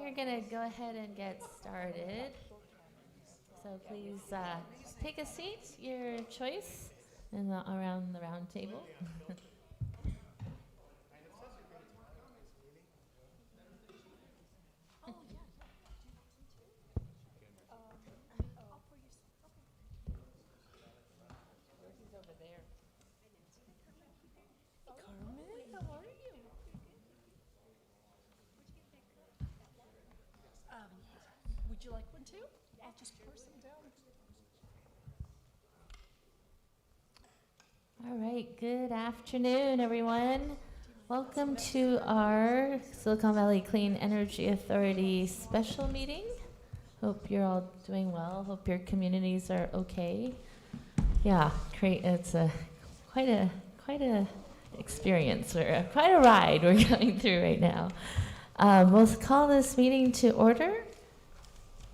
are going to go ahead and get started. So please take a seat, your choice, around the round table. Would you like one too? I'll just pour some down. All right, good afternoon, everyone. Welcome to our Silicon Valley Clean Energy Authority special meeting. Hope you're all doing well. Hope your communities are okay. Yeah, great. It's quite a experience, or quite a ride we're going through right now. We'll call this meeting to order.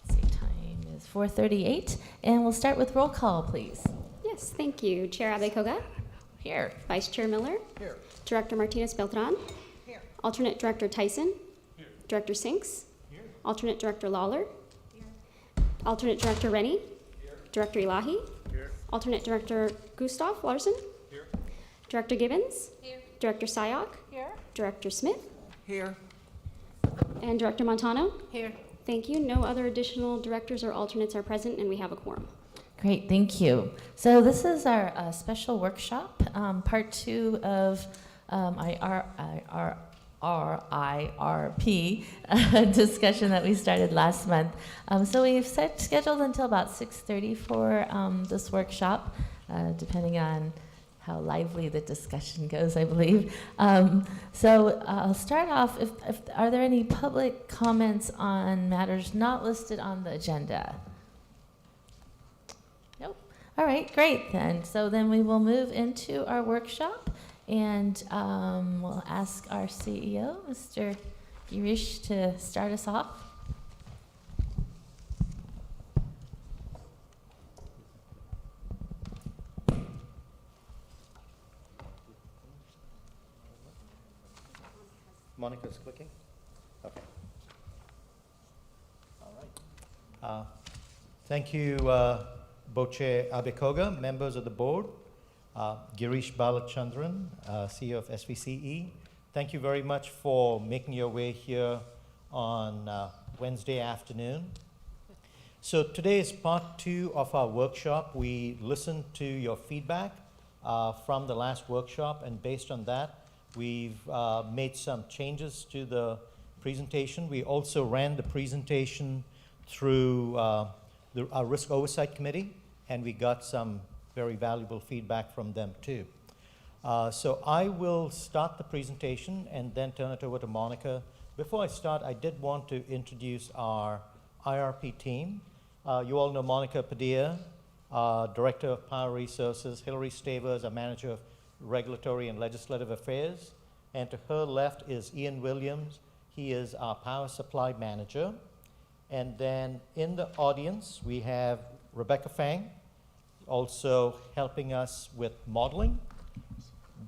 Let's see, time is 4:38, and we'll start with roll call, please. Yes, thank you. Chair Abekoga. Here. Vice Chair Miller. Here. Director Martinez Beltran. Here. Alternate Director Tyson. Here. Director Sinks. Here. Alternate Director Lawler. Here. Alternate Director Rennie. Here. Director Elahi. Here. Alternate Director Gustav Larson. Here. Director Gibbons. Here. Director Sayok. Here. Director Smith. Here. And Director Montano. Here. Thank you. No other additional directors or alternates are present, and we have a quorum. Great, thank you. So this is our special workshop, part 2 of our RIRP discussion that we started last month. So we've scheduled until about 6:30 for this workshop, depending on how lively the discussion goes, I believe. So I'll start off. Are there any public comments on matters not listed on the agenda? Nope. All right, great then. So then we will move into our workshop, and we'll ask our CEO, Mr. Girish, to start us off. Monica's clicking? Okay. All right. Thank you, Boche Abekoga, members of the board, Girish Balachandran, CEO of SVCE. Thank you very much for making your way here on Wednesday afternoon. So today is part 2 of our workshop. We listened to your feedback from the last workshop, and based on that, we've made some changes to the presentation. We also ran the presentation through our Risk Oversight Committee, and we got some very valuable feedback from them too. So I will start the presentation and then turn it over to Monica. Before I start, I did want to introduce our IRP team. You all know Monica Padilla, Director of Power Resources, Hillary Stavers, a Manager of Regulatory and Legislative Affairs, and to her left is Ian Williams. He is our Power Supply Manager. And then in the audience, we have Rebecca Fang, also helping us with modeling.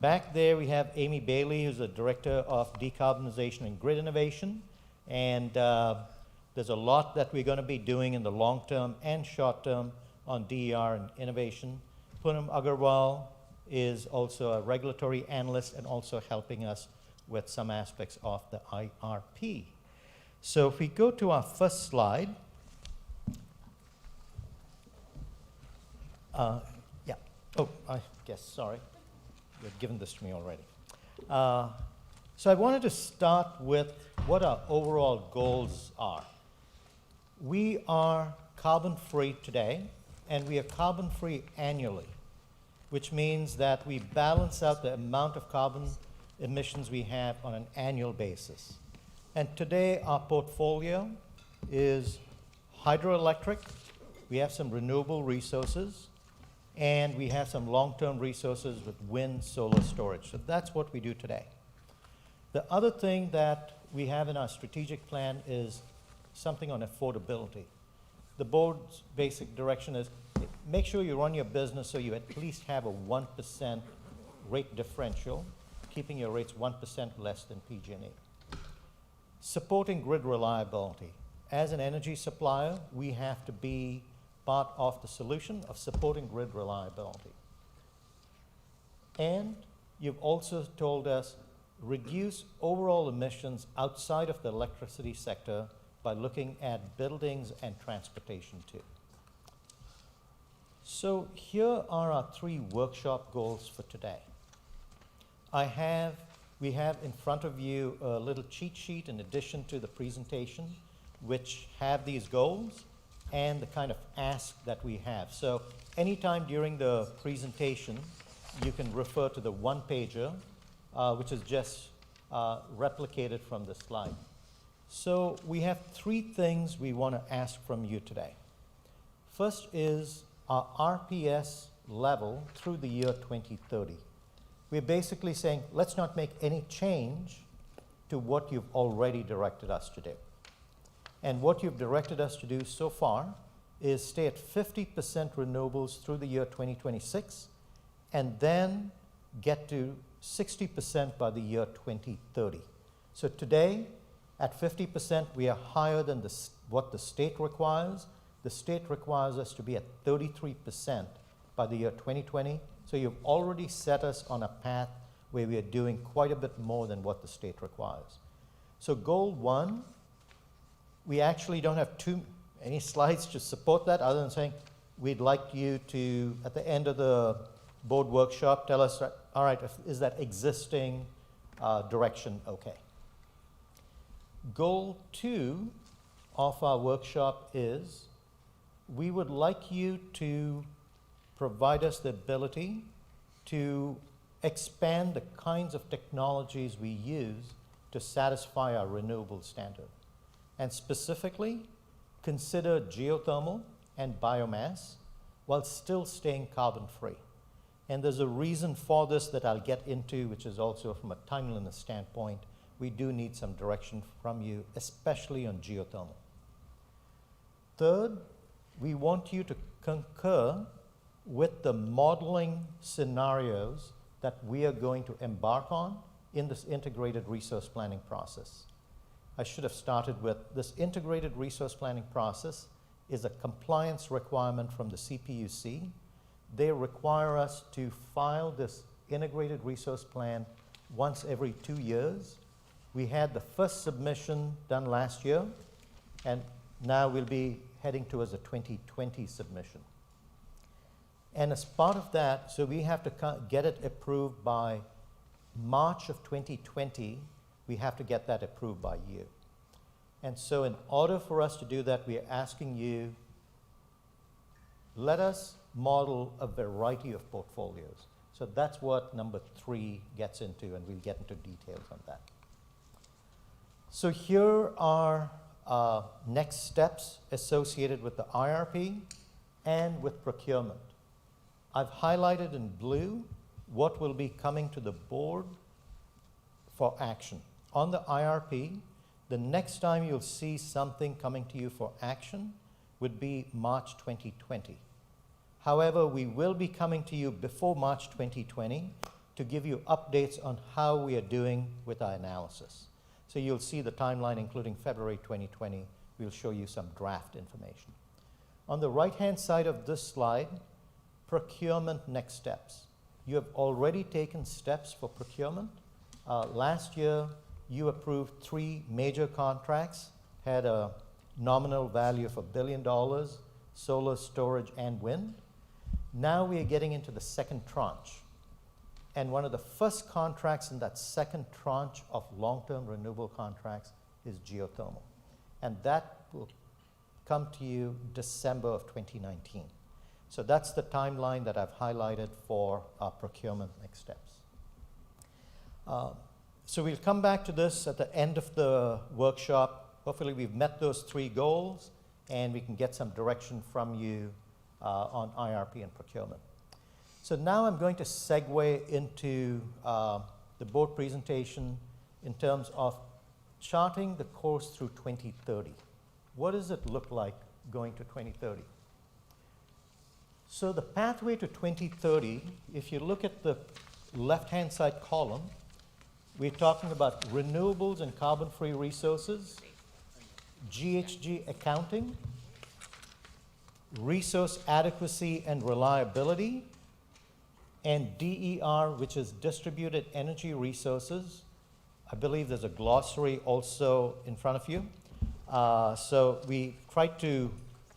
Back there, we have Amy Bailey, who's the Director of Decarbonization and Grid Innovation. And there's a lot that we're going to be doing in the long term and short term on DER and innovation. Poonam Agarwal is also a regulatory analyst and also helping us with some aspects of the IRP. So if we go to our first slide, yeah, oh, I guess, sorry, you've given this to me already. So I wanted to start with what our overall goals are. We are carbon-free today, and we are carbon-free annually, which means that we balance out the amount of carbon emissions we have on an annual basis. And today, our portfolio is hydroelectric, we have some renewable resources, and we have some long-term resources with wind, solar storage. So that's what we do today. The other thing that we have in our strategic plan is something on affordability. The board's basic direction is make sure you run your business so you at least have a 1% rate differential, keeping your rates 1% less than PG&E. Supporting grid reliability. As an energy supplier, we have to be part of the solution of supporting grid reliability. And you've also told us reduce overall emissions outside of the electricity sector by looking at buildings and transportation too. So here are our 3 workshop goals for today. We have in front of you a little cheat sheet in addition to the presentation, which have these goals and the kind of ask that we have. So anytime during the presentation, you can refer to the one-pager, which is just replicated from the slide. So we have 3 things we want to ask from you today. First is our RPS level through the year 2030. We're basically saying, let's not make any change to what you've already directed us to do. And what you've directed us to do so far is stay at 50% renewables through the year 2026, and then get to 60% by the year 2030. So today, at 50%, we are higher than what the state requires. The state requires us to be at 33% by the year 2020. So you've already set us on a path where we are doing quite a bit more than what the state requires. So goal 1, we actually don't have any slides to support that other than saying we'd like you to, at the end of the board workshop, tell us, all right, is that existing direction okay? Goal 2 of our workshop is we would like you to provide us the ability to expand the kinds of technologies we use to satisfy our renewable standard. And specifically, consider geothermal and biomass while still staying carbon-free. And there's a reason for this that I'll get into, which is also from a timeliness standpoint. We do need some direction from you, especially on geothermal. Third, we want you to concur with the modeling scenarios that we are going to embark on in this integrated resource planning process. I should have started with this integrated resource planning process is a compliance requirement from the CPUC. They require us to file this integrated resource plan once every 2 years. We had the first submission done last year, and now we'll be heading towards a 2020 submission. And as part of that, so we have to get it approved by March of 2020. We have to get that approved by you. And so in order for us to do that, we are asking you, let us model a variety of portfolios. So that's what number 3 gets into, and we'll get into details on that. So here are next steps associated with the IRP and with procurement. I've highlighted in blue what will be coming to the board for action. On the IRP, the next time you'll see something coming to you for action would be March 2020. However, we will be coming to you before March 2020 to give you updates on how we are doing with our analysis. So you'll see the timeline, including February 2020. We'll show you some draft information. On the right-hand side of this slide, procurement next steps. You have already taken steps for procurement. Last year, you approved 3 major contracts, had a nominal value of $1 billion, solar, storage, and wind. Now we are getting into the second tranche. And one of the first contracts in that second tranche of long-term renewable contracts is geothermal. And that will come to you December of 2019. So that's the timeline that I've highlighted for our procurement next steps. So we'll come back to this at the end of the workshop. Hopefully we've met those 3 goals, and we can get some direction from you on IRP and procurement. So now I'm going to segue into the board presentation in terms of charting the course through 2030. What does it look like going to 2030? So the pathway to 2030, if you look at the left-hand side column, we're talking about renewables and carbon-free resources, GHG accounting, resource adequacy and reliability, and DER, which is distributed energy resources. I believe there's a glossary also in front of you. So we tried to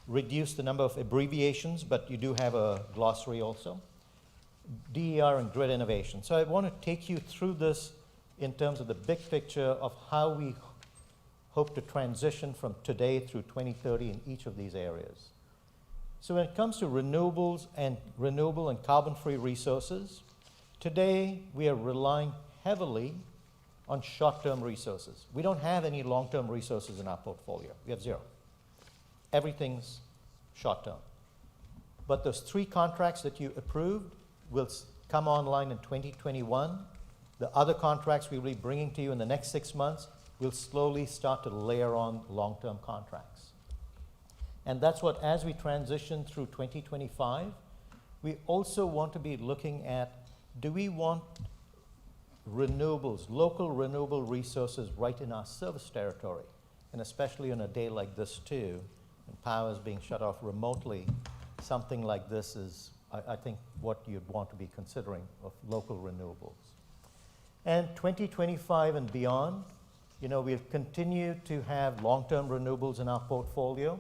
reduce the number of abbreviations, but you do have a glossary also. DER and grid innovation. So I want to take you through this in terms of the big picture of how we hope to transition from today through 2030 in each of these areas. So when it comes to renewables and renewable and carbon-free resources, today we are relying heavily on short-term resources. We don't have any long-term resources in our portfolio. We have zero. Everything's short-term. But those 3 contracts that you approved will come online in 2021. The other contracts we'll be bringing to you in the next 6 months will slowly start to layer on long-term contracts. And that's what, as we transition through 2025, we also want to be looking at, do we want renewables, local renewable resources right in our service territory? And especially on a day like this too, when power is being shut off remotely, something like this is, I think, what you'd want to be considering of local renewables. And 2025 and beyond, you know, we'll continue to have long-term renewables in our portfolio,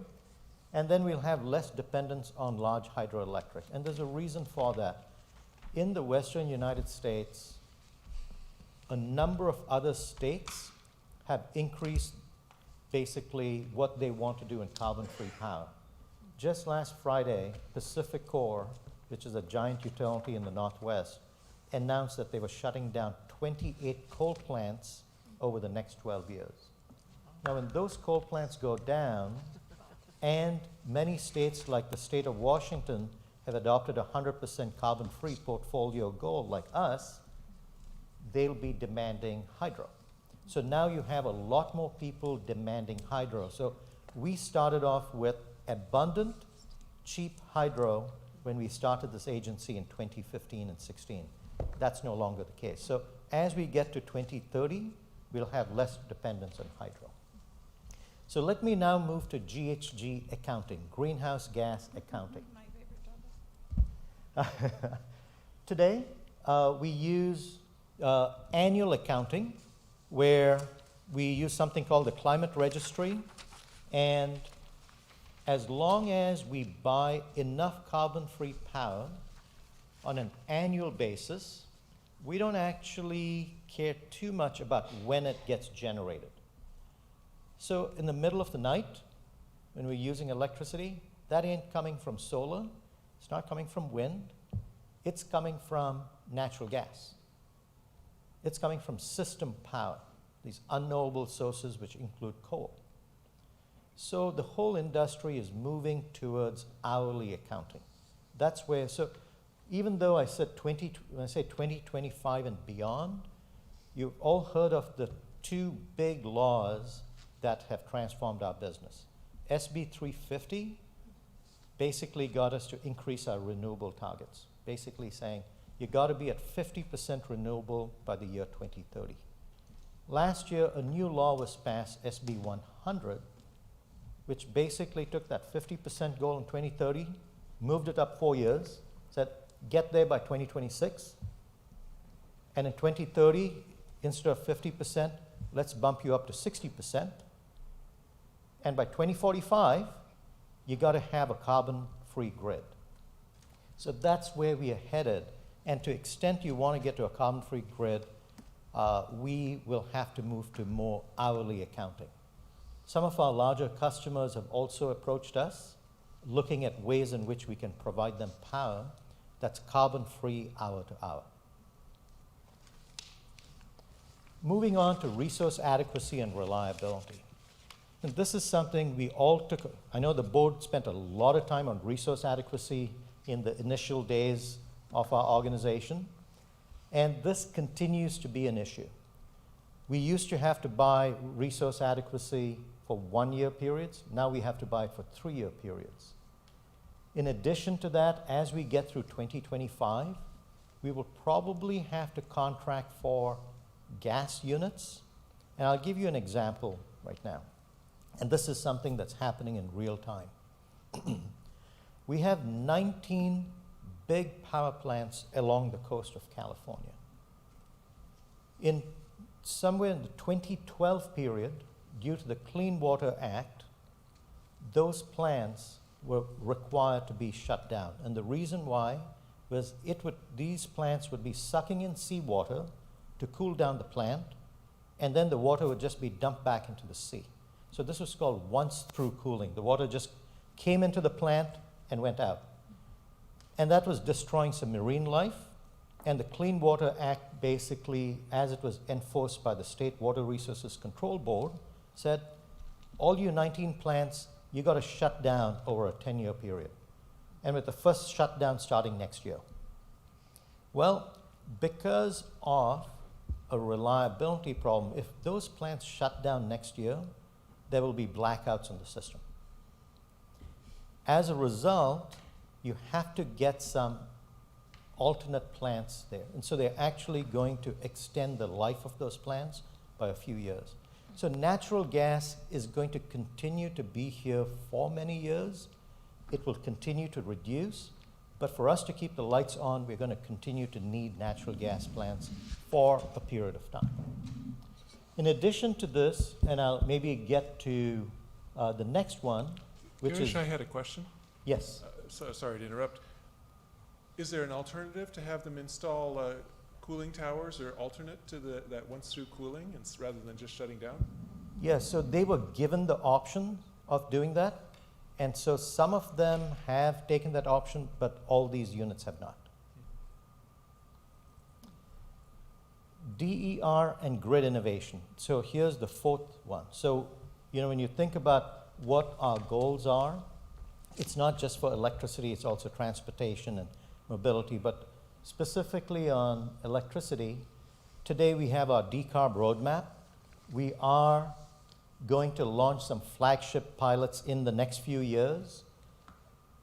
and then we'll have less dependence on large hydroelectric. And there's a reason for that. In the Western United States, a number of other states have increased basically what they want to do in carbon-free power. Just last Friday, Pacific Core, which is a giant utility in the Northwest, announced that they were shutting down 28 coal plants over the next 12 years. Now, when those coal plants go down, and many states like the state of Washington have adopted a 100% carbon-free portfolio goal like us, they'll be demanding hydro. So now you have a lot more people demanding hydro. So we started off with abundant, cheap hydro when we started this agency in 2015 and 16. That's no longer the case. So as we get to 2030, we'll have less dependence on hydro. So let me now move to GHG accounting, greenhouse gas accounting. My favorite topic. Today, we use annual accounting, where we use something called the climate registry, and as long as we buy enough carbon-free power on an annual basis, we don't actually care too much about when it gets generated. So in the middle of the night, when we're using electricity, that ain't coming from solar, it's not coming from wind, it's coming from natural gas. It's coming from system power, these unknowable sources which include coal. So the whole industry is moving towards hourly accounting. That's where, so even though I said when I say 2025 and beyond, you've all heard of the 2 big laws that have transformed our business. SB 350 basically got us to increase our renewable targets, basically saying you got to be at 50% renewable by the year 2030. Last year, a new law was passed, SB 100, which basically took that 50% goal in 2030, moved it up 4 years, said get there by 2026, and in 2030, instead of 50%, let's bump you up to 60%, and by 2045, you got to have a carbon-free grid. So that's where we are headed, and to the extent you want to get to a carbon-free grid, we will have to move to more hourly accounting. Some of our larger customers have also approached us, looking at ways in which we can provide them power that's carbon-free hour to hour. Moving on to resource adequacy and reliability. And this is something we all took, I know the board spent a lot of time on resource adequacy in the initial days of our organization, and this continues to be an issue. We used to have to buy resource adequacy for 1-year periods. Now we have to buy it for 3-year periods. In addition to that, as we get through 2025, we will probably have to contract for gas units. And I'll give you an example right now. And this is something that's happening in real time. We have 19 big power plants along the coast of California. In somewhere in the 2012 period, due to the Clean Water Act, those plants were required to be shut down. And the reason why was these plants would be sucking in seawater to cool down the plant, and then the water would just be dumped back into the sea. So this was called once-through cooling. The water just came into the plant and went out. And that was destroying some marine life. And the Clean Water Act basically, as it was enforced by the State Water Resources Control Board, said, all you 19 plants, you got to shut down over a 10-year period. And with the first shutdown starting next year. Well, because of a reliability problem, if those plants shut down next year, there will be blackouts in the system. As a result, you have to get some alternate plants there. And so they're actually going to extend the life of those plants by a few years. So natural gas is going to continue to be here for many years. It will continue to reduce. But for us to keep the lights on, we're going to continue to need natural gas plants for a period of time. In addition to this, and I'll maybe get to the next one, which is... I had a question. Yes. Sorry to interrupt. Is there an alternative to have them install cooling towers or alternate to that once-through cooling rather than just shutting down? Yes, so they were given the option of doing that. And so some of them have taken that option, but all these units have not. DER and grid innovation. So here's the fourth one. So, when you think about what our goals are, it's not just for electricity, it's also transportation and mobility, but specifically on electricity, today we have our decarb roadmap. We are going to launch some flagship pilots in the next few years.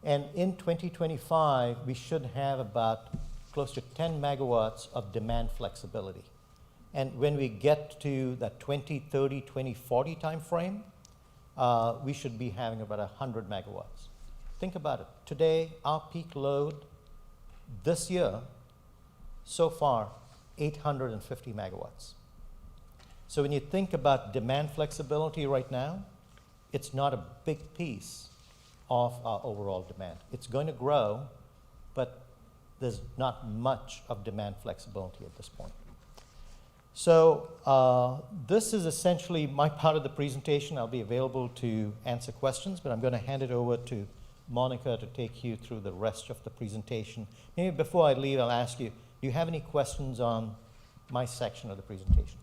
And in 2025, we should have about close to 10 megawatts of demand flexibility. And when we get to that 2030, 2040 timeframe, we should be having about 100 megawatts. Think about it. Today, our peak load this year, so far, 850 megawatts. So when you think about demand flexibility right now, it's not a big piece of our overall demand. It's going to grow, but there's not much of demand flexibility at this point. So this is essentially my part of the presentation. I'll be available to answer questions, but I'm going to hand it over to Monica to take you through the rest of the presentation. Maybe before I leave, I'll ask you, do you have any questions on my section of the presentation?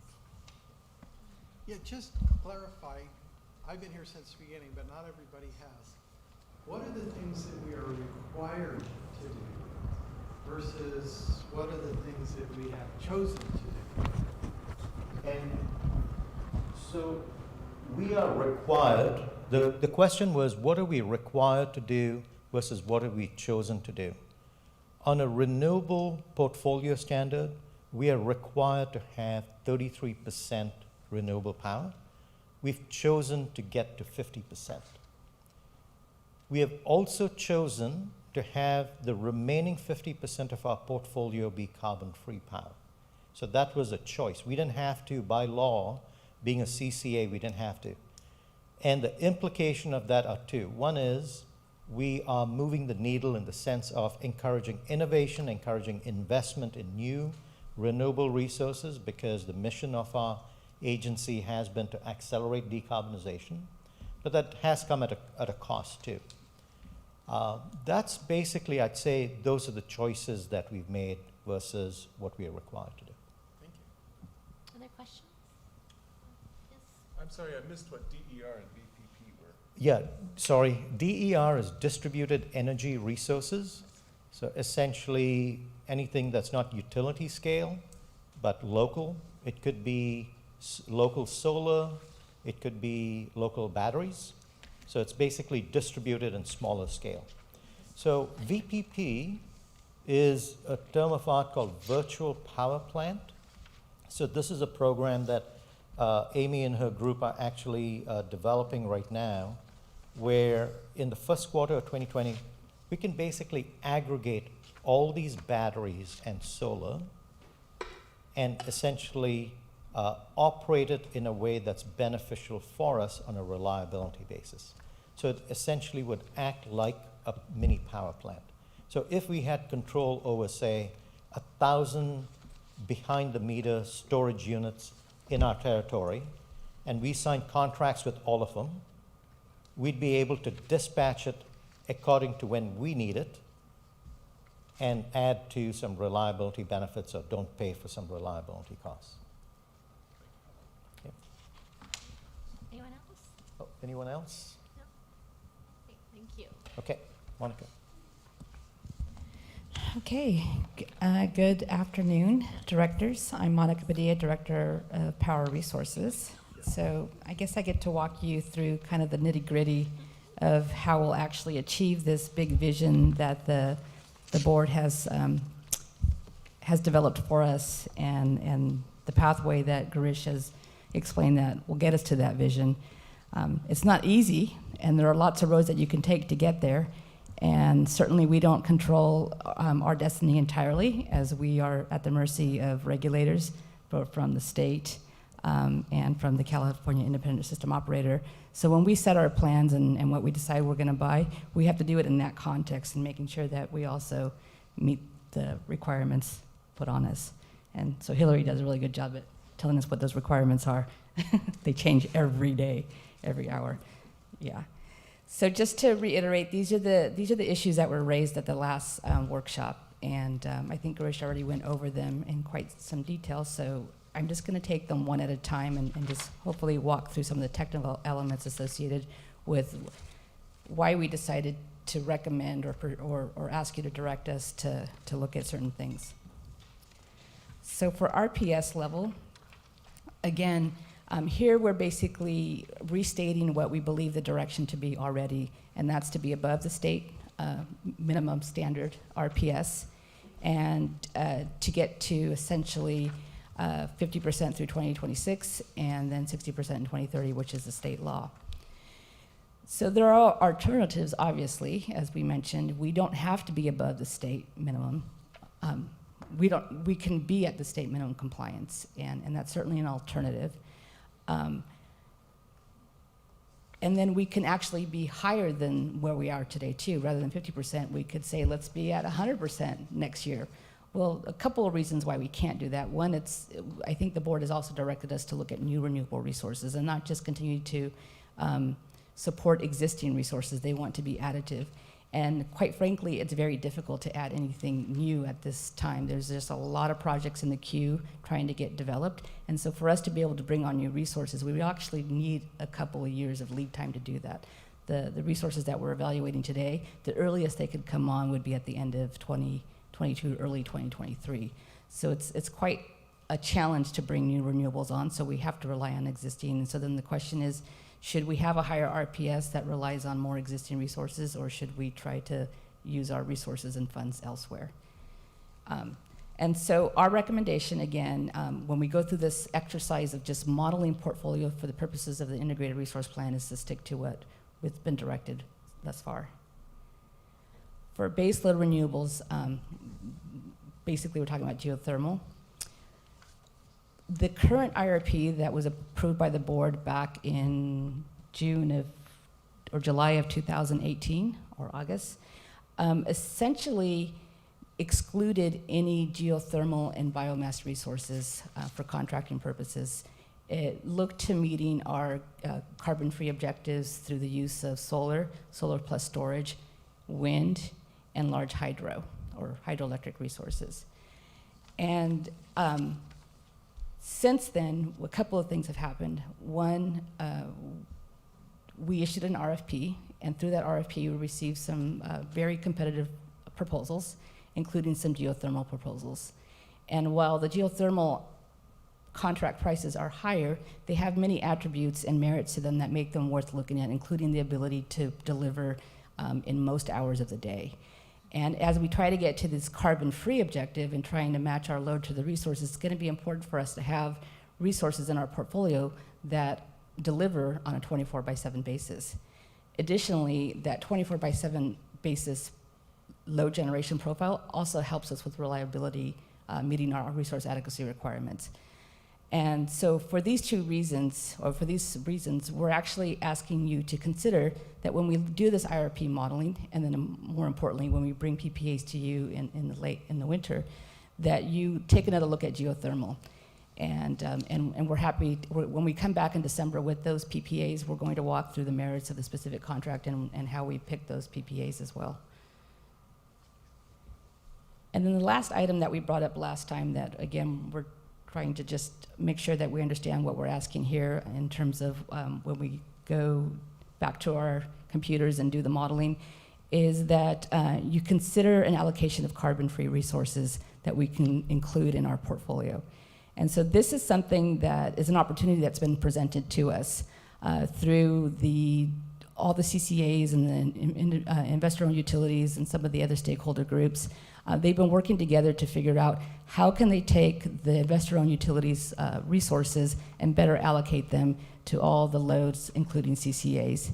Yeah, just clarify, I've been here since the beginning, but not everybody has. What are the things that we are required to do versus what are the things that we have chosen to do? And so we are required, the question was, what are we required to do versus what have we chosen to do? On a renewable portfolio standard, we are required to have 33% renewable power. We've chosen to get to 50%. We have also chosen to have the remaining 50% of our portfolio be carbon-free power. So that was a choice. We didn't have to, by law, being a CCA, we didn't have to. And the implication of that are two. One is we are moving the needle in the sense of encouraging innovation, encouraging investment in new renewable resources, because the mission of our agency has been to accelerate decarbonization, but that has come at a cost too. That's basically, I'd say, those are the choices that we've made versus what we are required to do. Thank you. Other questions? Yes. I'm sorry, I missed what DER and VPP were. Yeah, sorry. DER is distributed energy resources. So essentially anything that's not utility scale, but local. It could be local solar. It could be local batteries. So it's basically distributed in smaller scale. So VPP is a term of art called virtual power plant. So this is a program that Amy and her group are actually developing right now, where in the first quarter of 2020, we can basically aggregate all these batteries and solar and essentially operate it in a way that's beneficial for us on a reliability basis. So it essentially would act like a mini power plant. So if we had control over, say, 1,000 behind-the-meter storage units in our territory, and we signed contracts with all of them, we'd be able to dispatch it according to when we need it and add to some reliability benefits or don't pay for some reliability costs. Okay. Anyone else? Oh, anyone else? Okay, thank you. Okay, Monica. Okay, good afternoon, directors. I'm Monica Padilla, Director of Power Resources. So I guess I get to walk you through kind of the nitty-gritty of how we'll actually achieve this big vision that the board has developed for us, and the pathway that Girish has explained that will get us to that vision. It's not easy, and there are lots of roads that you can take to get there. And certainly we don't control our destiny entirely, as we are at the mercy of regulators, both from the state and from the California Independent System Operator. So when we set our plans and what we decide we're gonna buy, we have to do it in that context and making sure that we also meet the requirements put on us. And so Hillary does a really good job at telling us what those requirements are. They change every day, every hour, yeah. So just to reiterate, these are the issues that were raised at the last workshop, and I think Girish already went over them in quite some detail, so I'm just going to take them one at a time and just hopefully walk through some of the technical elements associated with why we decided to recommend or ask you to direct us to look at certain things. So for RPS level, again, here we're basically restating what we believe the direction to be already, and that's to be above the state minimum standard RPS, and to get to essentially 50% through 2026, and then 60% in 2030, which is the state law. So there are alternatives, obviously, as we mentioned. We don't have to be above the state minimum. We can be at the state minimum compliance, and that's certainly an alternative. And then we can actually be higher than where we are today too. Rather than 50%, we could say let's be at 100% next year. Well, a couple of reasons why we can't do that. One, I think the board has also directed us to look at new renewable resources and not just continue to support existing resources. They want to be additive. And quite frankly, it's very difficult to add anything new at this time. There's just a lot of projects in the queue trying to get developed. And so for us to be able to bring on new resources, we would actually need a couple of years of lead time to do that. The resources that we're evaluating today, the earliest they could come on would be at the end of 2022, early 2023. So it's quite a challenge to bring new renewables on, so we have to rely on existing. And so then the question is, should we have a higher RPS that relies on more existing resources, or should we try to use our resources and funds elsewhere? And so our recommendation, again, when we go through this exercise of just modeling portfolio for the purposes of the integrated resource plan, is to stick to what has been directed thus far. For baseload renewables, basically we're talking about geothermal. The current IRP that was approved by the board back in July of 2018, or August, essentially excluded any geothermal and biomass resources for contracting purposes. It looked to meeting our carbon-free objectives through the use of solar plus storage, wind, and large hydro, or hydroelectric resources. And since then, a couple of things have happened. One, we issued an RFP, and through that RFP, we received some very competitive proposals, including some geothermal proposals. And while the geothermal contract prices are higher, they have many attributes and merits to them that make them worth looking at, including the ability to deliver in most hours of the day. And as we try to get to this carbon-free objective and trying to match our load to the resources, it's going to be important for us to have resources in our portfolio that deliver on a 24/7 basis. Additionally, that 24/7 basis load generation profile also helps us with reliability, meeting our resource adequacy requirements. And so for these reasons, we're actually asking you to consider that when we do this IRP modeling, and then more importantly, when we bring PPAs to you in the winter, that you take another look at geothermal. And we're happy, when we come back in December with those PPAs, we're going to walk through the merits of the specific contract and how we pick those PPAs as well. And then the last item that we brought up last time that, again, we're trying to just make sure that we understand what we're asking here in terms of when we go back to our computers and do the modeling, is that you consider an allocation of carbon-free resources that we can include in our portfolio. And so this is something that is an opportunity that's been presented to us through all the CCAs and the investor-owned utilities and some of the other stakeholder groups. They've been working together to figure out how can they take the investor-owned utilities resources and better allocate them to all the loads, including CCAs.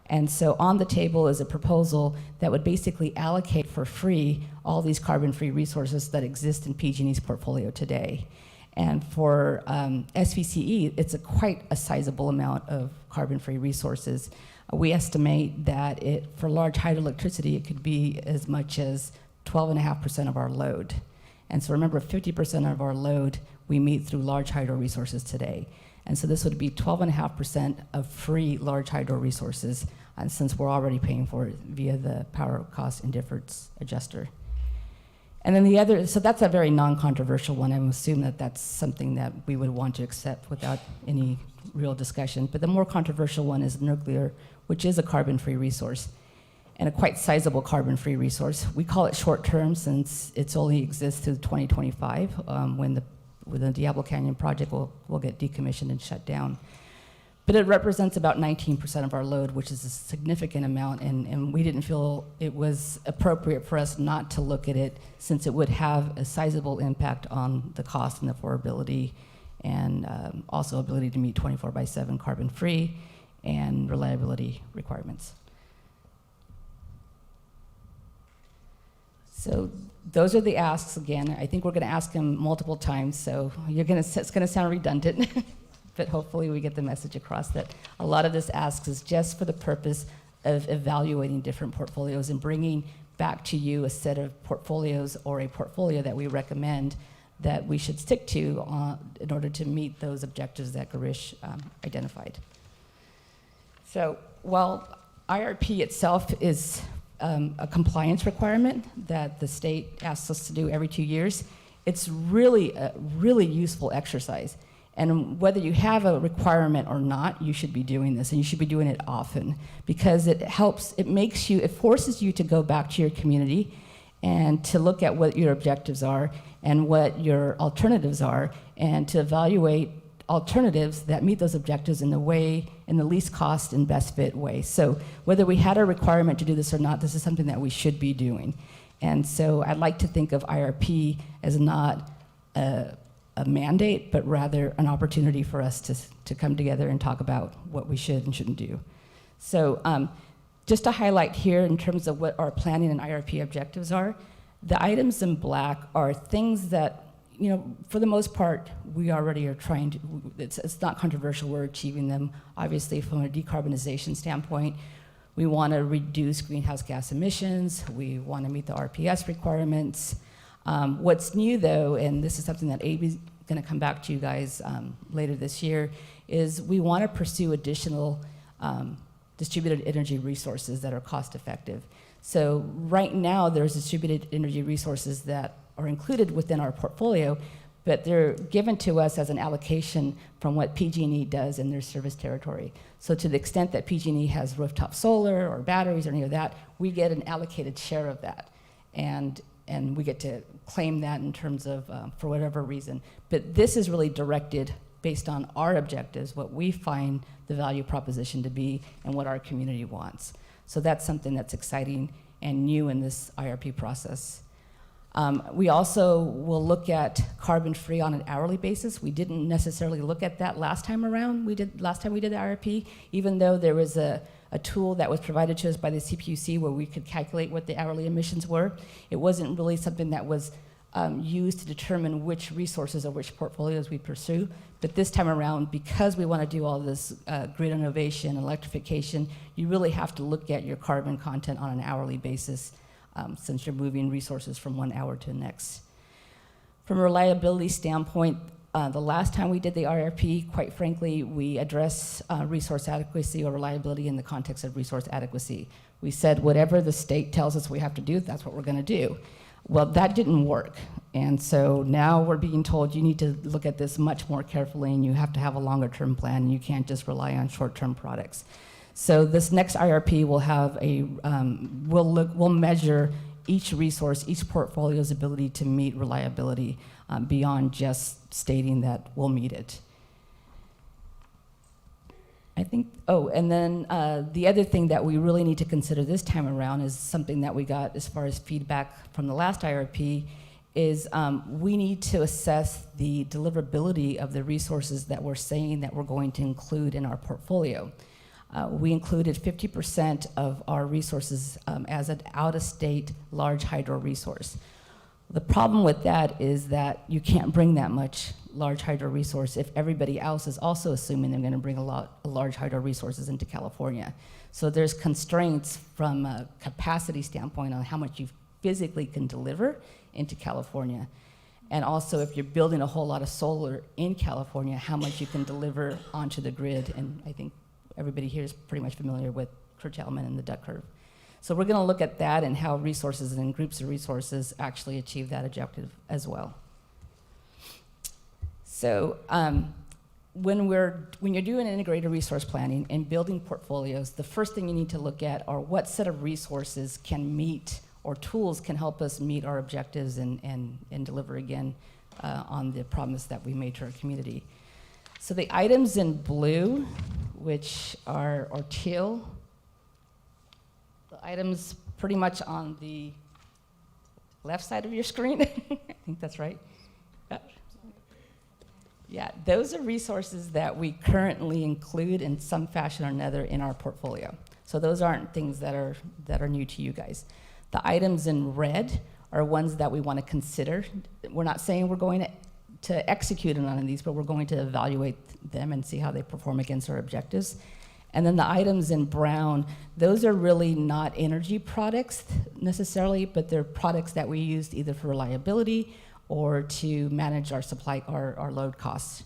And so on the table is a proposal that would basically allocate for free all these carbon-free resources that exist in PG&E's portfolio today. And for SVCE, it's quite a sizable amount of carbon-free resources. We estimate that for large hydroelectricity, it could be as much as 12.5% of our load. And so remember, 50% of our load we meet through large hydro resources today. And so this would be 12.5% of free large hydro resources, since we're already paying for it via the power cost indifference adjuster. And then the other, so that's a very non-controversial one. I assume that that's something that we would want to accept without any real discussion. But the more controversial one is nuclear, which is a carbon-free resource, and a quite sizable carbon-free resource. We call it short-term since it only exists through 2025, when the Diablo Canyon project will get decommissioned and shut down. But it represents about 19% of our load, which is a significant amount, and we didn't feel it was appropriate for us not to look at it, since it would have a sizable impact on the cost and affordability, and also ability to meet 24/7 carbon-free and reliability requirements. So those are the asks again. I think we're going to ask them multiple times, so it's going to sound redundant, but hopefully we get the message across that a lot of this asks is just for the purpose of evaluating different portfolios and bringing back to you a set of portfolios or a portfolio that we recommend that we should stick to in order to meet those objectives that Girish identified. So while IRP itself is a compliance requirement that the state asks us to do every 2 years, it's really a really useful exercise. And whether you have a requirement or not, you should be doing this, and you should be doing it often, because it helps, it forces you to go back to your community and to look at what your objectives are and what your alternatives are, and to evaluate alternatives that meet those objectives in the least cost and best fit way. So whether we had a requirement to do this or not, this is something that we should be doing. And so I'd like to think of IRP as not a mandate, but rather an opportunity for us to come together and talk about what we should and shouldn't do. So just to highlight here in terms of what our planning and IRP objectives are, the items in black are things that, for the most part, we already are trying to, it's not controversial, we're achieving them. Obviously, from a decarbonization standpoint, we want to reduce greenhouse gas emissions, we want to meet the RPS requirements. What's new though, and this is something that AB's going to come back to you guys later this year, is we want to pursue additional distributed energy resources that are cost effective. So right now there's distributed energy resources that are included within our portfolio, but they're given to us as an allocation from what PG&E does in their service territory. So to the extent that PG&E has rooftop solar or batteries or any of that, we get an allocated share of that. And we get to claim that in terms of, for whatever reason. But this is really directed based on our objectives, what we find the value proposition to be and what our community wants. So that's something that's exciting. and new in this IRP process. We also will look at carbon-free on an hourly basis. We didn't necessarily look at that last time around. Last time we did the IRP, even though there was a tool that was provided to us by the CPUC where we could calculate what the hourly emissions were. It wasn't really something that was used to determine which resources or which portfolios we pursue. But this time around, because we want to do all this grid innovation, electrification, you really have to look at your carbon content on an hourly basis, since you're moving resources from one hour to the next. From a reliability standpoint, the last time we did the IRP, quite frankly, we addressed resource adequacy or reliability in the context of resource adequacy. We said whatever the state tells us we have to do, that's what we're going to do. Well, that didn't work. And so now we're being told you need to look at this much more carefully and you have to have a longer term plan and you can't just rely on short-term products. So this next IRP will have we'll measure each resource, each portfolio's ability to meet reliability beyond just stating that we'll meet it. I think, and then the other thing that we really need to consider this time around is something that we got as far as feedback from the last IRP is we need to assess the deliverability of the resources that we're saying that we're going to include in our portfolio. We included 50% of our resources as an out-of-state large hydro resource. The problem with that is that you can't bring that much large hydro resource if everybody else is also assuming they're going to bring a lot of large hydro resources into California. So there's constraints from a capacity standpoint on how much you physically can deliver into California. And also if you're building a whole lot of solar in California, how much you can deliver onto the grid. And I think everybody here is pretty much familiar with curtailment and the duck curve. So we're going to look at that and how resources and groups of resources actually achieve that objective as well. So when you're doing integrated resource planning and building portfolios, the first thing you need to look at are what set of resources can meet or tools can help us meet our objectives and deliver again on the promise that we made to our community. So the items in blue, which are or teal, the items pretty much on the left side of your screen. I think that's right. Yeah, those are resources that we currently include in some fashion or another in our portfolio. So those aren't things that are new to you guys. The items in red are ones that we want to consider. We're not saying we're going to execute on any of these, but we're going to evaluate them and see how they perform against our objectives. And then the items in brown, those are really not energy products necessarily, but they're products that we use either for reliability or to manage our supply, our load costs.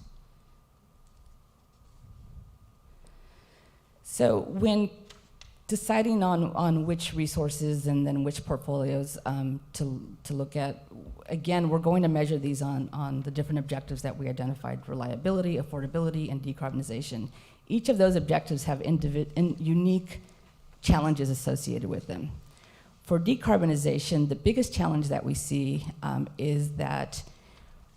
So when deciding on which resources and then which portfolios to look at, again, we're going to measure these on the different objectives that we identified: reliability, affordability, and decarbonization. Each of those objectives have unique challenges associated with them. For decarbonization, the biggest challenge that we see is that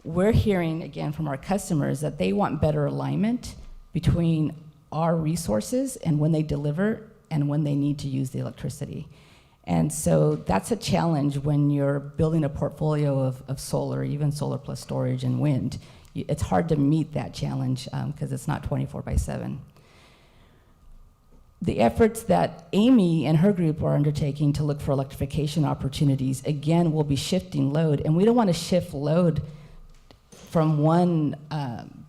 we're hearing, again, from our customers that they want better alignment between our resources and when they deliver and when they need to use the electricity. And so that's a challenge when you're building a portfolio of solar, even solar plus storage and wind. It's hard to meet that challenge because it's not 24/7. The efforts that Amy and her group are undertaking to look for electrification opportunities, again, will be shifting load. And we don't want to shift load from one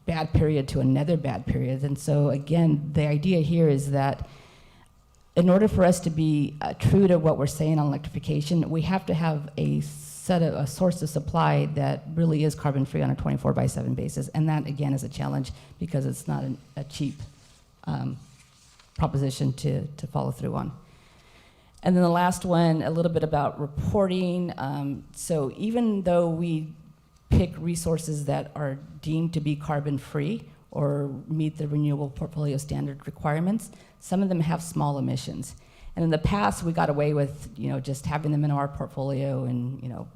bad period to another bad period. And so, again, the idea here is that in order for us to be true to what we're saying on electrification, we have to have a source of supply that really is carbon-free on a 24/7 basis. And that, again, is a challenge because it's not a cheap proposition to follow through on. And then the last one, a little bit about reporting. So even though we pick resources that are deemed to be carbon-free or meet the renewable portfolio standard requirements, some of them have small emissions. And in the past, we got away with, just having them in our portfolio and,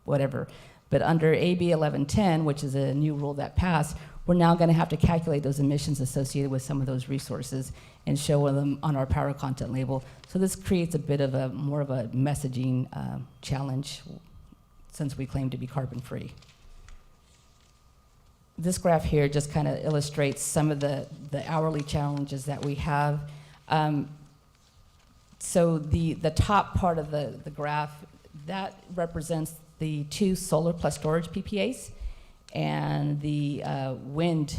whatever. But under AB 1110, which is a new rule that passed, we're now going to have to calculate those emissions associated with some of those resources and show them on our power content label. So this creates a bit of a more of a messaging challenge since we claim to be carbon free. This graph here just kind of illustrates some of the hourly challenges that we have. So the top part of the graph, that represents the 2 solar plus storage PPAs and the wind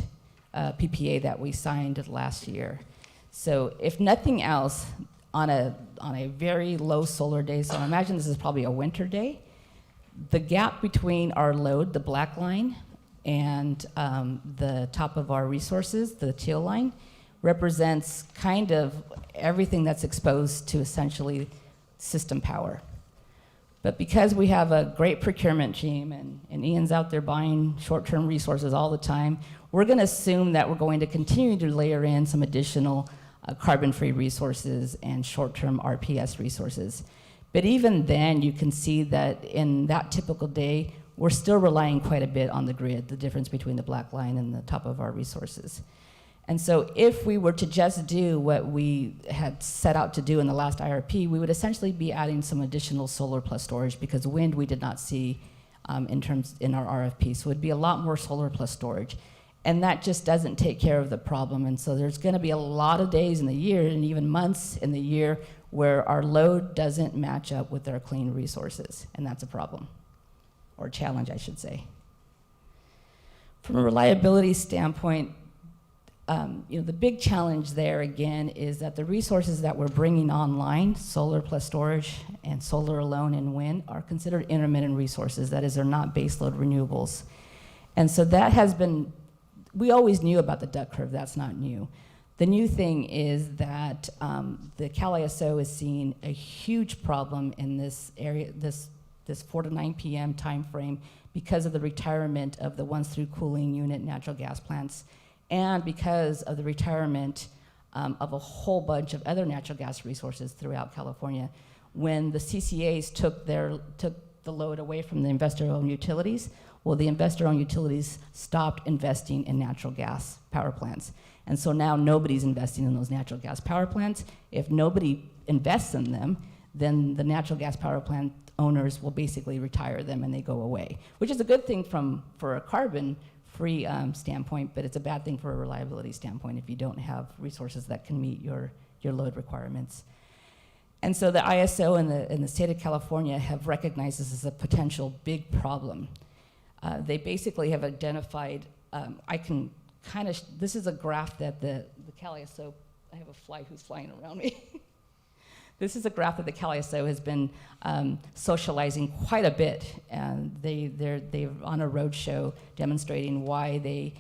PPA that we signed last year. So if nothing else, on a very low solar day, so imagine this is probably a winter day, the gap between our load, the black line, and the top of our resources, the teal line, represents kind of everything that's exposed to essentially system power. But because we have a great procurement team and Ian's out there buying short-term resources all the time, we're going to assume that we're going to continue to layer in some additional carbon-free resources and short-term RPS resources. But even then, you can see that in that typical day, we're still relying quite a bit on the grid, the difference between the black line and the top of our resources. And so if we were to just do what we had set out to do in the last IRP, we would essentially be adding some additional solar plus storage, because wind we did not see in our RFP. So it'd be a lot more solar plus storage. And that just doesn't take care of the problem. And so there's gonna be a lot of days in the year and even months in the year where our load doesn't match up with our clean resources. And that's a problem, or challenge, I should say. From a reliability standpoint, the big challenge there again is that the resources that we're bringing online, solar plus storage and solar alone and wind, are considered intermittent resources. That is, they're not baseload renewables. And so that has been, we always knew about the duck curve, that's not new. The new thing is that the Cal ISO is seeing a huge problem in this area, this 4 to 9 p.m. time frame, because of the retirement of the once-through cooling unit natural gas plants, and because of the retirement of a whole bunch of other natural gas resources throughout California. When the CCAs took the load away from the investor-owned utilities, well, the investor-owned utilities stopped investing in natural gas power plants. And so now nobody's investing in those natural gas power plants. If nobody invests in them, then the natural gas power plant owners will basically retire them and they go away, which is a good thing for a carbon-free standpoint, but it's a bad thing for a reliability standpoint if you don't have resources that can meet your load requirements. And so the ISO and the state of California have recognized this as a potential big problem. They basically have identified, this is a graph that the Cal ISO, I have a fly who's flying around me. This is a graph that the Cal ISO has been socializing quite a bit, and they're on a roadshow demonstrating why they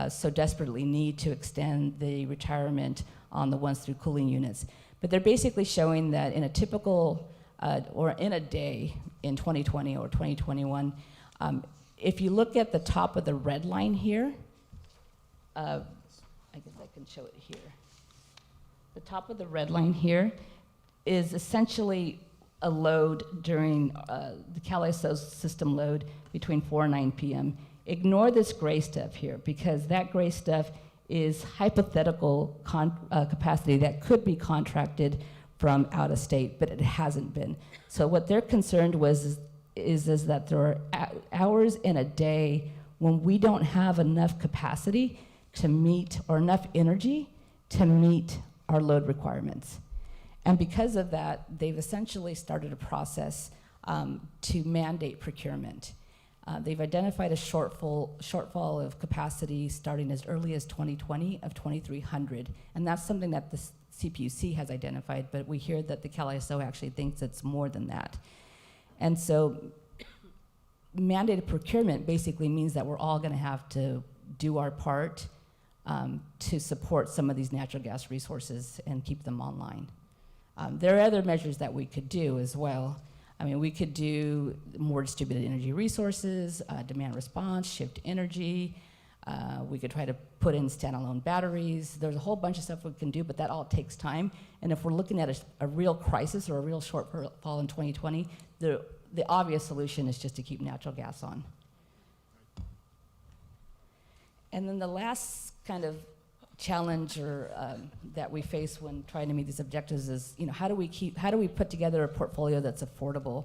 so desperately need to extend the retirement on the once-through cooling units. But they're basically showing that in a typical, or in a day in 2020 or 2021, if you look at the top of the red line here, I guess I can show it here. The top of the red line here is essentially a load during the Cal ISO's system load between 4 and 9 p.m. Ignore this gray stuff here, because that gray stuff is hypothetical capacity that could be contracted from out of state, but it hasn't been. So what they're concerned is that there are hours in a day when we don't have enough capacity to meet, or enough energy to meet our load requirements. And because of that, they've essentially started a process to mandate procurement. They've identified a shortfall of capacity starting as early as 2020 of 2,300. And that's something that the CPUC has identified, but we hear that the Cal ISO actually thinks it's more than that. And so mandated procurement basically means that we're all gonna have to do our part to support some of these natural gas resources and keep them online. There are other measures that we could do as well. I mean, we could do more distributed energy resources, demand response, shift energy. We could try to put in standalone batteries. There's a whole bunch of stuff we can do, but that all takes time. And if we're looking at a real crisis or a real shortfall in 2020, the obvious solution is just to keep natural gas on And then the last kind of challenge that we face when trying to meet these objectives is, how do we put together a portfolio that's affordable?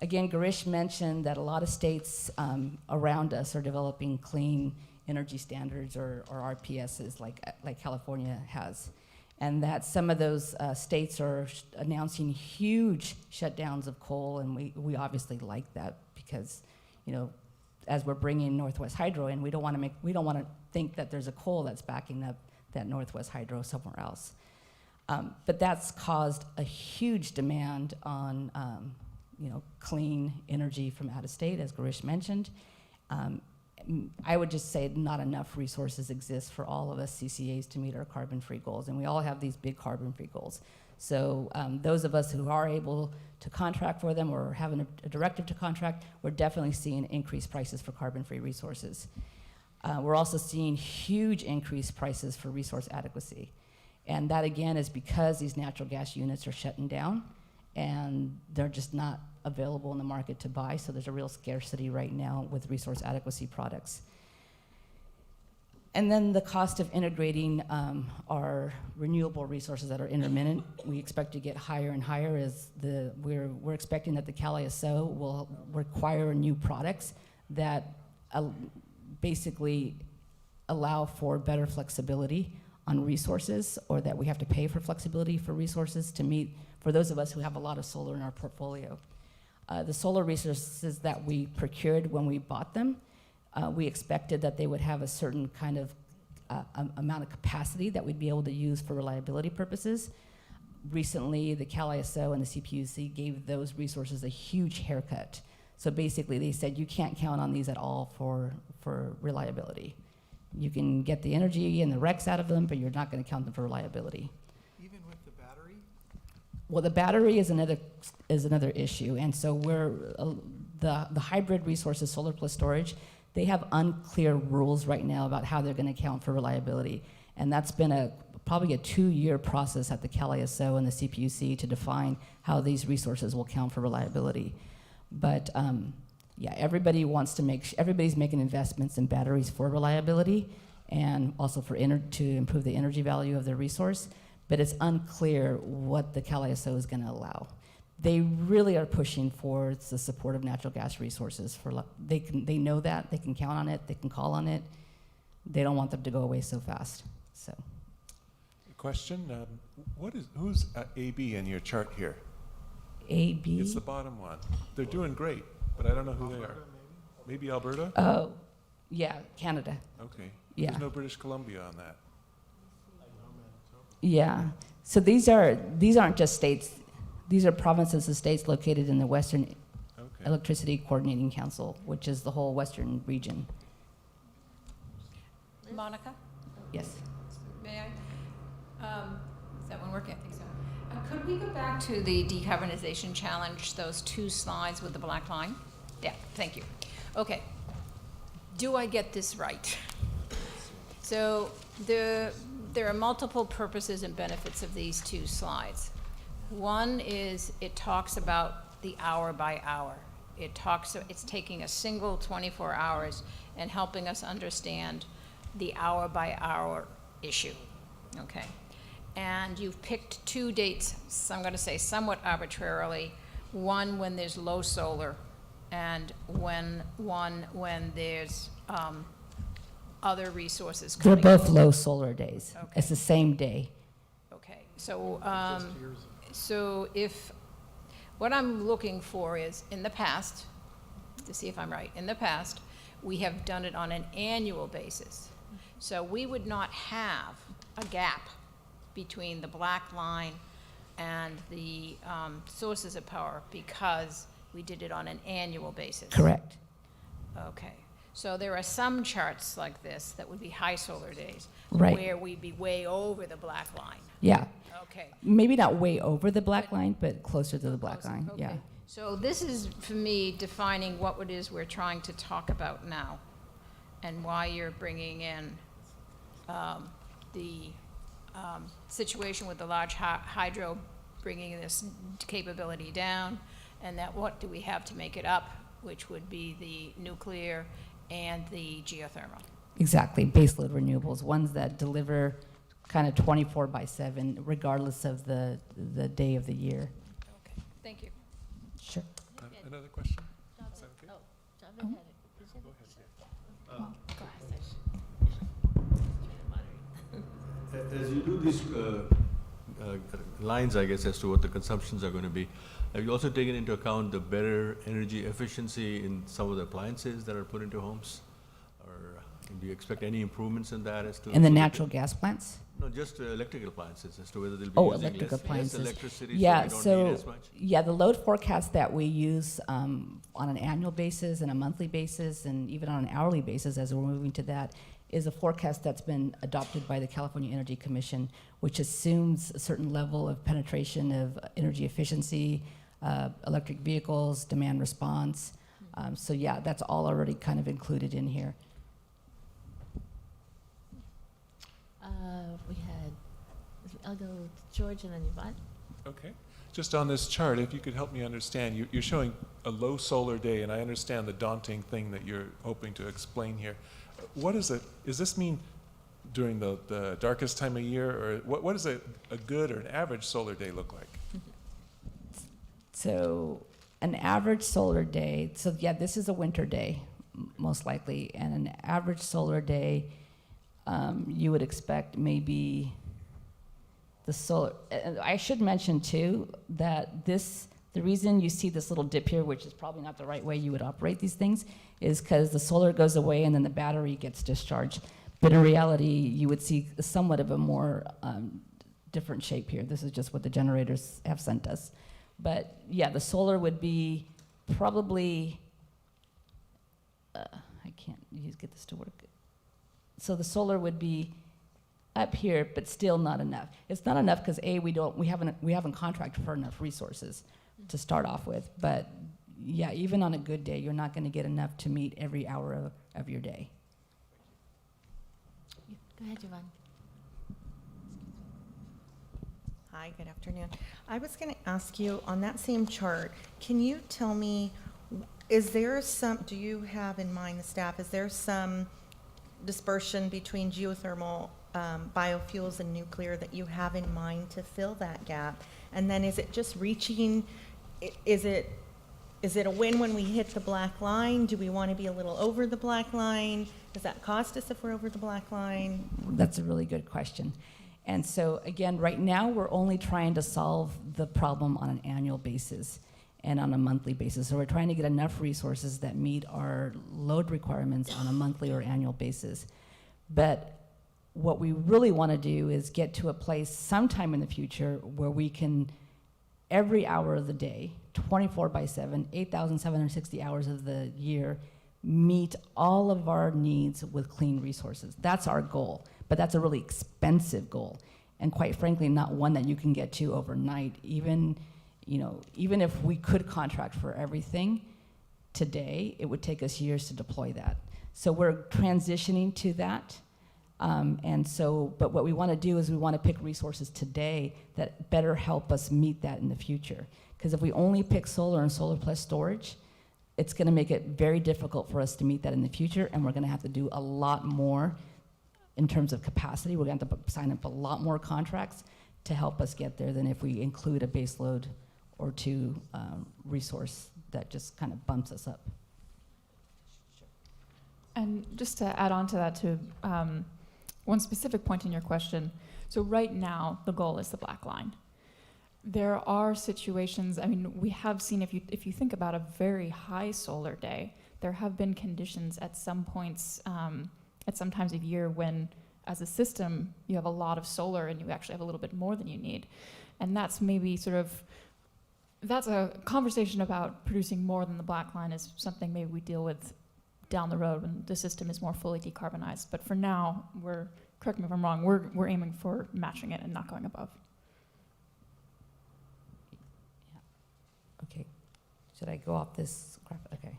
Again, Girish mentioned that a lot of states around us are developing clean energy standards or RPSs like California has. And that some of those states are announcing huge shutdowns of coal, and we obviously like that because, as we're bringing Northwest Hydro in, we don't want to think that there's a coal that's backing up that Northwest Hydro somewhere else. But that's caused a huge demand on clean energy from out of state, as Girish mentioned. I would just say not enough resources exist for all of us CCAs to meet our carbon-free goals, and we all have these big carbon-free goals. So those of us who are able to contract for them or having a directive to contract, we're definitely seeing increased prices for carbon-free resources. We're also seeing huge increased prices for resource adequacy. And that, again, is because these natural gas units are shutting down, and they're just not available in the market to buy, so there's a real scarcity right now with resource adequacy products. And then the cost of integrating our renewable resources that are intermittent, we expect to get higher and higher as we're expecting that the CalISO will require new products that basically allow for better flexibility on resources, or that we have to pay for flexibility for resources to meet for those of us who have a lot of solar in our portfolio. The solar resources that we procured when we bought them, we expected that they would have a certain kind of amount of capacity that we'd be able to use for reliability purposes. Recently, the CalISO and the CPUC gave those resources a huge haircut. So basically, they said you can't count on these at all for reliability. You can get the energy and the RECs out of them, but you're not going to count them for reliability. Even with the battery? Well, the battery is another issue, and so the hybrid resources, solar plus storage, they have unclear rules right now about how they're going to count for reliability, and that's been probably a 2-year process at the CalISO and the CPUC to define how these resources will count for reliability. But yeah, everybody's making investments in batteries for reliability and also to improve the energy value of their resource, but it's unclear what the CalISO is going to allow. They really are pushing for the support of natural gas resources. They know that, they can count on it, they can call on it. They don't want them to go away so fast. So, Question, who's AB in your chart here? AB? It's the bottom one. They're doing great, but I don't know who they are. Maybe Alberta? Oh, yeah, Canada. Okay. Yeah. There's no British Columbia on that. Yeah. So these aren't just states. These are provinces and states located in the Western Okay. Electricity Coordinating Council, which is the whole western region. Monica, Yes. may I? Is that one working? I think so. Could we go back to the decarbonization challenge, those 2 slides with the black line? Yeah, thank you. Okay. Do I get this right? So there are multiple purposes and benefits of these 2 slides. One is it talks about the hour by hour. It's taking a single 24 hours and helping us understand the hour by hour issue, okay? And you've picked 2 dates, so I'm gonna say somewhat arbitrarily, one when there's low solar and when there's other resources They're coming. both low solar days. Okay. It's the same day. Okay, so, Just years ago. so what I'm looking for is, in the past, to see if I'm right, in the past, we have done it on an annual basis. So we would not have a gap between the black line and the sources of power because we did it on an annual basis. Correct. Okay. So there are some charts like this that would be high solar days, Right. where we'd be way over the black line. Yeah. Okay. Maybe not way over the black line, but closer to the black line. Okay. Yeah. So this is, for me, defining what it is we're trying to talk about now, and why you're bringing in the situation with the large hydro, bringing this capability down, and that what do we have to make it up, which would be the nuclear and the geothermal. Exactly, baseload renewables, ones that deliver kind of 24/7, regardless of the day of the year. Okay, thank you. Sure. Another question? Is that okay? John had it. Did you Go ahead. have As you do these lines, I guess, as to what the consumptions are going to be, have you also taken into account the better energy efficiency in some of the appliances that are put into homes? Or do you expect any improvements in that as to? In the natural gas plants? No, just electrical appliances, as to whether they'll be Oh, using electric less appliances. electricity, Yeah, so we don't so, need as much? yeah, the load forecast that we use on an annual basis and a monthly basis and even on an hourly basis as we're moving to that is a forecast that's been adopted by the California Energy Commission, which assumes a certain level of penetration of energy efficiency, electric vehicles, demand response. So yeah, that's all already kind of included in here. We had, I'll go with George and then Yvonne. Okay. Just on this chart, if you could help me understand, you're showing a low solar day, and I understand the daunting thing that you're hoping to explain here. What is it? Does this mean during the darkest time of year, or what does a good or an average solar day look like? So an average solar day, so yeah, this is a winter day, most likely, and an average solar day, you would expect maybe the solar, and I should mention too, that the reason you see this little dip here, which is probably not the right way you would operate these things, is because the solar goes away and then the battery gets discharged. But in reality, you would see somewhat of a more different shape here. This is just what the generators have sent us. But yeah, the solar would be probably, I can't get this to work. So the solar would be up here, but still not enough. It's not enough because we haven't contracted for enough resources to start off with. But yeah, even on a good day, you're not going to get enough to meet every hour of your day. Go ahead, Yvonne. Hi, good afternoon. I was going to ask you, on that same chart, can you tell me, do you have in mind, the staff, is there some dispersion between geothermal, biofuels, and nuclear that you have in mind to fill that gap? And then is it just reaching, is it a win when we hit the black line? Do we want to be a little over the black line? Does that cost us if we're over the black line? That's a really good question. And so again, right now we're only trying to solve the problem on an annual basis and on a monthly basis. So we're trying to get enough resources that meet our load requirements on a monthly or annual basis. But what we really want to do is get to a place sometime in the future where we can, every hour of the day, 24/7, 8,760 hours of the year, meet all of our needs with clean resources. That's our goal, but that's a really expensive goal, and quite frankly, not one that you can get to overnight. Even if we could contract for everything today, it would take us years to deploy that. So we're transitioning to that, but what we want to do is we want to pick resources today that better help us meet that in the future. Because if we only pick solar and solar plus storage, it's going to make it very difficult for us to meet that in the future, and we're going to have to do a lot more in terms of capacity. We're going to have to sign up a lot more contracts to help us get there than if we include a baseload or two resource that just kind of bumps us up. And just to add on to that, to one specific point in your question, so right now the goal is the black line. There are situations, I mean, we have seen, if you think about a very high solar day, there have been conditions at some points, at some times of year when, as a system, you have a lot of solar and you actually have a little bit more than you need. And that's maybe that's a conversation about producing more than the black line is something maybe we deal with down the road when the system is more fully decarbonized. But for now, correct me if I'm wrong, we're aiming for matching it and not going above. Okay, should I go off this graph? Okay.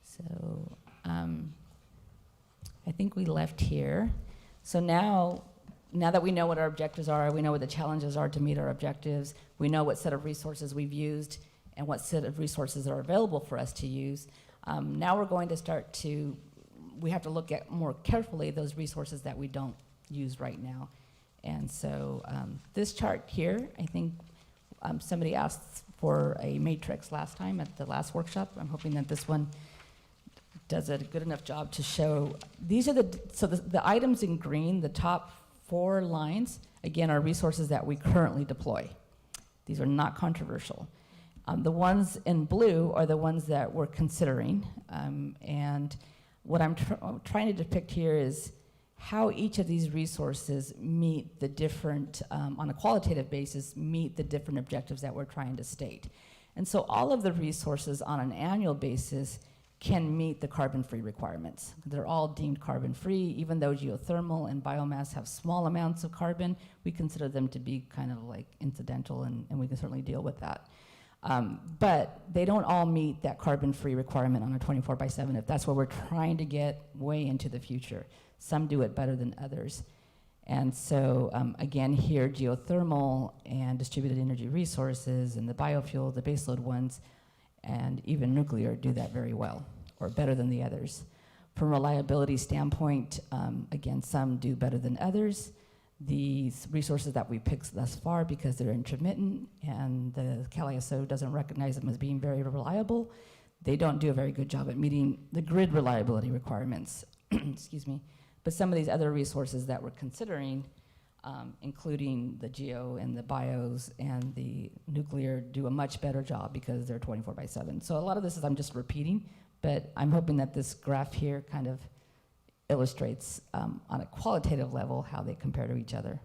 So I think we left here. So now that we know what our objectives are, we know what the challenges are to meet our objectives, we know what set of resources we've used and what set of resources are available for us to use, now we're going to start to we have to look at more carefully those resources that we don't use right now. And so this chart here, I think somebody asked for a matrix last time at the last workshop. I'm hoping that this one does a good enough job to show. These are the items in green, the top 4 lines, again, are resources that we currently deploy. These are not controversial. The ones in blue are the ones that we're considering. And what I'm trying to depict here is how each of these resources meet the different, on a qualitative basis, meet the different objectives that we're trying to state. And so all of the resources on an annual basis can meet the carbon-free requirements. They're all deemed carbon-free, even though geothermal and biomass have small amounts of carbon, we consider them to be kind of like incidental, and we can certainly deal with that. But they don't all meet that carbon-free requirement on a 24/7 if that's where we're trying to get way into the future. Some do it better than others. And so, again, here, geothermal and distributed energy resources and the biofuel, the baseload ones, and even nuclear do that very well, or better than the others. From a reliability standpoint, again, some do better than others. These resources that we picked thus far, because they're intermittent and the CalISO doesn't recognize them as being very reliable, they don't do a very good job at meeting the grid reliability requirements. Excuse me. But some of these other resources that we're considering, including the geo and the bios and the nuclear, do a much better job because they're 24/7. So a lot of this is I'm just repeating, but I'm hoping that this graph here kind of illustrates on a qualitative level how they compare to each other.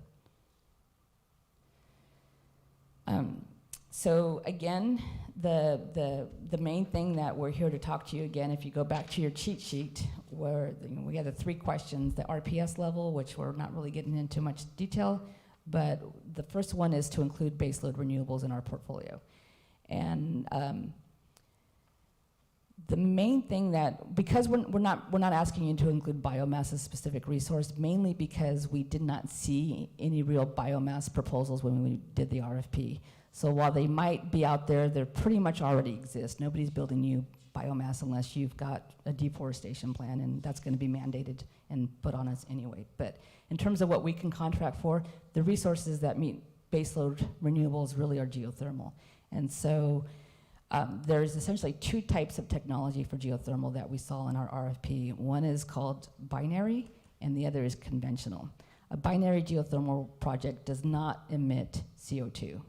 So again, the main thing that we're here to talk to you again, if you go back to your cheat sheet, where we had the 3 questions, the RPS level, which we're not really getting into much detail, but the first one is to include baseload renewables in our portfolio. And the main thing that, because we're not asking you to include biomass as a specific resource, mainly because we did not see any real biomass proposals when we did the RFP. So while they might be out there, they pretty much already exist. Nobody's building new biomass unless you've got a deforestation plan, and that's going to be mandated and put on us anyway. But in terms of what we can contract for, the resources that meet baseload renewables really are geothermal. And so there's essentially 2 types of technology for geothermal that we saw in our RFP. One is called binary, and the other is conventional. A binary geothermal project does not emit CO2.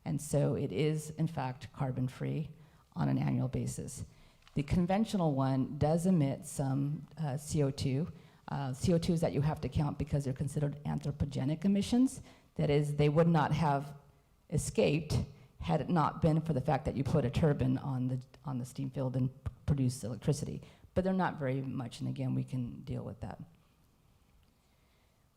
And so it is, in fact, carbon-free on an annual basis. The conventional one does emit some CO2. CO2s that you have to count because they're considered anthropogenic emissions. That is, they would not have escaped had it not been for the fact that you put a turbine on the steam field and produce electricity. But they're not very much, and again, we can deal with that.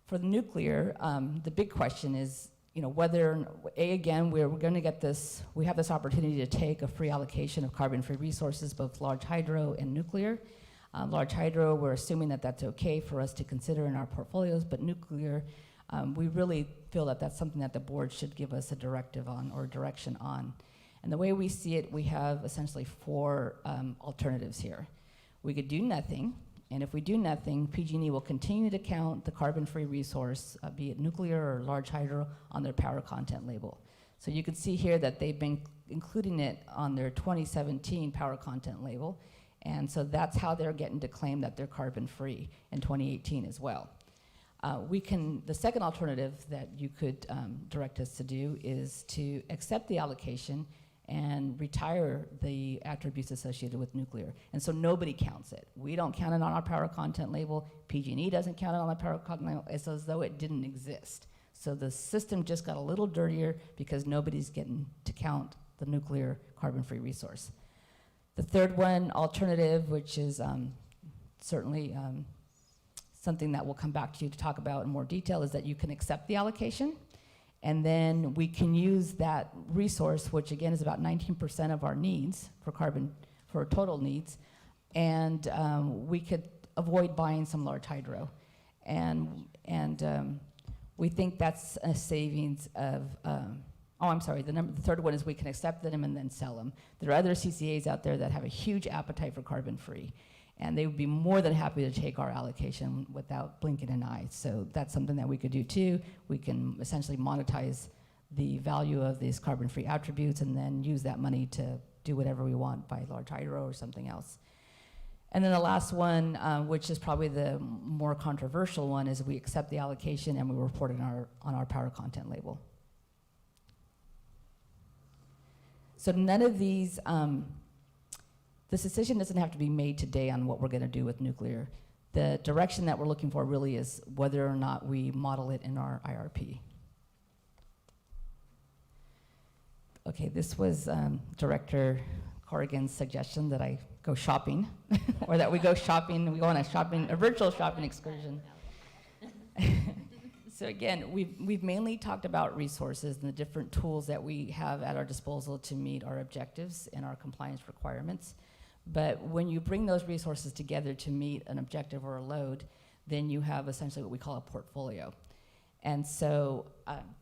For the nuclear, the big question is, whether, again, we're going to get this, we have this opportunity to take a free allocation of carbon-free resources, both large hydro and nuclear. Large hydro, we're assuming that that's okay for us to consider in our portfolios, but nuclear, we really feel that that's something that the board should give us a directive on or direction on. And the way we see it, we have essentially 4 alternatives here. We could do nothing. And if we do nothing, PG&E will continue to count the carbon-free resource, be it nuclear or large hydro, on their power content label. So you can see here that they've been including it on their 2017 power content label. And so that's how they're getting to claim that they're carbon-free in 2018 as well. The second alternative that you could direct us to do is to accept the allocation and retire the attributes associated with nuclear. And so nobody counts it. We don't count it on our power content label. PG&E doesn't count it on the power content label. It's as though it didn't exist. So the system just got a little dirtier because nobody's getting to count the nuclear carbon-free resource. The third one, alternative, which is certainly something that we'll come back to you to talk about in more detail, is that you can accept the allocation. And then we can use that resource, which again is about 19% of our needs for total needs, and we could avoid buying some large hydro. And we think that's a savings of, the third one is we can accept them and then sell them. There are other CCAs out there that have a huge appetite for carbon-free. And they would be more than happy to take our allocation without blinking an eye. So that's something that we could do too. We can essentially monetize the value of these carbon-free attributes and then use that money to do whatever we want, buy large hydro or something else. And then the last one, which is probably the more controversial one, is we accept the allocation and we report it on our power content label. So none of these, this decision doesn't have to be made today on what we're going to do with nuclear. The direction that we're looking for really is whether or not we model it in our IRP. Okay, this was Director Corrigan's suggestion that I go shopping, or that we go shopping, we go on a virtual shopping excursion. So again, we've mainly talked about resources and the different tools that we have at our disposal to meet our objectives and our compliance requirements. But when you bring those resources together to meet an objective or a load, then you have essentially what we call a portfolio. And so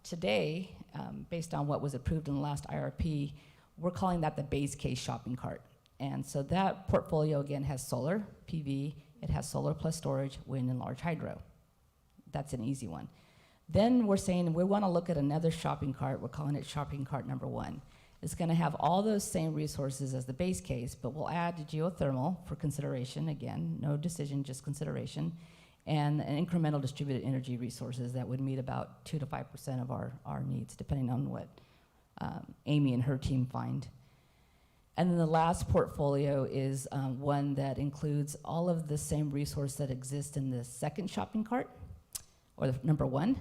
today, based on what was approved in the last IRP, we're calling that the base case shopping cart. And so that portfolio, again, has solar, PV, it has solar plus storage, wind, and large hydro. That's an easy one. Then we're saying we want to look at another shopping cart. We're calling it shopping cart number 1. It's going to have all those same resources as the base case, but we'll add geothermal for consideration. Again, no decision, just consideration. And an incremental distributed energy resources that would meet about 2 to 5% of our needs, depending on what Amy and her team find. And then the last portfolio is one that includes all of the same resource that exists in the second shopping cart, or the number 1,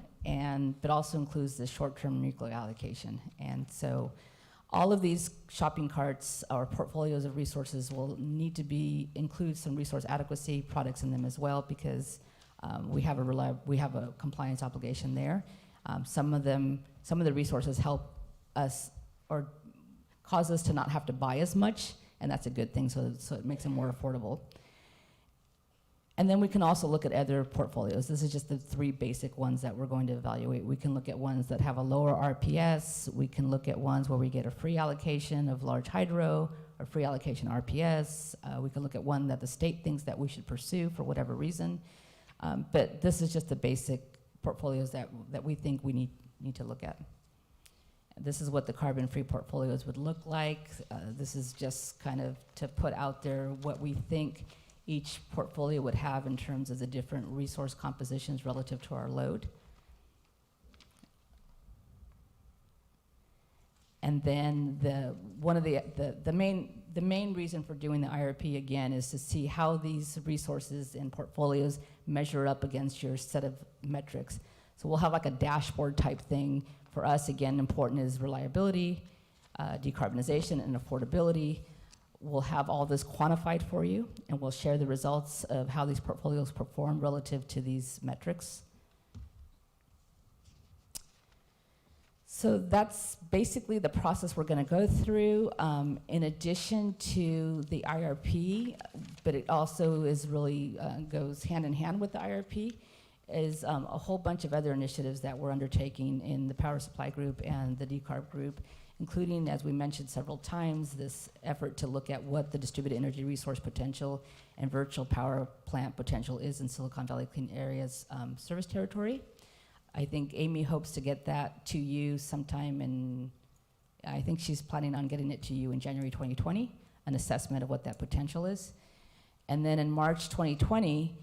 but also includes the short-term nuclear allocation. And so all of these shopping carts or portfolios of resources will need to include some resource adequacy products in them as well, because we have a compliance obligation there. Some of the resources help us or cause us to not have to buy as much, and that's a good thing, so it makes it more affordable. And then we can also look at other portfolios. This is just the 3 basic ones that we're going to evaluate. We can look at ones that have a lower RPS. We can look at ones where we get a free allocation of large hydro or free allocation RPS. We can look at one that the state thinks that we should pursue for whatever reason. But this is just the basic portfolios that we think we need to look at. This is what the carbon-free portfolios would look like. This is just kind of to put out there what we think each portfolio would have in terms of the different resource compositions relative to our load. And then the main reason for doing the IRP again is to see how these resources and portfolios measure up against your set of metrics. So we'll have like a dashboard type thing. For us, again, important is reliability, decarbonization, and affordability. We'll have all this quantified for you, and we'll share the results of how these portfolios perform relative to these metrics. So that's basically the process we're going to go through. In addition to the IRP, but it also is really goes hand in hand with the IRP, is a whole bunch of other initiatives that we're undertaking in the power supply group and the decarb group, including, as we mentioned several times, this effort to look at what the distributed energy resource potential and virtual power plant potential is in Silicon Valley Clean Areas service territory. I think Amy hopes to get that to you sometime in, I think she's planning on getting it to you in January 2020, an assessment of what that potential is. And then in March 2020,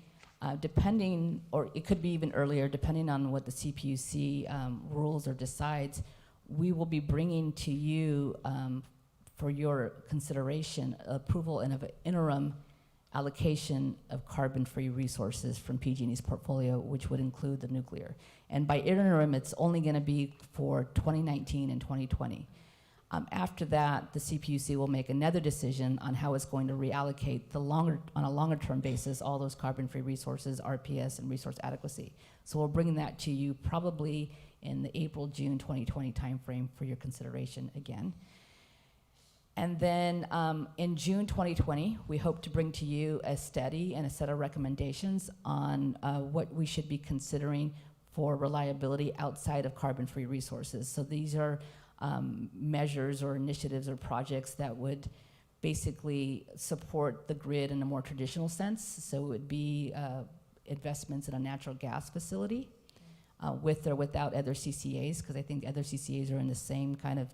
depending, or it could be even earlier, depending on what the CPUC rules or decides, we will be bringing to you for your consideration approval and of an interim allocation of carbon-free resources from PG&E's portfolio, which would include the nuclear. And by interim, it's only going to be for 2019 and 2020. After that, the CPUC will make another decision on how it's going to reallocate on a longer-term basis all those carbon-free resources, RPS, and resource adequacy. So we're bringing that to you probably in the April-June 2020 timeframe for your consideration again. And then in June 2020, we hope to bring to you a study and a set of recommendations on what we should be considering for reliability outside of carbon-free resources. So these are measures or initiatives or projects that would basically support the grid in a more traditional sense. So it would be investments in a natural gas facility with or without other CCAs, because I think other CCAs are in the same kind of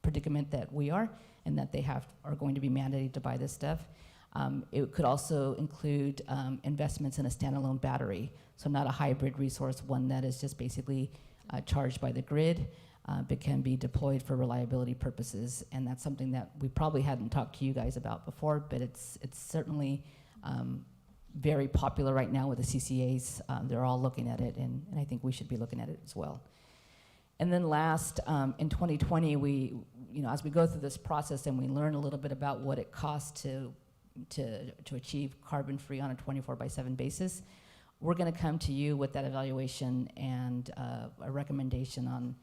predicament that we are, and that they are going to be mandated to buy this stuff. It could also include investments in a standalone battery, so not a hybrid resource, one that is just basically charged by the grid, but can be deployed for reliability purposes. And that's something that we probably hadn't talked to you guys about before, but it's certainly very popular right now with the CCAs. They're all looking at it, and I think we should be looking at it as well. And then last, in 2020, we, as we go through this process and we learn a little bit about what it costs to achieve carbon-free on a 24/7 basis, we're going to come to you with that evaluation and a recommendation on,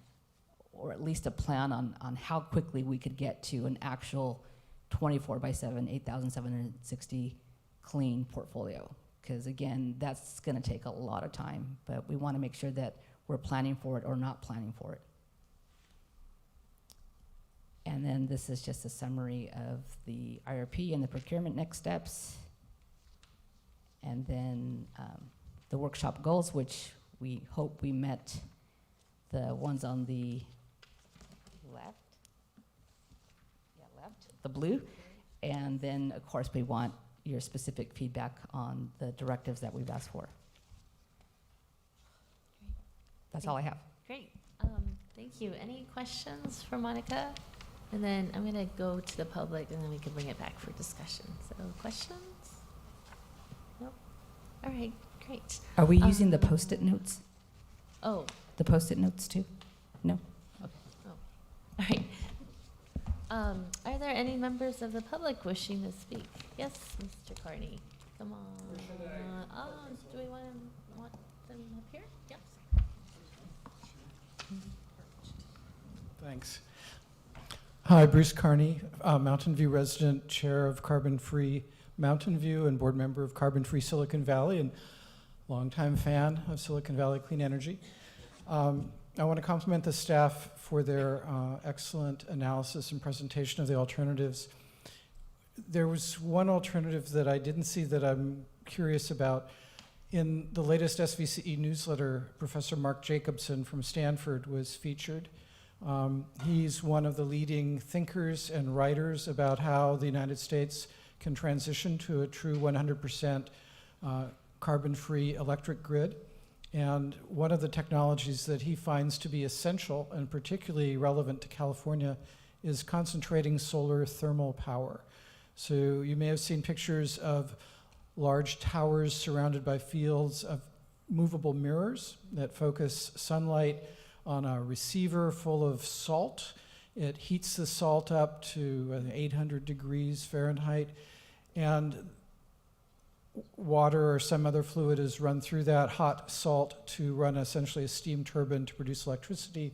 or at least a plan on how quickly we could get to an actual 24/7, 8,760 clean portfolio. Because again, that's going to take a lot of time, but we want to make sure that we're planning for it or not planning for it. And then this is just a summary of the IRP and the procurement next steps. And then the workshop goals, which we hope we met the ones on the left. Yeah, left, the blue. And then, of course, we want your specific feedback on the directives that we've asked for. That's all I have. Great. Thank you. Any questions for Monica? And then I'm going to go to the public, and then we can bring it back for discussion. So questions? Nope. All right. Great. Are we using the Post-it notes? Oh. The Post-it notes too? No? Okay. Oh. All right. Are there any members of the public wishing to speak? Yes, Mr. Carney. Come on. Oh, do we want them up here? Yep. Thanks. Hi, Bruce Carney, Mountain View resident, chair of Carbon Free Mountain View and board member of Carbon Free Silicon Valley, and longtime fan of Silicon Valley Clean Energy. I want to compliment the staff for their excellent analysis and presentation of the alternatives. There was one alternative that I didn't see that I'm curious about. In the latest SVCE newsletter, Professor Mark Jacobson from Stanford was featured. He's one of the leading thinkers and writers about how the United States can transition to a true 100% carbon-free electric grid. And one of the technologies that he finds to be essential and particularly relevant to California is concentrating solar thermal power. So you may have seen pictures of large towers surrounded by fields of movable mirrors that focus sunlight on a receiver full of salt. It heats the salt up to 800 degrees Fahrenheit, and water or some other fluid is run through that hot salt to run essentially a steam turbine to produce electricity.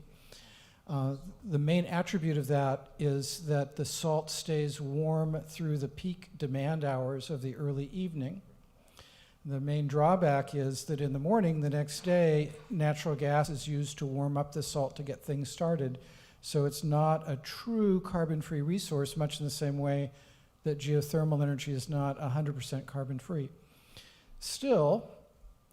The main attribute of that is that the salt stays warm through the peak demand hours of the early evening. The main drawback is that in the morning, the next day, natural gas is used to warm up the salt to get things started. So it's not a true carbon-free resource, much in the same way that geothermal energy is not 100% carbon-free. Still,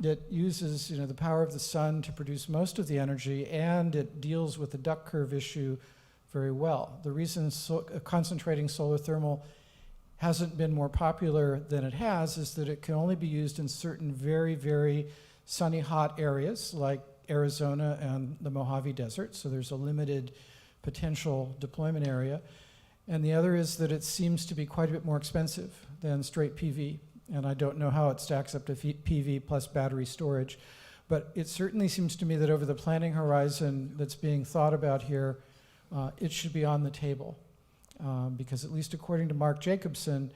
it uses the power of the sun to produce most of the energy, and it deals with the duck curve issue very well. The reason concentrating solar thermal hasn't been more popular than it has is that it can only be used in certain very, very sunny, hot areas like Arizona and the Mojave Desert, so there's a limited potential deployment area. And the other is that it seems to be quite a bit more expensive than straight PV, and I don't know how it stacks up to PV plus battery storage, but it certainly seems to me that over the planning horizon that's being thought about here, it should be on the table. Because at least according to Mark Jacobson,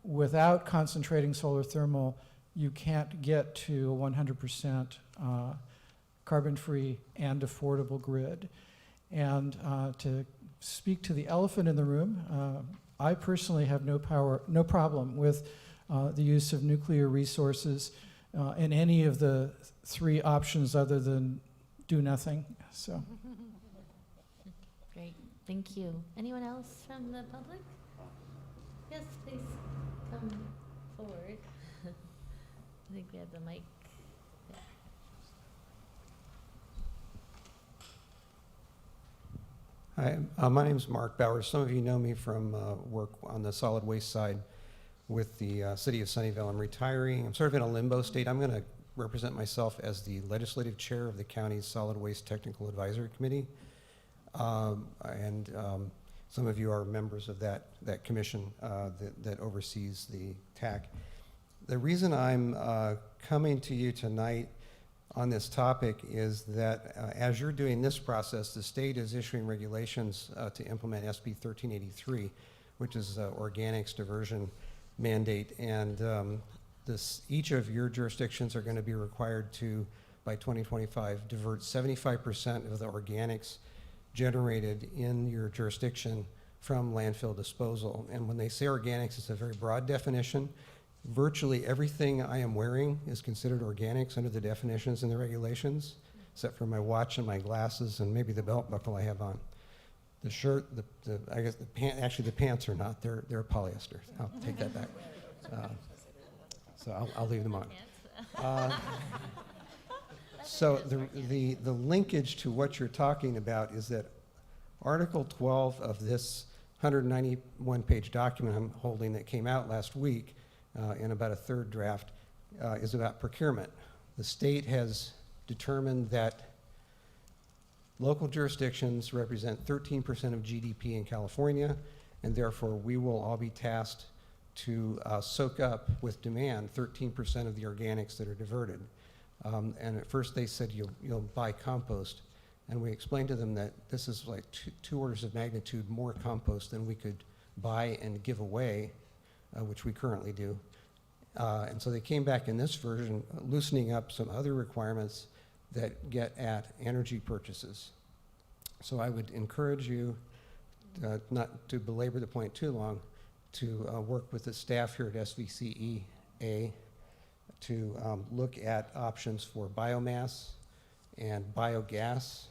without concentrating solar thermal, you can't get to a 100% carbon-free and affordable grid. And to speak to the elephant in the room, I personally have no problem with the use of nuclear resources in any of the three options other than do nothing. So. Great. Thank you. Anyone else from the public? Yes, please come forward. I think we have the mic. Yeah. Hi, my name is Mark Bowers. Some of you know me from work on the solid waste side with the city of Sunnyvale. I'm retiring. I'm sort of in a limbo state. I'm going to represent myself as the legislative chair of the county's Solid Waste Technical Advisory Committee. Some of you are members of that commission that oversees the TAC. The reason I'm coming to you tonight on this topic is that as you're doing this process, the state is issuing regulations to implement SB 1383, which is organics diversion mandate. And each of your jurisdictions are going to be required to, by 2025, divert 75% of the organics generated in your jurisdiction from landfill disposal. And when they say organics, it's a very broad definition. Virtually everything I am wearing is considered organics under the definitions and the regulations, except for my watch and my glasses and maybe the belt buckle I have on. The shirt, I guess the pants, actually the pants are not, they're polyester. I'll take that back. So I'll leave them on. So the linkage to what you're talking about is that Article 12 of this 191-page document I'm holding that came out last week in about a third draft is about procurement. The state has determined that local jurisdictions represent 13% of GDP in California, and therefore we will all be tasked to soak up with demand 13% of the organics that are diverted. And at first they said you'll buy compost, and we explained to them that this is like two orders of magnitude more compost than we could buy and give away, which we currently do. And so they came back in this version, loosening up some other requirements that get at energy purchases. So I would encourage you, not to belabor the point too long, to work with the staff here at SVCEA to look at options for biomass and biogas.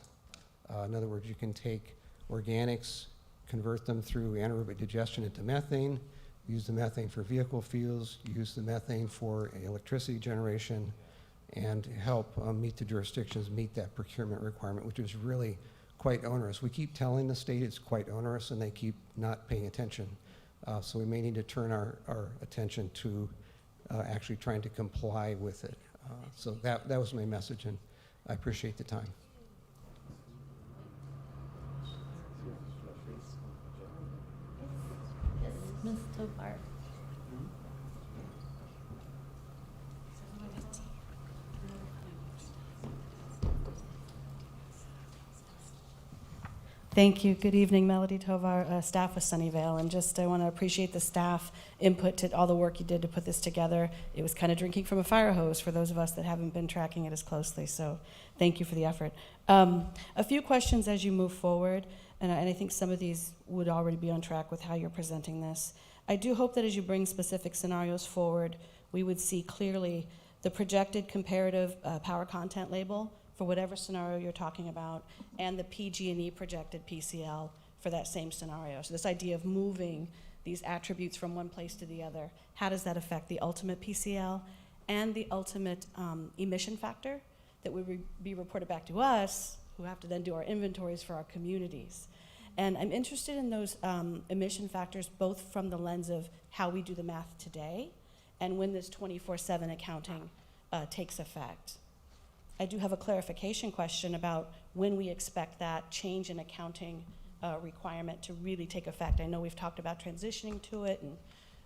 In other words, you can take organics, convert them through anaerobic digestion into methane, use the methane for vehicle fuels, use the methane for electricity generation, and help meet the jurisdictions meet that procurement requirement, which is really quite onerous. We keep telling the state it's quite onerous, and they keep not paying attention. So we may need to turn our attention to actually trying to comply with it. So that was my message, and I appreciate the time. Yes, Ms. Tovar. Thank you. Good evening, Melody Tovar, staff with Sunnyvale. And I want to appreciate the staff input to all the work you did to put this together. It was kind of drinking from a fire hose for those of us that haven't been tracking it as closely. So thank you for the effort. A few questions as you move forward, and I think some of these would already be on track with how you're presenting this. I do hope that as you bring specific scenarios forward, we would see clearly the projected comparative power content label for whatever scenario you're talking about, and the PG&E projected PCL for that same scenario. So this idea of moving these attributes from one place to the other, how does that affect the ultimate PCL and the ultimate emission factor that would be reported back to us, who have to then do our inventories for our communities. And I'm interested in those emission factors both from the lens of how we do the math today and when this 24/7 accounting takes effect. I do have a clarification question about when we expect that change in accounting requirement to really take effect. I know we've talked about transitioning to it,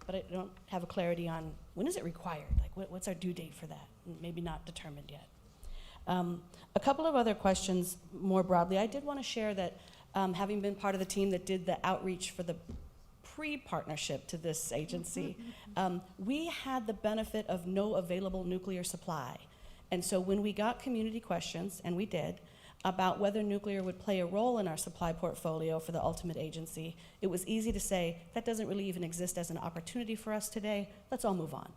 but I don't have a clarity on when is it required? Like what's our due date for that? Maybe not determined yet. A couple of other questions more broadly. I did want to share that having been part of the team that did the outreach for the pre-partnership to this agency, we had the benefit of no available nuclear supply. And so when we got community questions, and we did, about whether nuclear would play a role in our supply portfolio for the ultimate agency, it was easy to say, that doesn't really even exist as an opportunity for us today, let's all move on.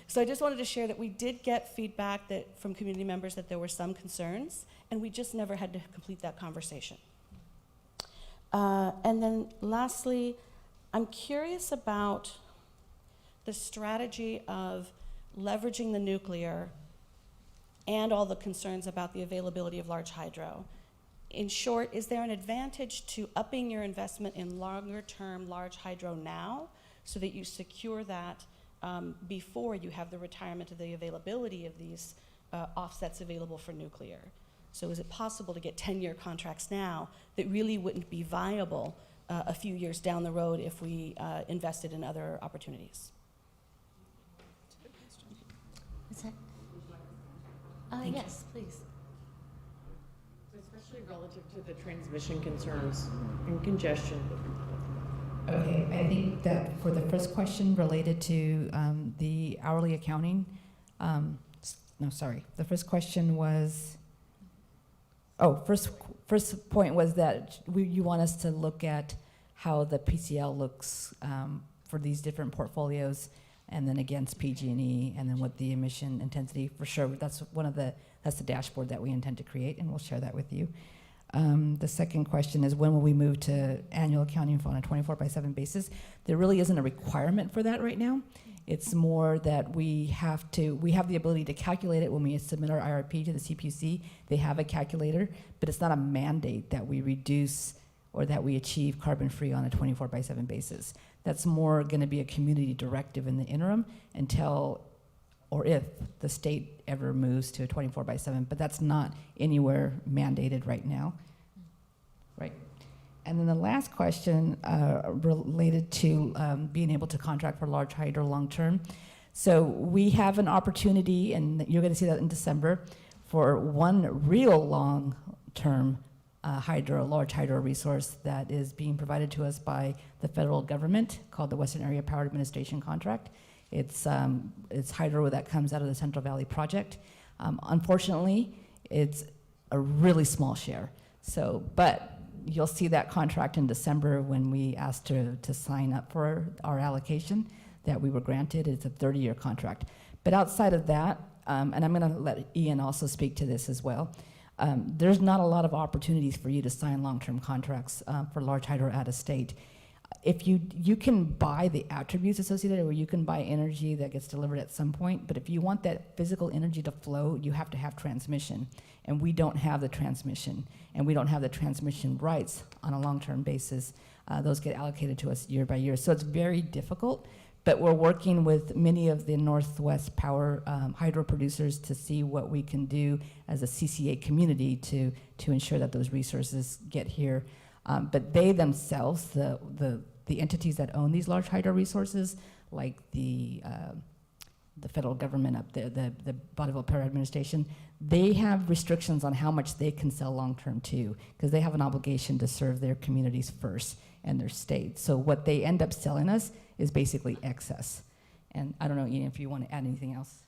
So I just wanted to share that we did get feedback from community members that there were some concerns, and we just never had to complete that conversation. And then lastly, I'm curious about the strategy of leveraging the nuclear and all the concerns about the availability of large hydro. In short, is there an advantage to upping your investment in longer-term large hydro now so that you secure that before you have the retirement of the availability of these offsets available for nuclear? So is it possible to get 10-year contracts now that really wouldn't be viable a few years down the road if we invested in other opportunities? Is that? Yes, please. Especially relative to the transmission concerns and congestion. Okay, I think that for the first question related to the hourly accounting, no, sorry. The first question was, first point was that you want us to look at how the PCL looks for these different portfolios, and then against PG&E, and then what the emission intensity, for sure, that's the dashboard that we intend to create, and we'll share that with you. The second question is, when will we move to annual accounting on a 24/7 basis? There really isn't a requirement for that right now. It's more that we have the ability to calculate it when we submit our IRP to the CPUC. They have a calculator, but it's not a mandate that we reduce or that we achieve carbon-free on a 24/7 basis. That's more going to be a community directive in the interim until or if the state ever moves to a 24/7, but that's not anywhere mandated right now. Right. And then the last question related to being able to contract for large hydro long-term. So we have an opportunity, and you're going to see that in December, for one real long-term large hydro resource that is being provided to us by the federal government, called the Western Area Power Administration Contract. It's hydro that comes out of the Central Valley Project. Unfortunately, it's a really small share. But you'll see that contract in December when we asked to sign up for our allocation that we were granted. It's a 30-year contract. But outside of that, and I'm going to let Ian also speak to this as well, there's not a lot of opportunities for you to sign long-term contracts for large hydro out of state. If you can buy the attributes associated, or you can buy energy that gets delivered at some point, but if you want that physical energy to flow, you have to have transmission, and we don't have the transmission, and we don't have the transmission rights on a long-term basis. Those get allocated to us year by year, so it's very difficult, but we're working with many of the Northwest power hydro producers to see what we can do as a CCA community to ensure that those resources get here. But they themselves, the entities that own these large hydro resources, like the federal government up there, the Baseload Power Administration, they have restrictions on how much they can sell long-term too, because they have an obligation to serve their communities first and their state. So what they end up selling us is basically excess. And I don't know, Ian, if you want to add anything else.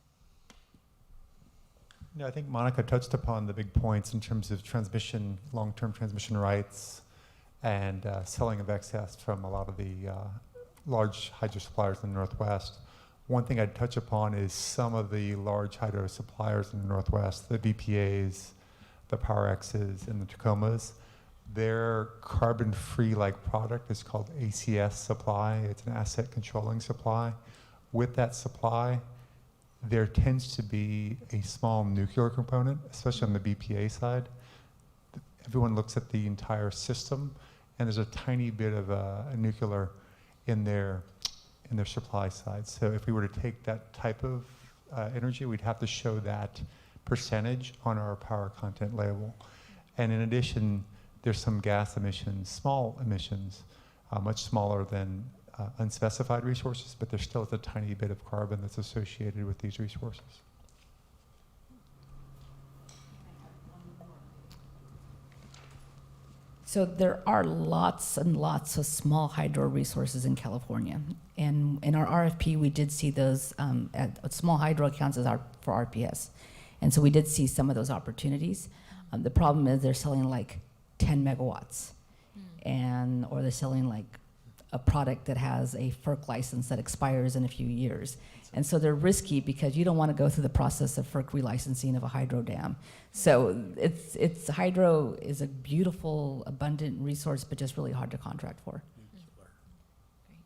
No, I think Monica touched upon the big points in terms of transmission, long-term transmission rights, and selling of excess from a lot of the large hydro suppliers in the Northwest. One thing I'd touch upon is some of the large hydro suppliers in the Northwest, the BPAs, the PowerXs, and the Tacomas. Their carbon-free like product is called ACS supply. It's an asset controlling supply. With that supply, there tends to be a small nuclear component, especially on the BPA side. Everyone looks at the entire system, and there's a tiny bit of a nuclear in their supply side. So if we were to take that type of energy, we'd have to show that percentage on our power content label. And in addition, there's some gas emissions, small emissions, much smaller than unspecified resources, but there still is a tiny bit of carbon that's associated with these resources. So there are lots and lots of small hydro resources in California. And in our RFP, we did see those small hydro accounts for RPS. And so we did see some of those opportunities. The problem is they're selling like 10 megawatts, or they're selling like a product that has a FERC license that expires in a few years. And so they're risky because you don't want to go through the process of FERC relicensing of a hydro dam. So hydro is a beautiful, abundant resource, but just really hard to contract for. Great.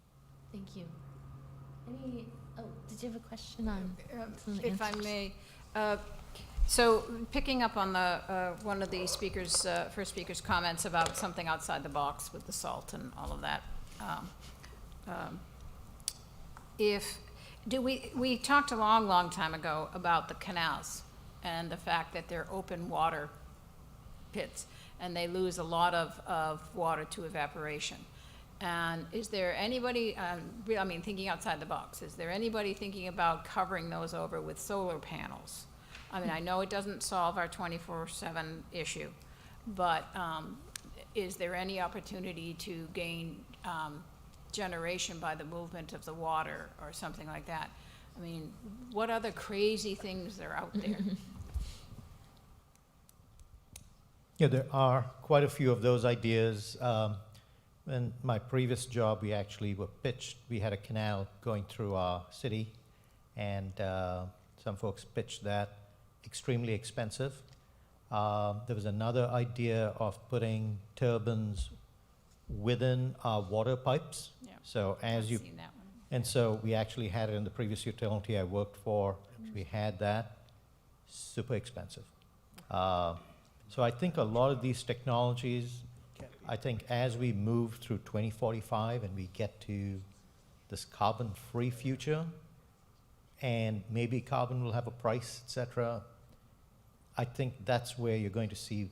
Any, oh, did you have a question on? some of the If I answers? may, so picking up on the, one of the speakers, first speaker's comments about something outside the box with the salt and all of that. We talked a long, long time ago about the canals and the fact that they're open water pits and they lose a lot of water to evaporation. And is there anybody, I mean, thinking outside the box, is there anybody thinking about covering those over with solar panels? I mean, I know it doesn't solve our 24/7 issue, but is there any opportunity to gain generation by the movement of the water or something like that? I mean, what other crazy things are out there? Yeah, there are quite a few of those ideas. In my previous job, we actually were pitched, we had a canal going through our city, and some folks pitched that, extremely expensive. There was another idea of putting turbines within our water pipes. Yeah. So as I've you, seen that one. and so we actually had it in the previous utility I worked for. We had that, super expensive. So I think a lot of these technologies, I think as we move through 2045 and we get to this carbon-free future, and maybe carbon will have a price, et cetera, I think that's where you're going to see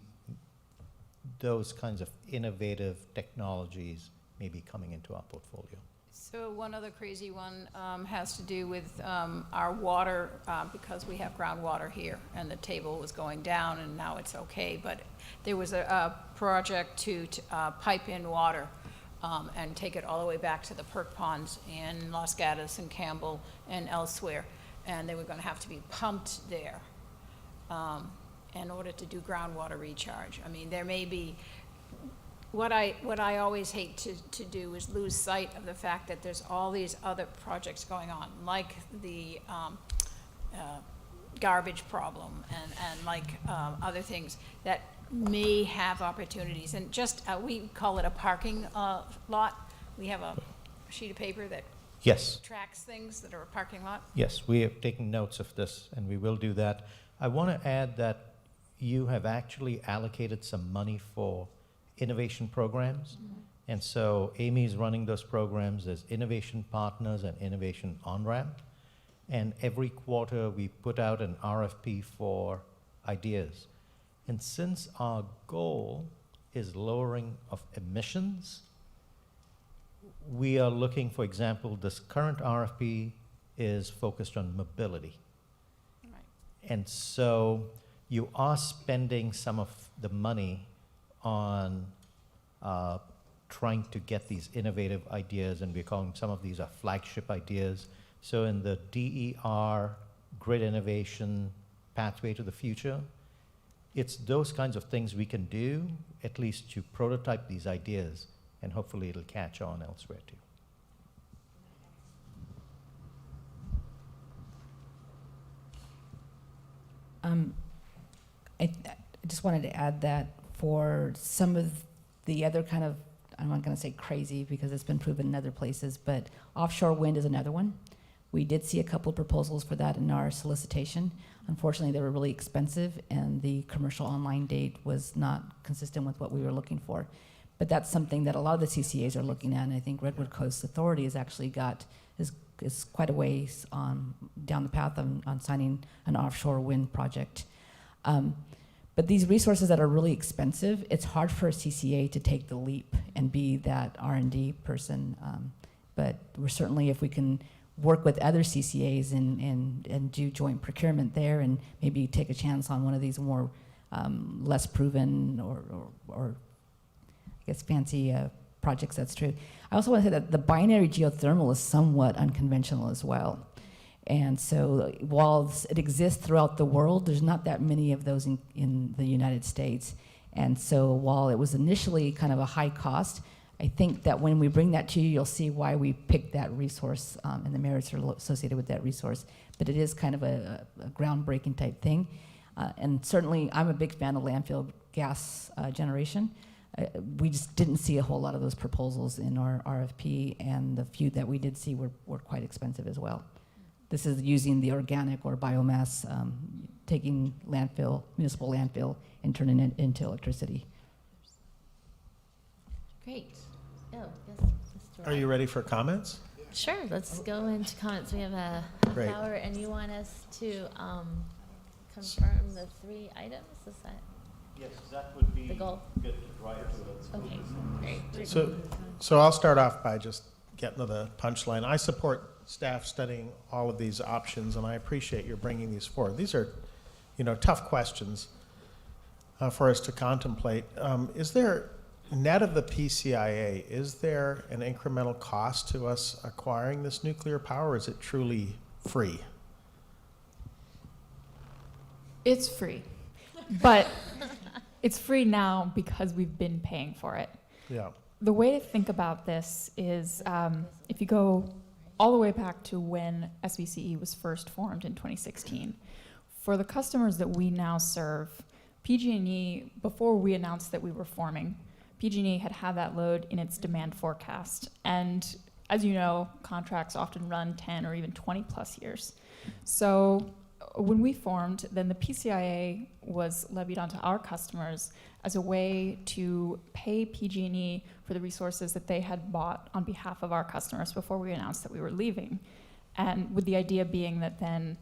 those kinds of innovative technologies maybe coming into our portfolio. So one other crazy one has to do with our water, because we have groundwater here, and the table was going down, and now it's okay. But there was a project to pipe in water and take it all the way back to the perk ponds in Los Gatos and Campbell and elsewhere, and they were going to have to be pumped there in order to do groundwater recharge. I mean, there may be. What I always hate to do is lose sight of the fact that there's all these other projects going on, like the garbage problem and like other things that may have opportunities. And just, we call it a parking lot. We have a sheet of paper that Yes. tracks things that are a parking lot. Yes, we have taken notes of this, and we will do that. I want to add that you have actually allocated some money for innovation programs. And so Amy's running those programs as innovation partners and innovation on-ramp. And every quarter we put out an RFP for ideas. And since our goal is lowering of emissions, we are looking, for example, this current RFP is focused on mobility. Right. And so you are spending some of the money on trying to get these innovative ideas, and we're calling some of these are flagship ideas. So in the DER, Grid Innovation Pathway to the Future, it's those kinds of things we can do, at least to prototype these ideas, and hopefully it'll catch on elsewhere too. I just wanted to add that for some of the other kind of, I'm not going to say crazy because it's been proven in other places, but offshore wind is another one. We did see a couple of proposals for that in our solicitation. Unfortunately, they were really expensive, and the commercial online date was not consistent with what we were looking for. But that's something that a lot of the CCAs are looking at, and I think Redwood Coast Authority has actually got, is quite a ways down the path on signing an offshore wind project. But these resources that are really expensive, it's hard for a CCA to take the leap and be that R&D person. But we're certainly, if we can work with other CCAs and do joint procurement there and maybe take a chance on one of these more less proven or I guess fancy projects, that's true. I also want to say that the binary geothermal is somewhat unconventional as well. And so while it exists throughout the world, there's not that many of those in the United States. And so while it was initially kind of a high cost, I think that when we bring that to you, you'll see why we picked that resource and the merits are associated with that resource. But it is kind of a groundbreaking type thing. And certainly I'm a big fan of landfill gas generation. We just didn't see a whole lot of those proposals in our RFP, and the few that we did see were quite expensive as well. This is using the organic or biomass, taking landfill, municipal landfill, and turning it into electricity. Great. Oh, yes, Mr. Are you ready for comments? Sure, let's go into comments. We have a half Great. hour, and you want us to confirm the 3 items? Is that Yes, that would be the goal? good to drive to it. Okay, great. So I'll start off by just getting to the punchline. I support staff studying all of these options, and I appreciate your bringing these forward. These are, tough questions for us to contemplate. Is there, net of the PCIA, is there an incremental cost to us acquiring this nuclear power, or is it truly free? It's free, but it's free now because we've been paying for it. Yeah. The way to think about this is if you go all the way back to when SVCE was first formed in 2016, for the customers that we now serve, PG&E, before we announced that we were forming, PG&E had that load in its demand forecast. And as you know, contracts often run 10 or even 20 plus years. So when we formed, then the PCIA was levied onto our customers as a way to pay PG&E for the resources that they had bought on behalf of our customers before we announced that we were leaving. And with the idea being that then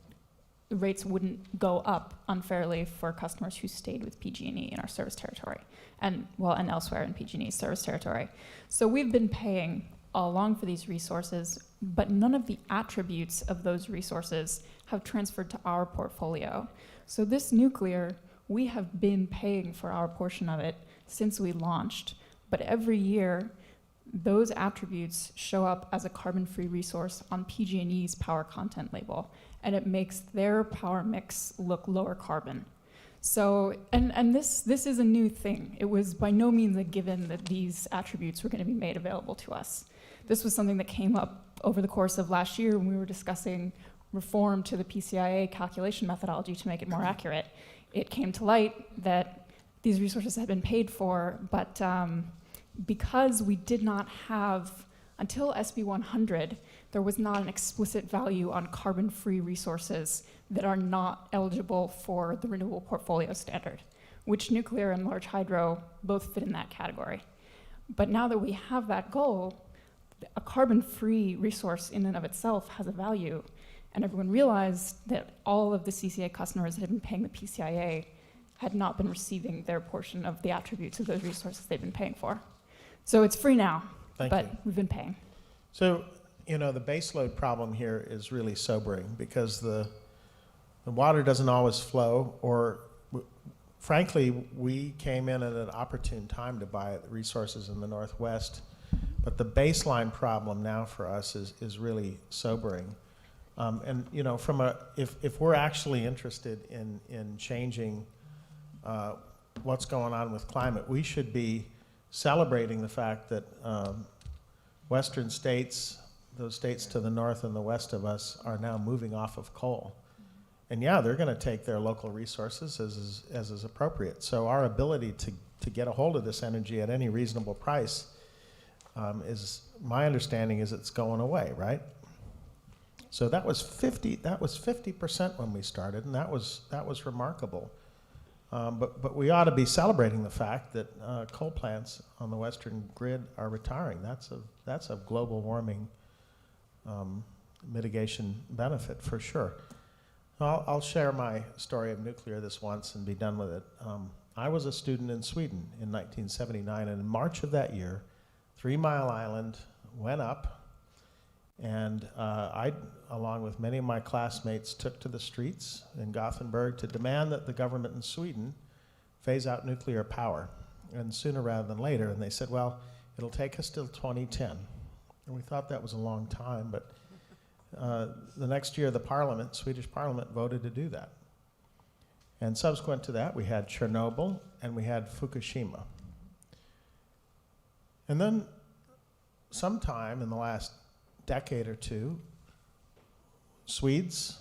the rates wouldn't go up unfairly for customers who stayed with PG&E in our service territory and elsewhere in PG&E's service territory. So we've been paying all along for these resources, but none of the attributes of those resources have transferred to our portfolio. So this nuclear, we have been paying for our portion of it since we launched, but every year those attributes show up as a carbon-free resource on PG&E's power content label, and it makes their power mix look lower carbon. So, and this is a new thing. It was by no means a given that these attributes were going to be made available to us. This was something that came up over the course of last year when we were discussing reform to the PCIA calculation methodology to make it more accurate. It came to light that these resources had been paid for, but because we did not have, until SB 100, there was not an explicit value on carbon-free resources that are not eligible for the renewable portfolio standard, which nuclear and large hydro both fit in that category. But now that we have that goal, a carbon-free resource in and of itself has a value, and everyone realized that all of the CCA customers that had been paying the PCIA had not been receiving their portion of the attributes of those resources they've been paying for. So it's free now, but we've been paying. So, the baseload problem here is really sobering because the water doesn't always flow, or frankly, we came in at an opportune time to buy resources in the Northwest, but the baseline problem now for us is really sobering. And if we're actually interested in changing what's going on with climate, we should be celebrating the fact that Western states, those states to the north and the west of us, are now moving off of coal. And yeah, they're going to take their local resources as is appropriate. So our ability to get a hold of this energy at any reasonable price is, my understanding is, it's going away, right? So that was 50% when we started, and that was remarkable. But we ought to be celebrating the fact that coal plants on the Western grid are retiring. That's a global warming mitigation benefit for sure. I'll share my story of nuclear this once and be done with it. I was a student in Sweden in 1979, and in March of that year, 3 Mile Island went up, and I, along with many of my classmates, took to the streets in Gothenburg to demand that the government in Sweden phase out nuclear power, and sooner rather than later. And they said, well, it'll take us till 2010. And we thought that was a long time, but the next year the Swedish parliament voted to do that. And subsequent to that, we had Chernobyl and we had Fukushima. And then sometime in the last decade or two, Swedes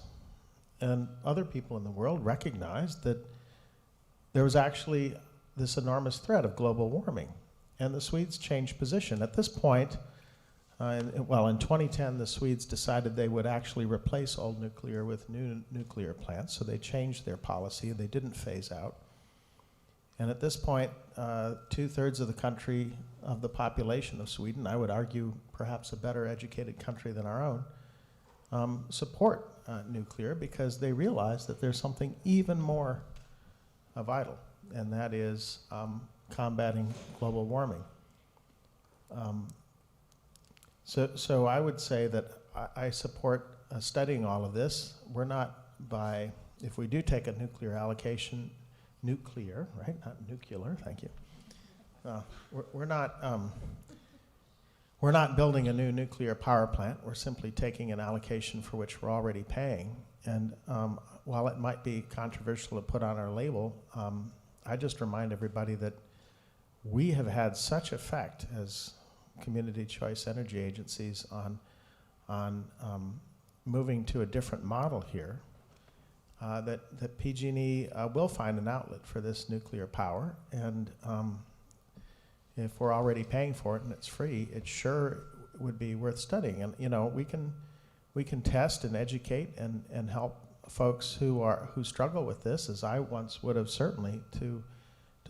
and other people in the world recognized that this enormous threat of global warming. And the Swedes changed position. At this point, in 2010, the Swedes decided they would actually replace old nuclear with new nuclear plants, so they changed their policy. They didn't phase out. And at this point, 2/3 of the country, of the population of Sweden, I would argue perhaps a better educated country than our own, support nuclear because they realize that there's something even more vital, and that is combating global warming. So I would say that I support studying all of this. We're not if we do take a nuclear allocation, nuclear, right, not nuclear, thank you. We're not building a new nuclear power plant. We're simply taking an allocation for which we're already paying. And while it might be controversial to put on our label, I just remind everybody that we have had such effect as community choice energy agencies on moving to a different model here, that PG&E will find an outlet for this nuclear power. And if we're already paying for it and it's free, it sure would be worth studying. And we can test and educate and help folks who struggle with this, as I once would have certainly, to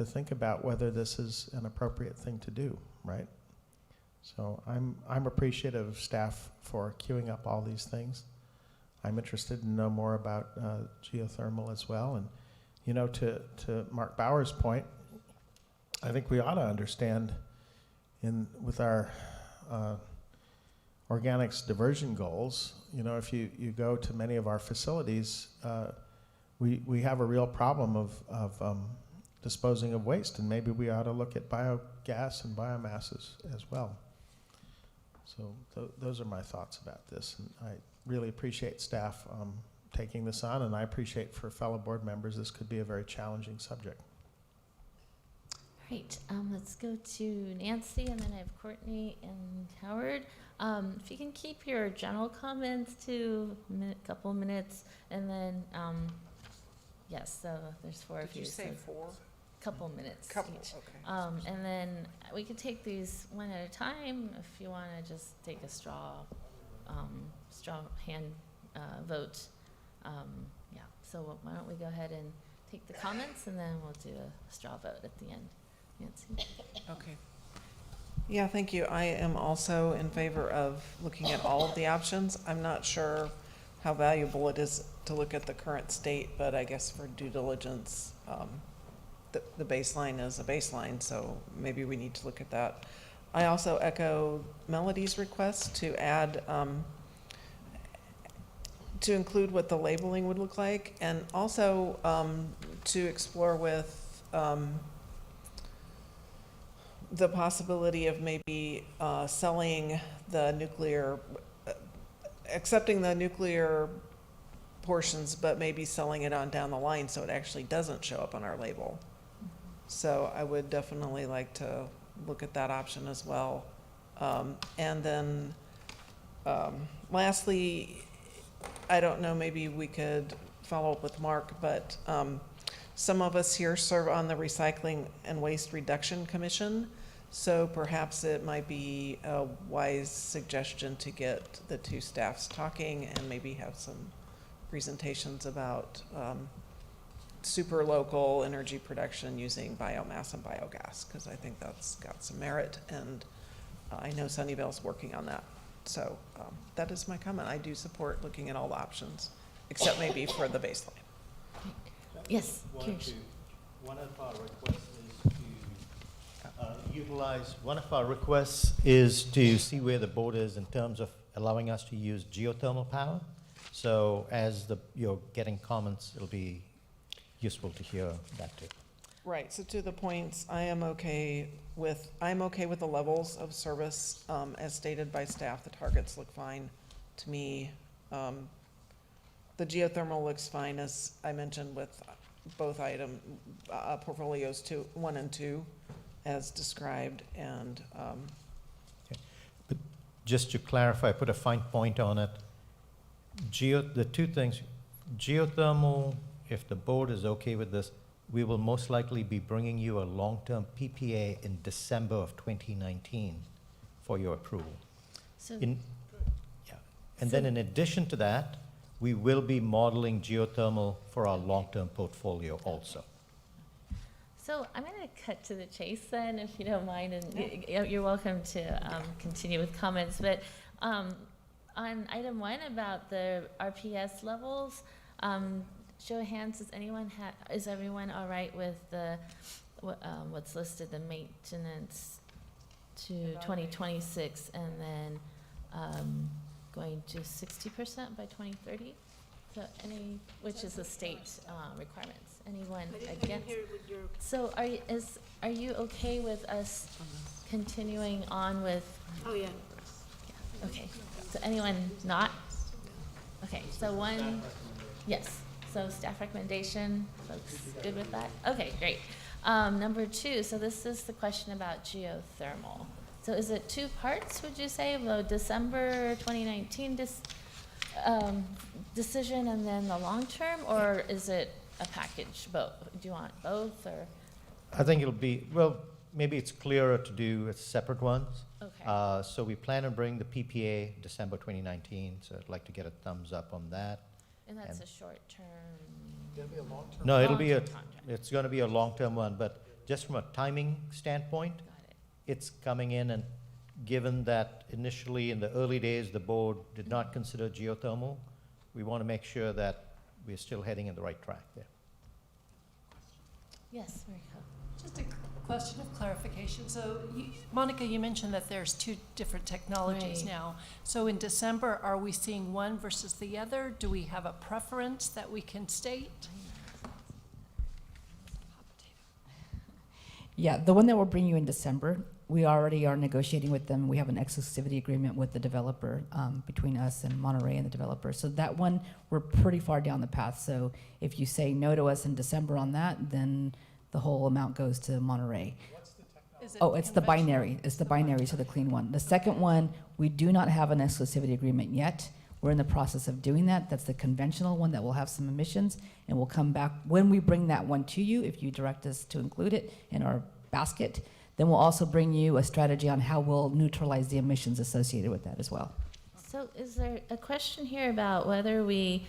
think about whether this is an appropriate thing to do, right? So I'm appreciative of staff for queuing up all these things. I'm interested to know more about geothermal as well. And to Mark Bauer's point, I think we ought to understand with our organics diversion goals, if you go to many of our facilities, we have a real problem of disposing of waste, and maybe we ought to look at biogas and biomasses as well. So those are my thoughts about this, and I really appreciate staff taking this on, and I appreciate for fellow board members this could be a very challenging subject. Great. Let's go to Nancy, and then I have Courtney and Howard. If you can keep your general comments to a couple minutes, and then yes, so there's 4 of you. Did you say so 4? Couple minutes Couple, each. okay. And then we could take these one at a time if you want to just take a straw hand vote. Yeah. So why don't we go ahead and take the comments, and then we'll do a straw vote at the end. Nancy. Okay. Yeah, thank you. I am also in favor of looking at all of the options. I'm not sure how valuable it is to look at the current state, but I guess for due diligence, the baseline is a baseline, so maybe we need to look at that. I also echo Melody's request to add, to include what the labeling would look like, and also to explore with the possibility of maybe selling the nuclear, accepting the nuclear portions, but maybe selling it on down the line so it actually doesn't show up on our label. So I would definitely like to look at that option as well. And then lastly, I don't know, maybe we could follow up with Mark, but some of us here serve on the Recycling and Waste Reduction Commission, so perhaps it might be a wise suggestion to get the 2 staffs talking and maybe have some presentations about super local energy production using biomass and biogas, because I think that's got some merit, and I know Sunnyvale's working on that. So that is my comment. I do support looking at all the options, except maybe for the baseline. Yes, Kirsch. One of our requests is to utilize, one of our requests is to see where the board is in terms of allowing us to use geothermal power. So as you're getting comments, it'll be useful to hear that too. Right, so to the points, I'm okay with the levels of service as stated by staff. The targets look fine to me. The geothermal looks fine, as I mentioned, with both portfolios 1 and 2 as described. And But just to clarify, put a fine point on it. The 2 things, geothermal, if the board is okay with this, we will most likely be bringing you a long-term PPA in December of 2019 for your approval. So, Yeah. And then in addition to that, we will be modeling geothermal for our long-term portfolio also. so I'm going to cut to the chase then, if you don't mind, and you're welcome to continue with comments. But on item 1 about the RPS levels, show of hands, is everyone all right with the what's listed, the maintenance to 2026, and then going to 60% by 2030? So which is the state requirements. Anyone against? So are you okay with us continuing on with? Oh, yeah. Okay. So anyone not? Okay. So one, yes. So staff recommendation, folks good with that? Okay, great. Number 2, so this is the question about geothermal. So is it 2 parts, would you say, the December 2019 decision and then the long term, or is it a package, both? Do you want both, or? I think it'll be, well, maybe it's clearer to do as separate ones. Okay. So we plan on bringing the PPA December 2019, so I'd like to get a thumbs up on that. And that's a short term? It'll be a long-term. No, it'll be Long-term contract. it's going to be a long-term one, but just from a timing standpoint, Got it. it's coming in, and given that initially in the early days, the board did not consider geothermal, we want to make sure that we're still heading in the right track there. Yes, Mariko. Just a question of clarification. So, Monica, you mentioned that there's 2 different technologies Right. now. So in December, are we seeing one versus the other? Do we have a preference that we can state? Yeah, the one that we'll bring you in December, we already are negotiating with them. We have an exclusivity agreement with the developer, between us and Monterey and the developer. So that one, we're pretty far down the path. So if you say no to us in December on that, then the whole amount goes to Monterey. Is it Oh, it's the conventional? binary. It's the binary, so the clean one. The second one, we do not have an exclusivity agreement yet. We're in the process of doing that. That's the conventional one that will have some emissions, and we'll come back when we bring that one to you, if you direct us to include it in our basket. Then we'll also bring you a strategy on how we'll neutralize the emissions associated with that as well. So is there a question here about whether we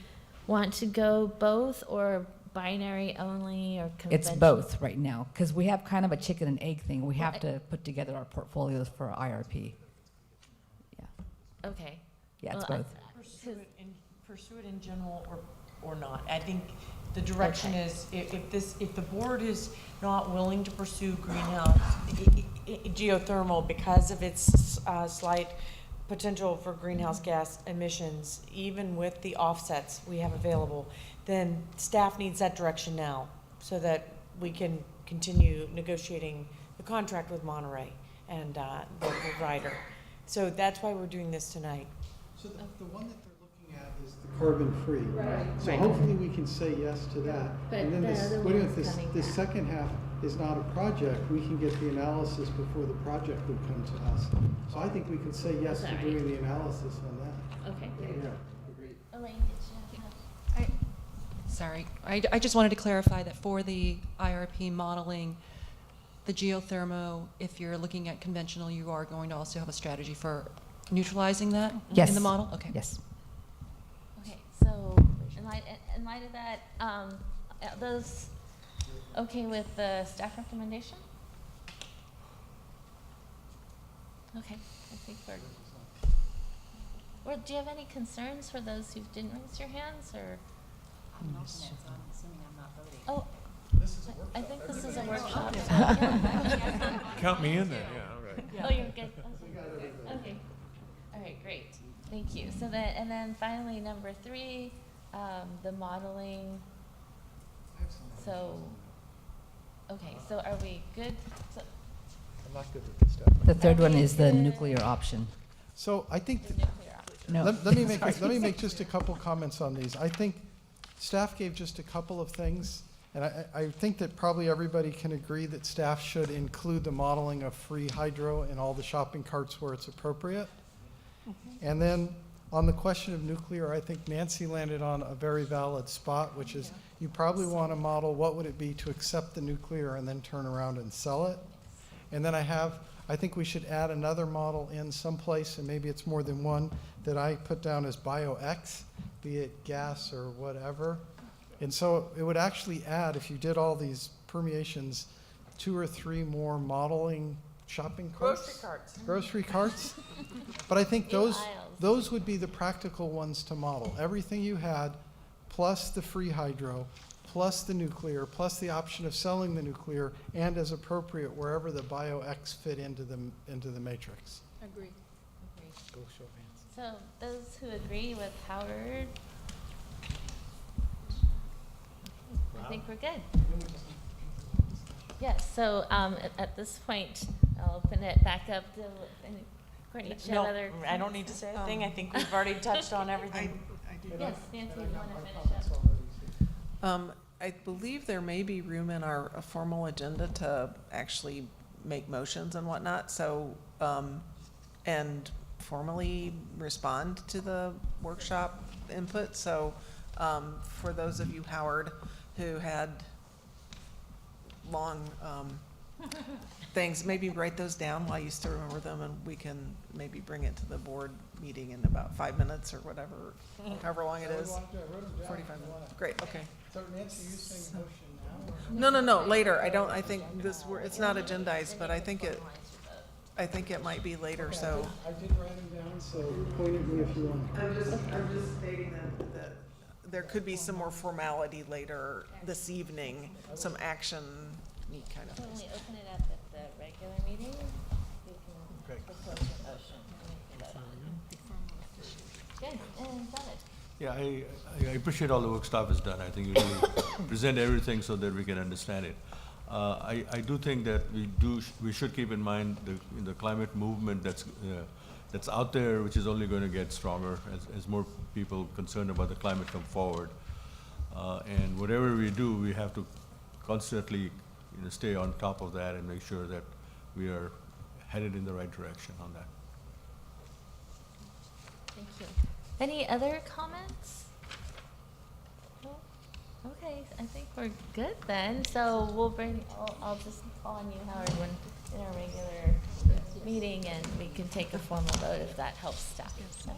want to go both or binary only or conventional? It's both right now, because we have kind of a chicken and egg thing. We have to put together our portfolios for our IRP. Yeah, Okay. yeah, it's Well, both. Pursue it in general or not. I think the direction Okay. is, if the board is not willing to pursue greenhouse, geothermal because of its slight potential for greenhouse gas emissions, even with the offsets we have available, then staff needs that direction now so that we can continue negotiating the contract with Monterey and the provider. So that's why we're doing this tonight. So the one that they're looking at is the carbon-free. Right. So Right. hopefully we can say yes to that. But And then the this, other what if one's this, coming this back. second half is not a project, we can get the analysis before the project would come to us. So I think we can say yes to Sorry. doing the analysis on that. Okay. Yeah. Elaine, did you have? Sorry, I just wanted to clarify that for the IRP modeling, the geothermal, if you're looking at conventional, you are going to also have a strategy for neutralizing that Yes. in the model? Okay. Yes. Okay, so in light of that, are those okay with the staff recommendation? Okay, I think or do you have any concerns for those who didn't raise your hands, or? I'm an alternate, so I'm assuming I'm not voting. Oh, I think this is a workshop. Count me in there, yeah, all right. Oh, you're good. Okay. All right, great. Thank you. So then, and then finally, number 3, the modeling. So, okay, so are we good? So, I'm not good with this stuff. The third one Okay, is the good. nuclear option. So I think, the nuclear option. No. let me make just a couple comments on these. I think staff gave just a couple of things, and I think that probably everybody can agree that staff should include the modeling of free hydro in all the shopping carts where it's appropriate. And then On the question of nuclear, I think Nancy landed on a very valid spot, which is you probably want to model what would it be to accept the nuclear and then turn around and sell it. And then I think we should add another model in someplace, and maybe it's more than one, that I put down as BioX, be it gas or whatever. And so it would actually add, if you did all these permeations, 2 or 3 more modeling shopping carts. Grocery carts. Grocery carts. But I think those would be the practical ones to model. Everything you had, plus the free hydro, plus the nuclear, plus the option of selling the nuclear, and as appropriate, wherever the BioX fit into the matrix. Agreed. Go show of hands. So those who agree with Howard, I think we're good. Yes, so at this point, I'll open it back up to Courtney. No, I don't need to say a thing. I think we've already touched on everything. Yes, Nancy, you want to finish up? I believe there may be room in our formal agenda to actually make motions and whatnot, so, and formally respond to the workshop input. So, for those of you, Howard, who had long things, maybe write those down while you still remember them, and we can maybe bring it to the board meeting in about 5 minutes or whatever, however long it is. 45 minutes. Great, okay. So Nancy, you saying motion now? No, later. I think it's not agendized, but I think it might be later, so. I did write them down, so point at me if you want. I'm just stating that there could be some more formality later this evening, some action kind of When we things. open it up at the regular meeting, you can propose a motion. And we can vote on it. Good, and done it. Yeah, I appreciate all the work staff has done. I think you really present everything so that we can understand it. I do think that we should keep in mind the climate movement that's out there, which is only going to get stronger as more people concerned about the climate come forward. And whatever we do, we have to constantly stay on top of that and make sure that we are headed in the right direction on that. Thank you. Any other comments? No? Okay, I think we're good then. So we'll I'll just call on you, Howard, when in our regular meeting, and we can take a formal vote if that helps staff. So,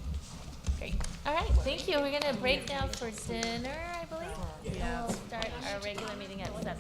great. All right, thank you. We're going to break now for dinner, I believe. Yeah. We'll start our regular meeting at 7.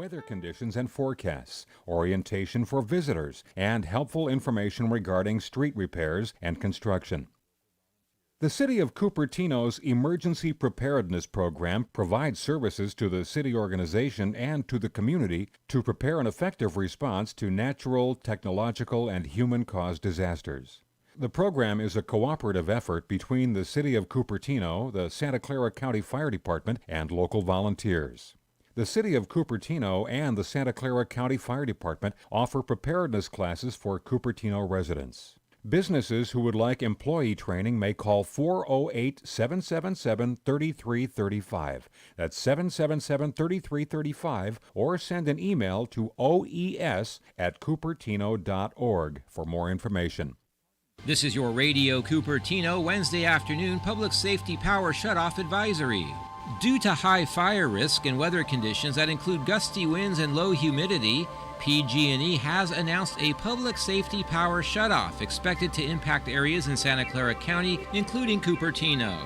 weather conditions and forecasts, orientation for visitors, and helpful information regarding street repairs and construction. The City of Cupertino's Emergency Preparedness Program provides services to the city organization and to the community to prepare an effective response to natural, technological, and human-caused disasters. The program is a cooperative effort between the City of Cupertino, the Santa Clara County Fire Department, and local volunteers. The City of Cupertino and the Santa Clara County Fire Department offer preparedness classes for Cupertino residents. Businesses who would like employee training may call 408-777-3335. That's 777-3335, or send an email to oes@cupertino.org for more information. This is your Radio Cupertino Wednesday afternoon Public Safety Power Shutoff Advisory. Due to high fire risk and weather conditions that include gusty winds and low humidity, PG&E has announced a public safety power shutoff expected to impact areas in Santa Clara County, including Cupertino.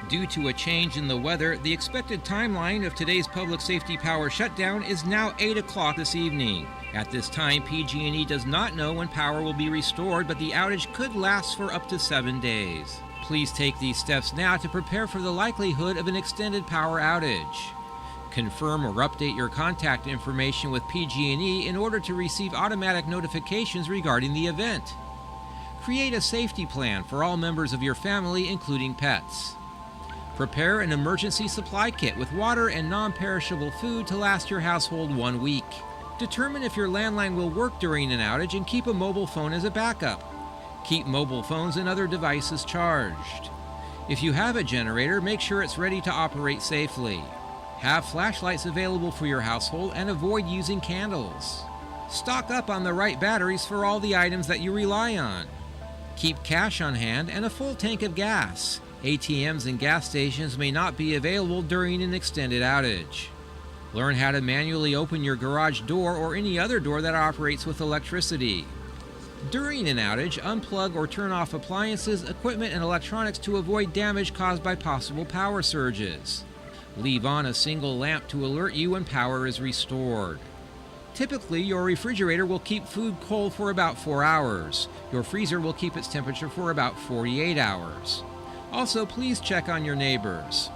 Due to a change in the weather, the expected timeline of today's public safety power shutdown is now 8 o'clock this evening. At this time, PG&E does not know when power will be restored, but the outage could last for up to 7 days. Please take these steps now to prepare for the likelihood of an extended power outage. Confirm or update your contact information with PG&E in order to receive automatic notifications regarding the event. Create a safety plan for all members of your family, including pets. Prepare an emergency supply kit with water and non-perishable food to last your household 1 week. Determine if your landline will work during an outage and keep a mobile phone as a backup. Keep mobile phones and other devices charged. If you have a generator, make sure it's ready to operate safely. Have flashlights available for your household and avoid using candles. Stock up on the right batteries for all the items that you rely on. Keep cash on hand and a full tank of gas. ATMs and gas stations may not be available during an extended outage. Learn how to manually open your garage door or any other door that operates with electricity. During an outage, unplug or turn off appliances, equipment, and electronics to avoid damage caused by possible power surges. Leave on a single lamp to alert you when power is restored. Typically, your refrigerator will keep food cold for about 4 hours. Your freezer will keep its temperature for about 48 hours. Also, please check on your neighbors.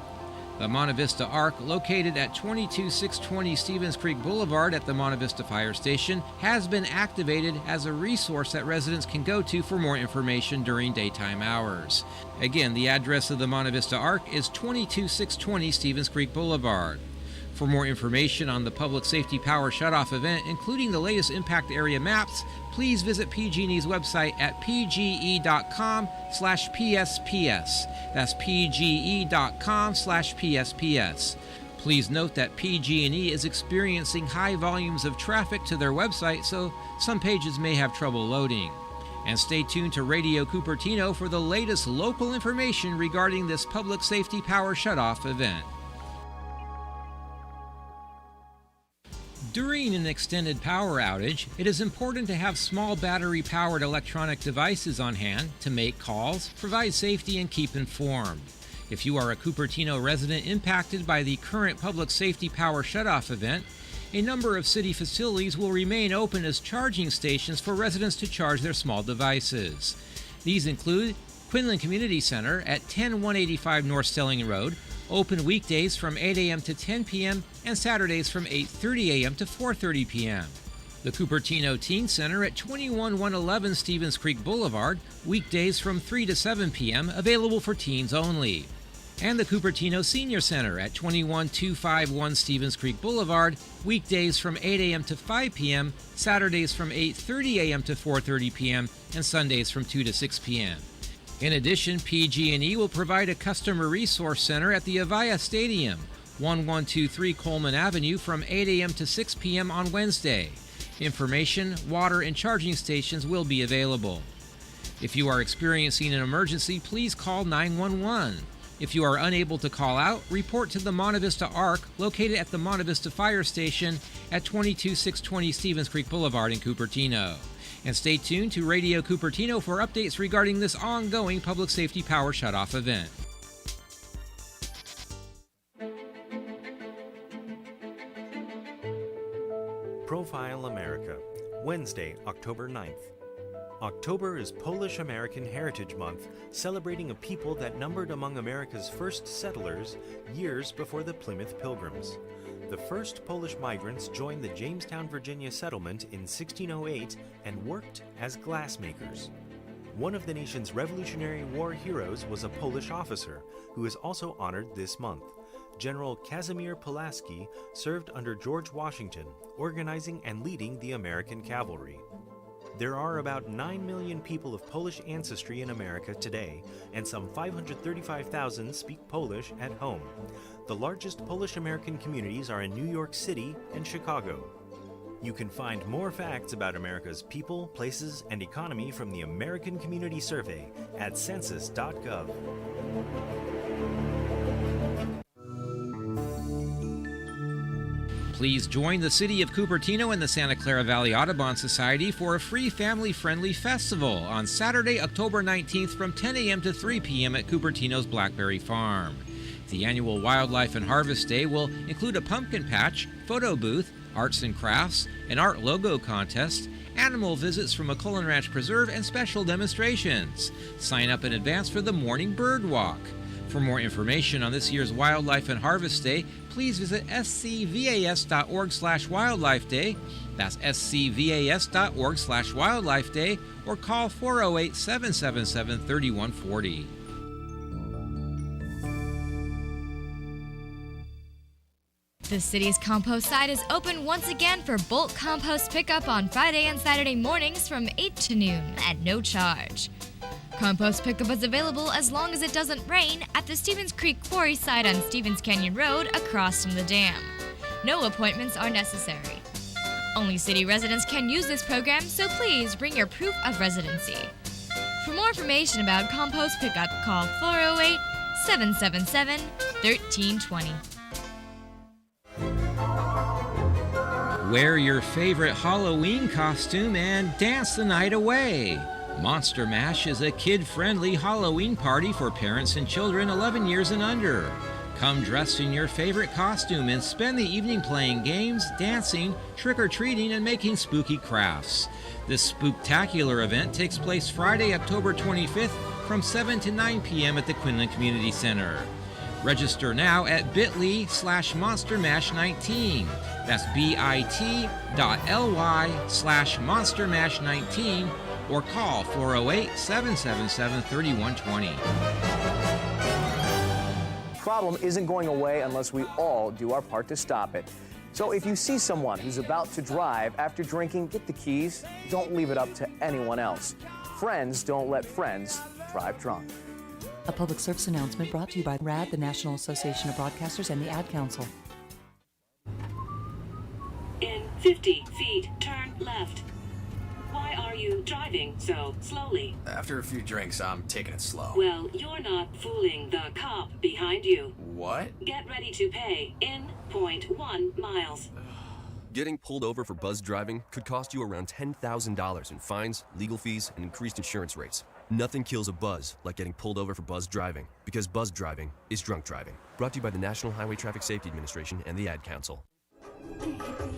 The Monte Vista Arc, located at 22620 Stevens Creek Boulevard at the Monte Vista Fire Station, has been activated as a resource that residents can go to for more information during daytime hours. Again, the address of the Monte Vista Arc is 22620 Stevens Creek Boulevard. For more information on the Public Safety Power Shutoff event, including the latest impact area maps, please visit PG&E's website at pge.com/PSPS. That's pge.com/PSPS. Please note that PG&E is experiencing high volumes of traffic to their website, so some pages may have trouble loading. And stay tuned to Radio Cupertino for the latest local information regarding this Public Safety Power Shutoff event. During an extended power outage, it is important to have small battery-powered electronic devices on hand to make calls, provide safety, and keep informed. If you are a Cupertino resident impacted by the current Public Safety Power Shutoff event, a number of city facilities will remain open as charging stations for residents to charge their small devices. These include Quinlan Community Center at 10185 North Stelling Road, open weekdays from 8 a.m. to 10 p.m. and Saturdays from 8:30 a.m. to 4:30 p.m. The Cupertino Teen Center at 21111 Stevens Creek Boulevard, weekdays from 3 to 7 p.m., available for teens only. And the Cupertino Senior Center at 21251 Stevens Creek Boulevard, weekdays from 8 a.m. to 5 p.m., Saturdays from 8:30 a.m. to 4:30 p.m., and Sundays from 2 to 6 p.m. In addition, PG&E will provide a customer resource center at the Avaya Stadium, 1123 Coleman Avenue, from 8 a.m. to 6 p.m. on Wednesday. Information, water, and charging stations will be available. If you are experiencing an emergency, please call 911. If you are unable to call out, report to the Monte Vista Arc, located at the Monte Vista Fire Station at 22620 Stevens Creek Boulevard in Cupertino. And stay tuned to Radio Cupertino for updates regarding this ongoing Public Safety Power Shutoff event. Profile America, Wednesday, October 9th. October is Polish American Heritage Month, celebrating a people that numbered among America's first settlers years before the Plymouth Pilgrims. The first Polish migrants joined the Jamestown, Virginia settlement in 1608 and worked as glassmakers. One of the nation's Revolutionary War heroes was a Polish officer, who is also honored this month. General Kazimierz Pulaski served under George Washington, organizing and leading the American cavalry. There are about 9 million people of Polish ancestry in America today, and some 535,000 speak Polish at home. The largest Polish-American communities are in New York City and Chicago. You can find more facts about America's people, places, and economy from the American Community Survey at census.gov. Please join the City of Cupertino and the Santa Clara Valley Audubon Society for a free family-friendly festival on Saturday, October 19th from 10 a.m. to 3 p.m. at Cupertino's Blackberry Farm. The annual Wildlife and Harvest Day will include a pumpkin patch, photo booth, arts and crafts, an art logo contest, animal visits from McClellan Ranch Preserve, and special demonstrations. Sign up in advance for the morning bird walk. For more information on this year's Wildlife and Harvest Day, please visit scvas.org/wildlife day. That's scvas.org/wildlife day, or call 408-777-3140. The city's compost site is open once again for bulk compost pickup on Friday and Saturday mornings from 8 to noon at no charge. Compost pickup is available as long as it doesn't rain at the Stevens Creek Quarry site on Stevens Canyon Road across from the dam. No appointments are necessary. Only city residents can use this program, so please bring your proof of residency. For more information about compost pickup, call 408-777-1320. Wear your favorite Halloween costume and dance the night away. Monster Mash is a kid-friendly Halloween party for parents and children 11 years and under. Come dressed in your favorite costume and spend the evening playing games, dancing, trick-or-treating, and making spooky crafts. This spooktacular event takes place Friday, October 25th from 7 to 9 p.m. at the Quinlan Community Center. Register now at bit.ly/monstermash19. That's bit.ly/monstermash19, or call 408-777-3120. Problem isn't going away unless we all do our part to stop it. So if you see someone who's about to drive after drinking, get the keys. Don't leave it up to anyone else. Friends don't let friends drive drunk. A public service announcement brought to you by RAD, the National Association of Broadcasters, and the Ad Council. In 50 feet, turn left. Why are you driving so slowly? After a few drinks, I'm taking it slow. Well, you're not fooling the cop behind you. What? Get ready to pay in 0.1 miles. Getting pulled over for buzz driving could cost you around $10,000 in fines, legal fees, and increased insurance rates. Nothing kills a buzz like getting pulled over for buzz driving, because buzz driving is drunk driving. Brought to you by the National Highway Traffic Safety Administration and the Ad Council.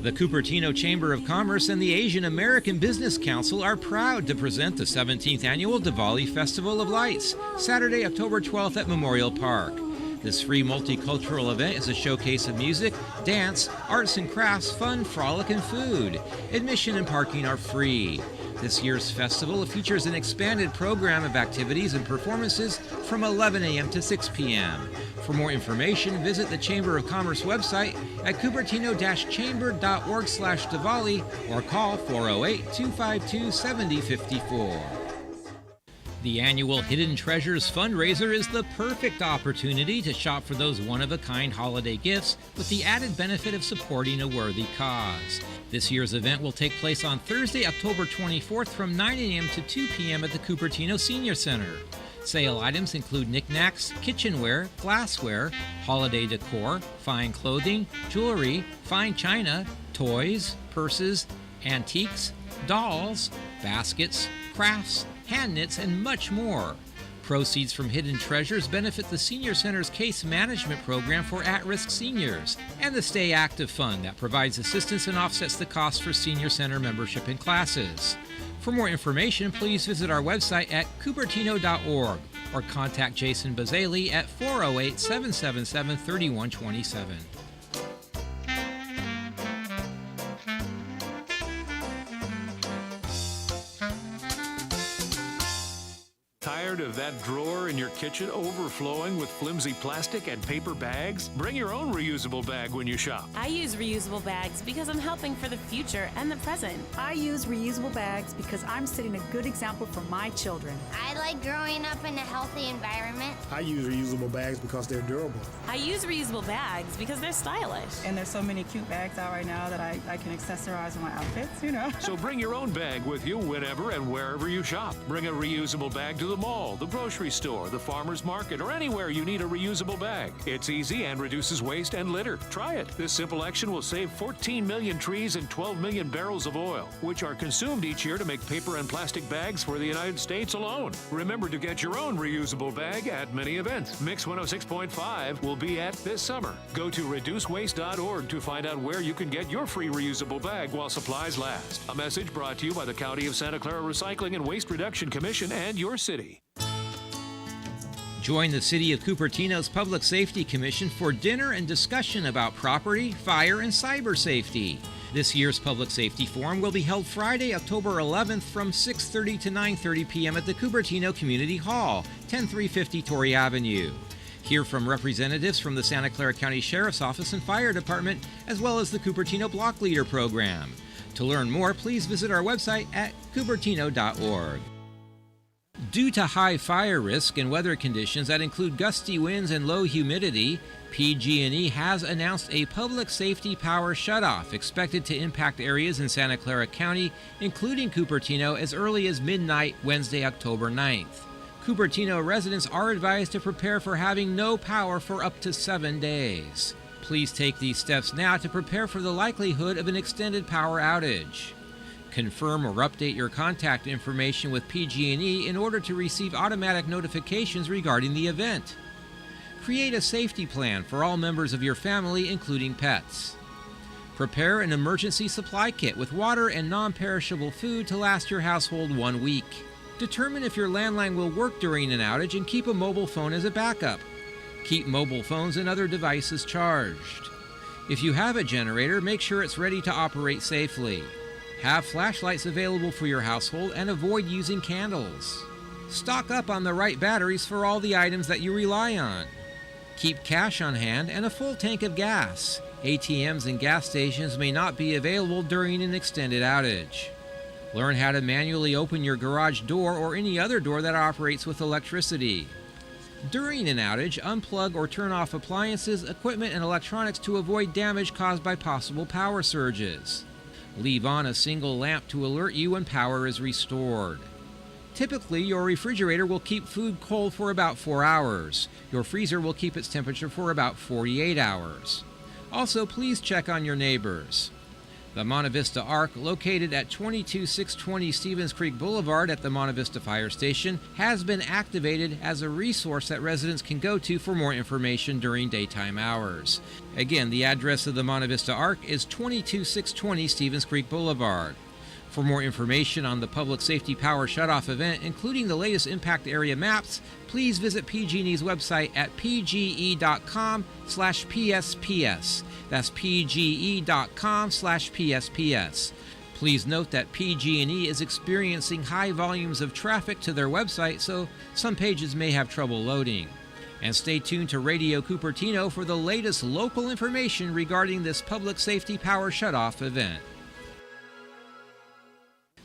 The Cupertino Chamber of Commerce and the Asian American Business Council are proud to present the 17th Annual Diwali Festival of Lights, Saturday, October 12th at Memorial Park. This free multicultural event is a showcase of music, dance, arts and crafts, fun, frolic, and food. Admission and parking are free. This year's festival features an expanded program of activities and performances from 11 a.m. to 6 p.m. For more information, visit the Chamber of Commerce website at cupertino-chamber.org/Diwali or call 408-252-7054. The annual Hidden Treasures fundraiser is the perfect opportunity to shop for those one-of-a-kind holiday gifts with the added benefit of supporting a worthy cause. This year's event will take place on Thursday, October 24th from 9 a.m. to 2 p.m. at the Cupertino Senior Center. Sale items include knickknacks, kitchenware, glassware, holiday decor, fine clothing, jewelry, fine china, toys, purses, antiques, dolls, baskets, crafts, hand knits, and much more. Proceeds from Hidden Treasures benefit the Senior Center's case management program for at-risk seniors and the Stay Active Fund that provides assistance and offsets the cost for Senior Center membership and classes. For more information, please visit our website at cupertino.org or contact Jason Bazali at 408-777-3127. Tired of that drawer in your kitchen overflowing with flimsy plastic and paper bags? Bring your own reusable bag when you shop. I use reusable bags because I'm helping for the future and the present. I use reusable bags because I'm setting a good example for my children. I like growing up in a healthy environment. I use reusable bags because they're durable. I use reusable bags because they're stylish. And there's so many cute bags out right now that I can accessorize my outfits, you know. So bring your own bag with you whenever and wherever you shop. Bring a reusable bag to the mall, the grocery store, the farmer's market, or anywhere you need a reusable bag. It's easy and reduces waste and litter. Try it. This simple action will save 14 million trees and 12 million barrels of oil, which are consumed each year to make paper and plastic bags for the United States alone. Remember to get your own reusable bag at many events. Mix 106.5 will be at this summer. Go to reducewaste.org to find out where you can get your free reusable bag while supplies last. A message brought to you by the County of Santa Clara Recycling and Waste Reduction Commission and your city. Join the City of Cupertino's Public Safety Commission for dinner and discussion about property, fire, and cyber safety. This year's Public Safety Forum will be held Friday, October 11th from 6:30 to 9:30 p.m. at the Cupertino Community Hall, 10350 Torrey Avenue. Hear from representatives from the Santa Clara County Sheriff's Office and Fire Department, as well as the Cupertino Block Leader Program. To learn more, please visit our website at cupertino.org. Due to high fire risk and weather conditions that include gusty winds and low humidity, PG&E has announced a public safety power shutoff expected to impact areas in Santa Clara County, including Cupertino, as early as midnight Wednesday, October 9th. Cupertino residents are advised to prepare for having no power for up to 7 days. Please take these steps now to prepare for the likelihood of an extended power outage. Confirm or update your contact information with PG&E in order to receive automatic notifications regarding the event. Create a safety plan for all members of your family, including pets. Prepare an emergency supply kit with water and non-perishable food to last your household 1 week. Determine if your landline will work during an outage and keep a mobile phone as a backup. Keep mobile phones and other devices charged. If you have a generator, make sure it's ready to operate safely. Have flashlights available for your household and avoid using candles. Stock up on the right batteries for all the items that you rely on. Keep cash on hand and a full tank of gas. ATMs and gas stations may not be available during an extended outage. Learn how to manually open your garage door or any other door that operates with electricity. During an outage, unplug or turn off appliances, equipment, and electronics to avoid damage caused by possible power surges. Leave on a single lamp to alert you when power is restored. Typically, your refrigerator will keep food cold for about 4 hours. Your freezer will keep its temperature for about 48 hours. Also, please check on your neighbors. The Monte Vista Arc, located at 22620 Stevens Creek Boulevard at the Monte Vista Fire Station, has been activated as a resource that residents can go to for more information during daytime hours. Again, the address of the Monte Vista Arc is 22620 Stevens Creek Boulevard. For more information on the Public Safety Power Shutoff event, including the latest impact area maps, please visit PG&E's website at pge.com/PSPS. That's pge.com/PSPS. Please note that PG&E is experiencing high volumes of traffic to their website, so some pages may have trouble loading. And stay tuned to Radio Cupertino for the latest local information regarding this Public Safety Power Shutoff event.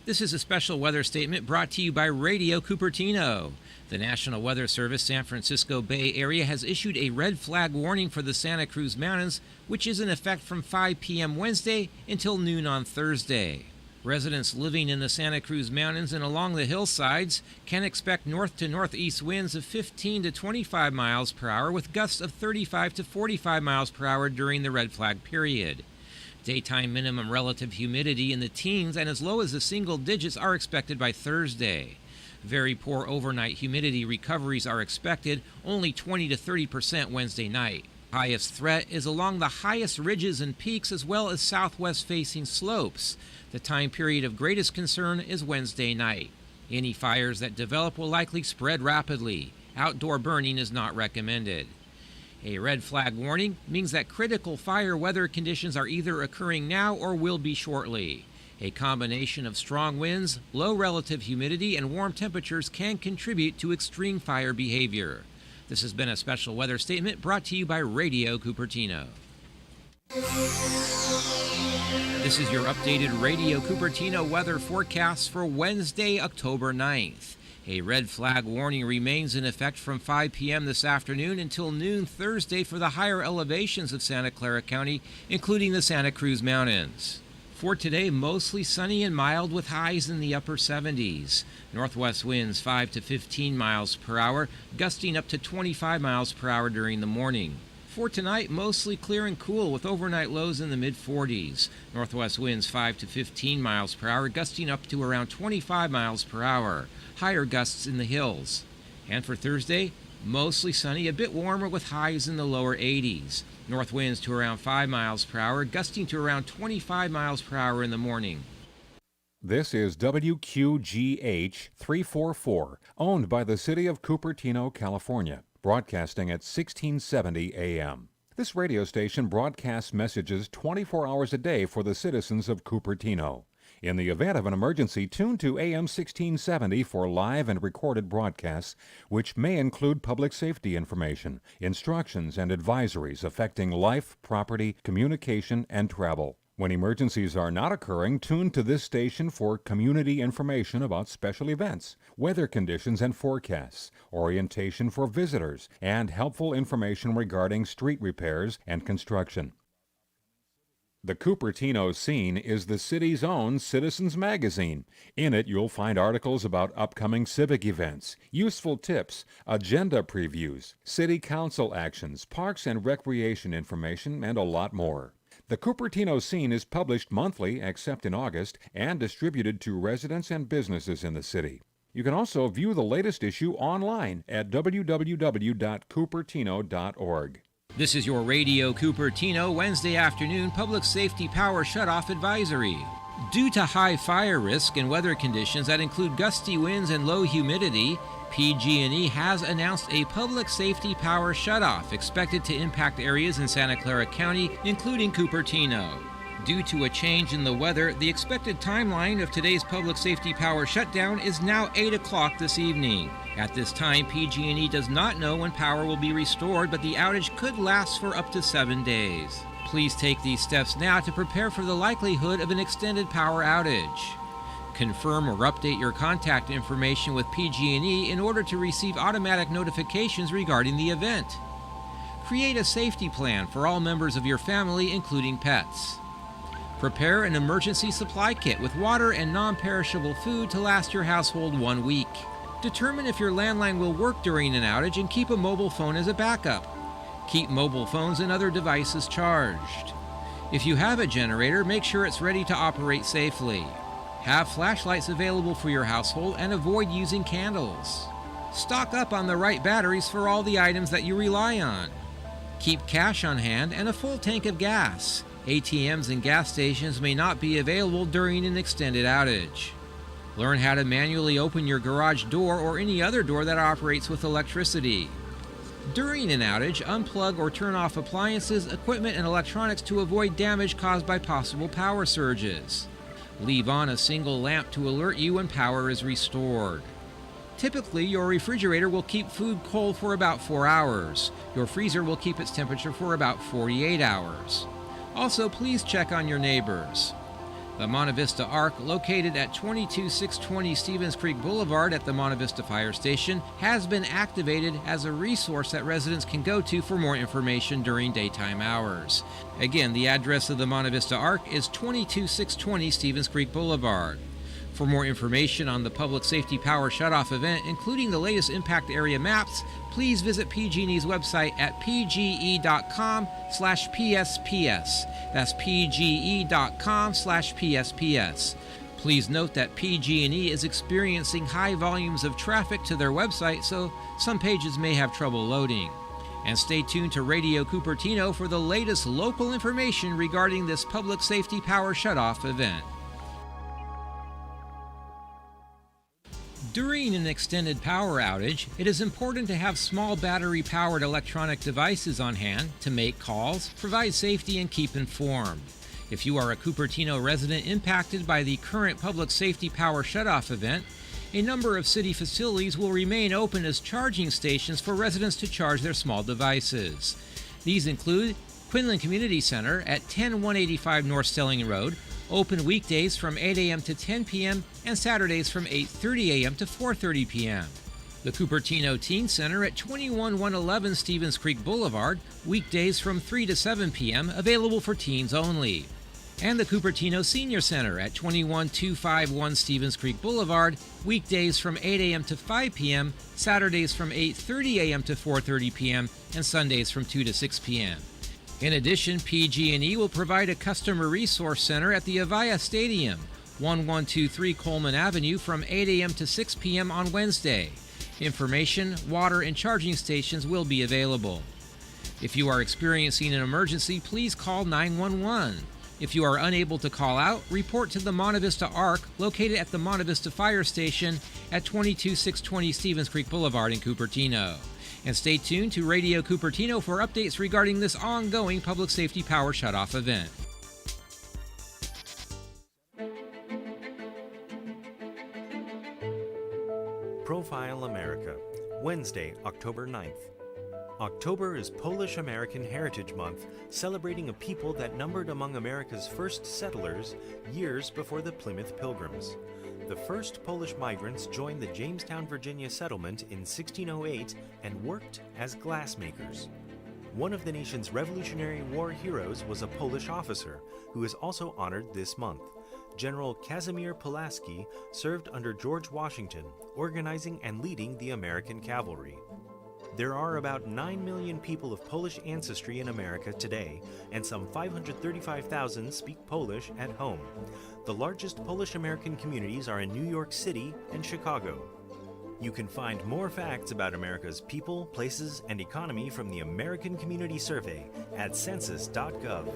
This is a special weather statement brought to you by Radio Cupertino. The National Weather Service San Francisco Bay Area has issued a red flag warning for the Santa Cruz Mountains, which is in effect from 5 p.m. Wednesday until noon on Thursday. Residents living in the Santa Cruz Mountains and along the hillsides can expect north to northeast winds of 15 to 25 miles per hour with gusts of 35 to 45 miles per hour during the red flag period. Daytime minimum relative humidity in the teens and as low as the single digits are expected by Thursday. Very poor overnight humidity recoveries are expected, only 20 to 30% Wednesday night. Highest threat is along the highest ridges and peaks as well as southwest-facing slopes. The time period of greatest concern is Wednesday night. Any fires that develop will likely spread rapidly. Outdoor burning is not recommended. A red flag warning means that critical fire weather conditions are either occurring now or will be shortly. A combination of strong winds, low relative humidity, and warm temperatures can contribute to extreme fire behavior. This has been a special weather statement brought to you by Radio Cupertino. This is your updated Radio Cupertino weather forecast for Wednesday, October 9th. A red flag warning remains in effect from 5 p.m. this afternoon until noon Thursday for the higher elevations of Santa Clara County, including the Santa Cruz Mountains. For today, mostly sunny and mild with highs in the upper 70s. Northwest winds 5 to 15 miles per hour, gusting up to 25 miles per hour during the morning. For tonight, mostly clear and cool with overnight lows in the mid-40s. Northwest winds 5 to 15 miles per hour, gusting up to around 25 miles per hour. Higher gusts in the hills. And for Thursday, mostly sunny, a bit warmer with highs in the lower 80s. North winds to around 5 miles per hour, gusting to around 25 miles per hour in the morning. This is WQGH 344, owned by the City of Cupertino, California, broadcasting at 1670 AM. This radio station broadcasts messages 24 hours a day for the citizens of Cupertino. In the event of an emergency, tune to AM 1670 for live and recorded broadcasts, which may include public safety information, instructions, and advisories affecting life, property, communication, and travel. When emergencies are not occurring, tune to this station for community information about special events, weather conditions and forecasts, orientation for visitors, and helpful information regarding street repairs and construction. The Cupertino Scene is the city's own citizens magazine. In it, you'll find articles about upcoming civic events, useful tips, agenda previews, city council actions, parks and recreation information, and a lot more. The Cupertino Scene is published monthly, except in August, and distributed to residents and businesses in the city. You can also view the latest issue online at www.cupertino.org. This is your Radio Cupertino Wednesday afternoon public safety power shutoff advisory. Due to high fire risk and weather conditions that include gusty winds and low humidity, PG&E has announced a public safety power shutoff expected to impact areas in Santa Clara County, including Cupertino. Due to a change in the weather, the expected timeline of today's public safety power shutdown is now 8 o'clock this evening. At this time, PG&E does not know when power will be restored, but the outage could last for up to 7 days. Please take these steps now to prepare for the likelihood of an extended power outage. Confirm or update your contact information with PG&E in order to receive automatic notifications regarding the event. Create a safety plan for all members of your family, including pets. Prepare an emergency supply kit with water and non-perishable food to last your household 1 week. Determine if your landline will work during an outage and keep a mobile phone as a backup. Keep mobile phones and other devices charged. If you have a generator, make sure it's ready to operate safely. Have flashlights available for your household and avoid using candles. Stock up on the right batteries for all the items that you rely on. Keep cash on hand and a full tank of gas. ATMs and gas stations may not be available during an extended outage. Learn how to manually open your garage door or any other door that operates with electricity. During an outage, unplug or turn off appliances, equipment, and electronics to avoid damage caused by possible power surges. Leave on a single lamp to alert you when power is restored. Typically, your refrigerator will keep food cold for about 4 hours. Your freezer will keep its temperature for about 48 hours. Also, please check on your neighbors. The Monte Vista Arc, located at 22620 Stevens Creek Boulevard at the Monte Vista Fire Station, has been activated as a resource that residents can go to for more information during daytime hours. Again, the address of the Monte Vista Arc is 22620 Stevens Creek Boulevard. For more information on the Public Safety Power Shutoff event, including the latest impact area maps, please visit PG&E's website at pge.com/PSPS. That's pge.com/PSPS. Please note that PG&E is experiencing high volumes of traffic to their website, so some pages may have trouble loading. And stay tuned to Radio Cupertino for the latest local information regarding this public safety power shutoff event. During an extended power outage, it is important to have small battery-powered electronic devices on hand to make calls, provide safety, and keep informed. If you are a Cupertino resident impacted by the current public safety power shutoff event, a number of city facilities will remain open as charging stations for residents to charge their small devices. These include Quinlan Community Center at 10185 North Stelling Road, open weekdays from 8 a.m. to 10 p.m. and Saturdays from 8:30 a.m. to 4:30 p.m. The Cupertino Teen Center at 21111 Stevens Creek Boulevard, weekdays from 3 to 7 p.m., available for teens only. And the Cupertino Senior Center at 21251 Stevens Creek Boulevard, weekdays from 8 a.m. to 5 p.m., Saturdays from 8:30 a.m. to 4:30 p.m., and Sundays from 2 to 6 p.m. In addition, PG&E will provide a customer resource center at the Avaya Stadium, 1123 Coleman Avenue, from 8 a.m. to 6 p.m. on Wednesday. Information, water, and charging stations will be available. If you are experiencing an emergency, please call 911. If you are unable to call out, report to the Monte Vista ARC, located at the Monte Vista Fire Station at 22620 Stevens Creek Boulevard in Cupertino. And stay tuned to Radio Cupertino for updates regarding this ongoing public safety power shutoff event. Profile America, Wednesday, October 9th. October is Polish American Heritage Month, celebrating a people that numbered among America's first settlers years before the Plymouth Pilgrims. The first Polish migrants joined the Jamestown, Virginia settlement in 1608 and worked as glassmakers. One of the nation's Revolutionary War heroes was a Polish officer who is also honored this month. General Casimir Pulaski served under George Washington, organizing and leading the American cavalry. There are about 9 million people of Polish ancestry in America today, and some 535,000 speak Polish at home. The largest Polish American communities are in New York City and Chicago. You can find more facts about America's people, places, and economy from the American Community Survey at census.gov.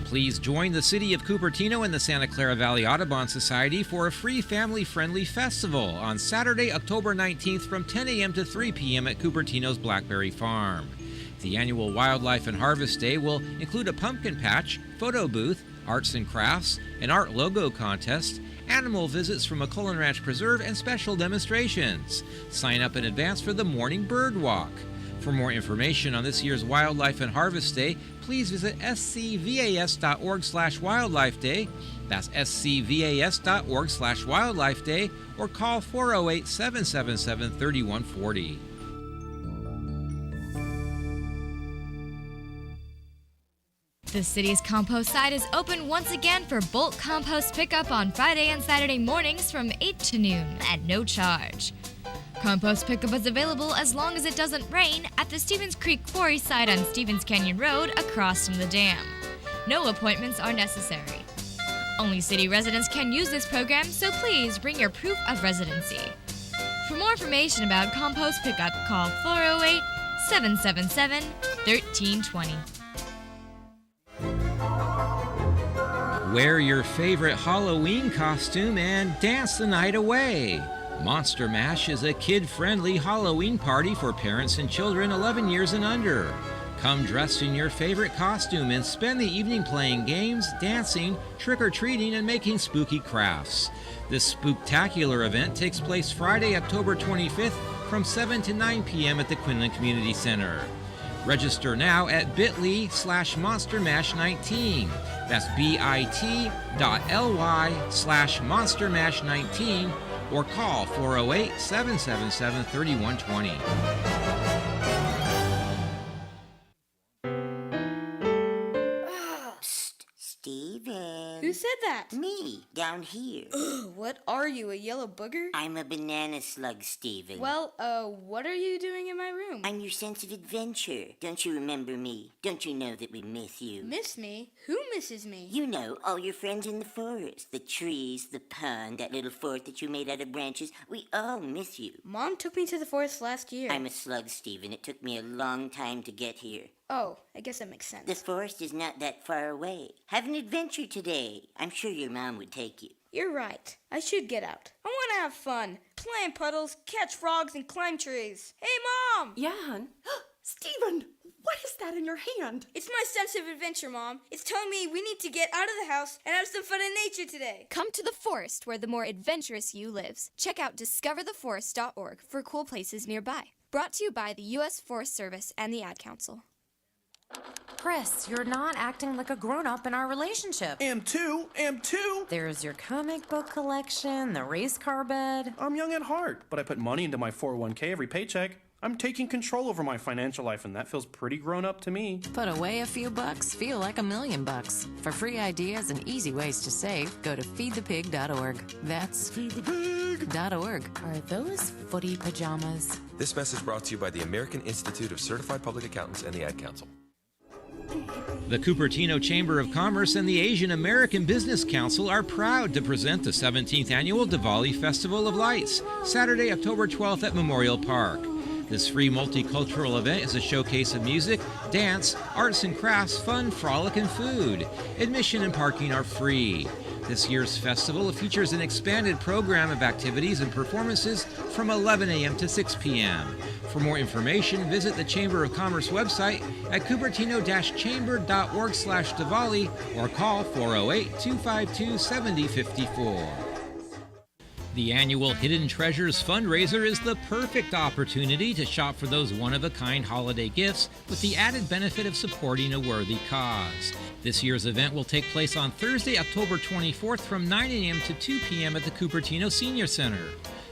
Please join the City of Cupertino and the Santa Clara Valley Audubon Society for a free family-friendly festival on Saturday, October 19th from 10 a.m. to 3 p.m. at Cupertino's Blackberry Farm. The annual Wildlife and Harvest Day will include a pumpkin patch, photo booth, arts and crafts, an art logo contest, animal visits from McCullen Ranch Preserve, and special demonstrations. Sign up in advance for the morning bird walk. For more information on this year's Wildlife and Harvest Day, please visit scvas.org/wildlife day. That's scvas.org/wildlife day, or call 408-777-3140. The city's compost site is open once again for bulk compost pickup on Friday and Saturday mornings from 8 to noon at no charge. Compost pickup is available as long as it doesn't rain at the Stevens Creek Quarry site on Stevens Canyon Road across from the dam. No appointments are necessary. Only city residents can use this program, so please bring your proof of residency. For more information about compost pickup, call 408-777-1320. Wear your favorite Halloween costume and dance the night away. Monster Mash is a kid-friendly Halloween party for parents and children 11 years and under. Come dressed in your favorite costume and spend the evening playing games, dancing, trick-or-treating, and making spooky crafts. This spooktacular event takes place Friday, October 25th from 7 to 9 p.m. at the Quinlan Community Center. Register now at bit.ly/monstermash19. That's bit.ly/monstermash19, or call 408-777-3120. Steven. Who said that? Me, down here. Ugh, what are you, a yellow booger? I'm a banana slug, Steven. Well, what are you doing in my room? I'm your sense of adventure. Don't you remember me? Don't you know that we miss you? Miss me? Who misses me? You know, all your friends in the forest. The trees, the pond, that little fort that you made out of branches. We all miss you. Mom took me to the forest last year. I'm a slug, Steven. It took me a long time to get here. Oh, I guess that makes sense. The forest is not that far away. Have an adventure today. I'm sure your mom would take you. You're right. I should get out. I want to have fun. Play in puddles, catch frogs, and climb trees. Hey, Mom! Yeah, hon? Steven, what is that in your hand? It's my sense of adventure, Mom. It's telling me we need to get out of the house and have some fun in nature today. Come to the forest where the more adventurous you lives. Check out discovertheforest.org for cool places nearby. Brought to you by the U.S. Forest Service and the Ad Council. Chris, you're not acting like a grown-up in our relationship. Am too. There's your comic book collection, the race car bed. I'm young at heart, but I put money into my 401k every paycheck. I'm taking control over my financial life, and that feels pretty grown up to me. Put away a few bucks, feel like $1 million. For free ideas and easy ways to save, go to feedthepig.org. That's feedthepig.org. Are those footy pajamas? This message brought to you by the American Institute of Certified Public Accountants and the Ad Council. The Cupertino Chamber of Commerce and the Asian American Business Council are proud to present the 17th Annual Diwali Festival of Lights, Saturday, October 12th at Memorial Park. This free multicultural event is a showcase of music, dance, arts and crafts, fun, frolic, and food. Admission and parking are free. This year's festival features an expanded program of activities and performances from 11 a.m. to 6 p.m. For more information, visit the Chamber of Commerce website at cupertino-chamber.org/Diwali or call 408-252-7054. The annual Hidden Treasures fundraiser is the perfect opportunity to shop for those one-of-a-kind holiday gifts with the added benefit of supporting a worthy cause. This year's event will take place on Thursday, October 24th from 9 a.m. to 2 p.m. at the Cupertino Senior Center.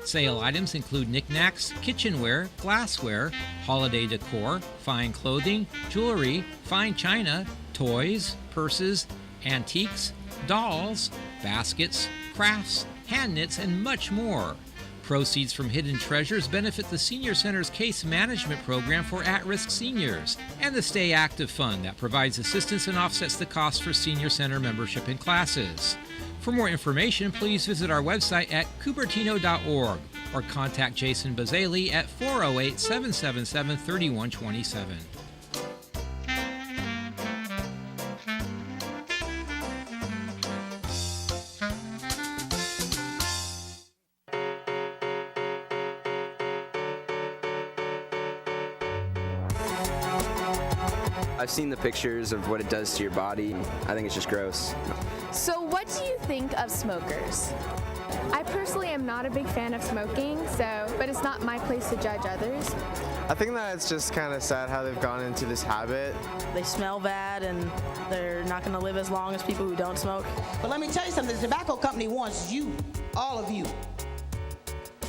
Sale items include knickknacks, kitchenware, glassware, holiday decor, fine clothing, jewelry, fine china, toys, purses, antiques, dolls, baskets, crafts, hand knits, and much more. Proceeds from Hidden Treasures benefit the Senior Center's case management program for at-risk seniors and the Stay Active Fund that provides assistance and offsets the cost for Senior Center membership and classes. For more information, please visit our website at cupertino.org or contact Jason Baseload at 408-777-3127. I've seen the pictures of what it does to your body. I think it's just gross. So what do you think of smokers? I personally am not a big fan of smoking, but it's not my place to judge others. I think that it's just kind of sad how they've gone into this habit. They smell bad and they're not going to live as long as people who don't smoke. But let me tell you something, the tobacco company wants you, all of you.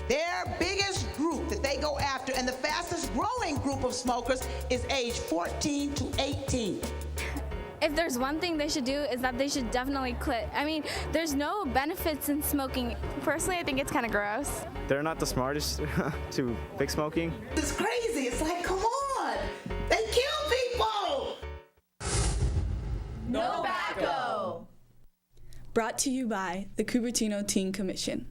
Their biggest group that they go after and the fastest growing group of smokers is age 14 to 18. If there's one thing they should do is that they should definitely quit. I mean, there's no benefits in smoking. Personally, I think it's kind of gross. They're not the smartest to fix smoking. It's crazy. It's like, come on. They kill people. No tobacco. Brought to you by the Cupertino Teen Commission.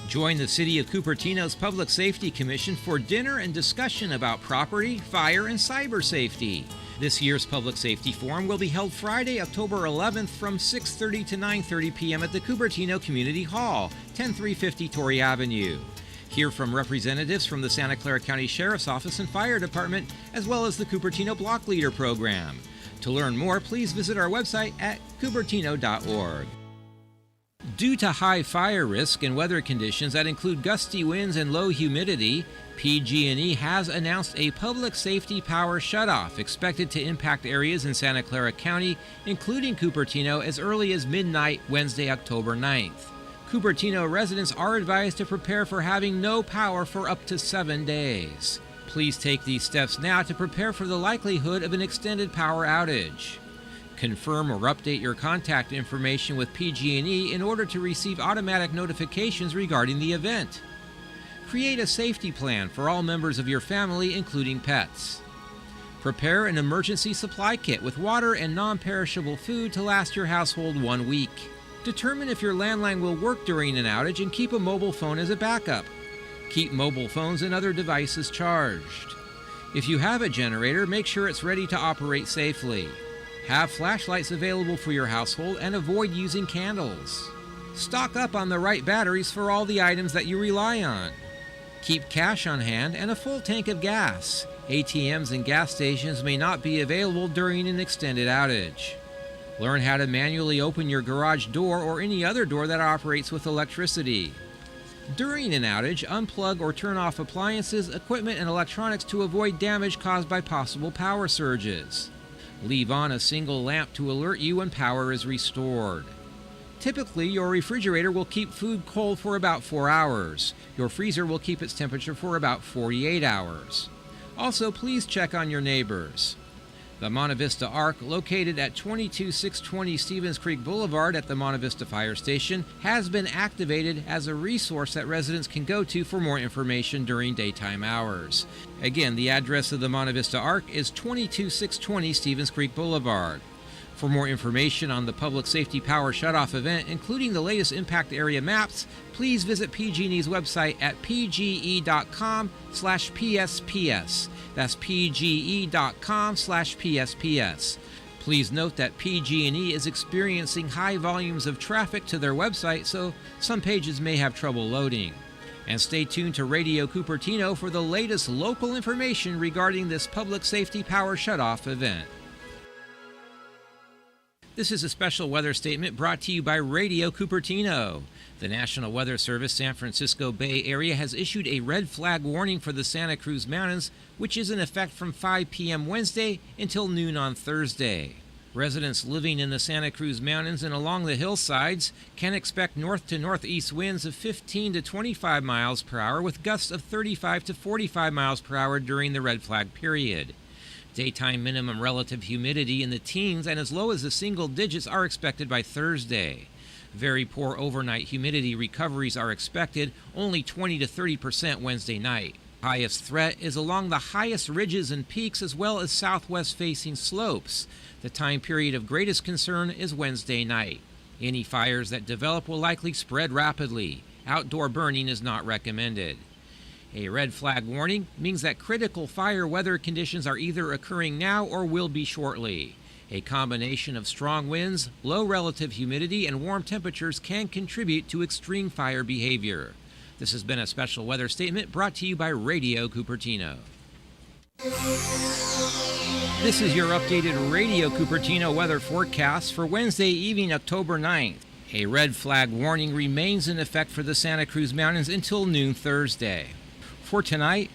Join the City of Cupertino's Public Safety Commission for dinner and discussion about property, fire, and cyber safety. This year's Public Safety Forum will be held Friday, October 11th from 6:30 to 9:30 p.m. at the Cupertino Community Hall, 10350 Torrey Avenue. Hear from representatives from the Santa Clara County Sheriff's Office and Fire Department, as well as the Cupertino Block Leader Program. To learn more, please visit our website at cupertino.org. Due to high fire risk and weather conditions that include gusty winds and low humidity, PG&E has announced a public safety power shutoff expected to impact areas in Santa Clara County, including Cupertino, as early as midnight Wednesday, October 9th. Cupertino residents are advised to prepare for having no power for up to 7 days. Please take these steps now to prepare for the likelihood of an extended power outage. Confirm or update your contact information with PG&E in order to receive automatic notifications regarding the event. Create a safety plan for all members of your family, including pets. Prepare an emergency supply kit with water and non-perishable food to last your household 1 week. Determine if your landline will work during an outage and keep a mobile phone as a backup. Keep mobile phones and other devices charged. If you have a generator, make sure it's ready to operate safely. Have flashlights available for your household and avoid using candles. Stock up on the right batteries for all the items that you rely on. Keep cash on hand and a full tank of gas. ATMs and gas stations may not be available during an extended outage. Learn how to manually open your garage door or any other door that operates with electricity. During an outage, unplug or turn off appliances, equipment, and electronics to avoid damage caused by possible power surges. Leave on a single lamp to alert you when power is restored. Typically, your refrigerator will keep food cold for about 4 hours. Your freezer will keep its temperature for about 48 hours. Also, please check on your neighbors. The Monte Vista Arc, located at 22620 Stevens Creek Boulevard at the Monte Vista Fire Station, has been activated as a resource that residents can go to for more information during daytime hours. Again, the address of the Monte Vista Arc is 22620 Stevens Creek Boulevard. For more information on the Public Safety Power Shutoff event, including the latest impact area maps, please visit PG&E's website at pge.com/PSPS. That's pge.com/PSPS. Please note that PG&E is experiencing high volumes of traffic to their website, so some pages may have trouble loading. And stay tuned to Radio Cupertino for the latest local information regarding this Public Safety Power Shutoff event. This is a special weather statement brought to you by Radio Cupertino. The National Weather Service San Francisco Bay Area has issued a red flag warning for the Santa Cruz Mountains, which is in effect from 5 p.m. Wednesday until noon on Thursday. Residents living in the Santa Cruz Mountains and along the hillsides can expect north to northeast winds of 15 to 25 miles per hour with gusts of 35 to 45 miles per hour during the red flag period. Daytime minimum relative humidity in the teens and as low as the single digits are expected by Thursday. Very poor overnight humidity recoveries are expected, only 20 to 30% Wednesday night. Highest threat is along the highest ridges and peaks as well as southwest-facing slopes. The time period of greatest concern is Wednesday night. Any fires that develop will likely spread rapidly. Outdoor burning is not recommended. A red flag warning means that critical fire weather conditions are either occurring now or will be shortly. A combination of strong winds, low relative humidity, and warm temperatures can contribute to extreme fire behavior. This has been a special weather statement brought to you by Radio Cupertino. This is your updated Radio Cupertino weather forecast for Wednesday evening, October 9th. A red flag warning remains in effect for the Santa Cruz Mountains until noon Thursday. For tonight,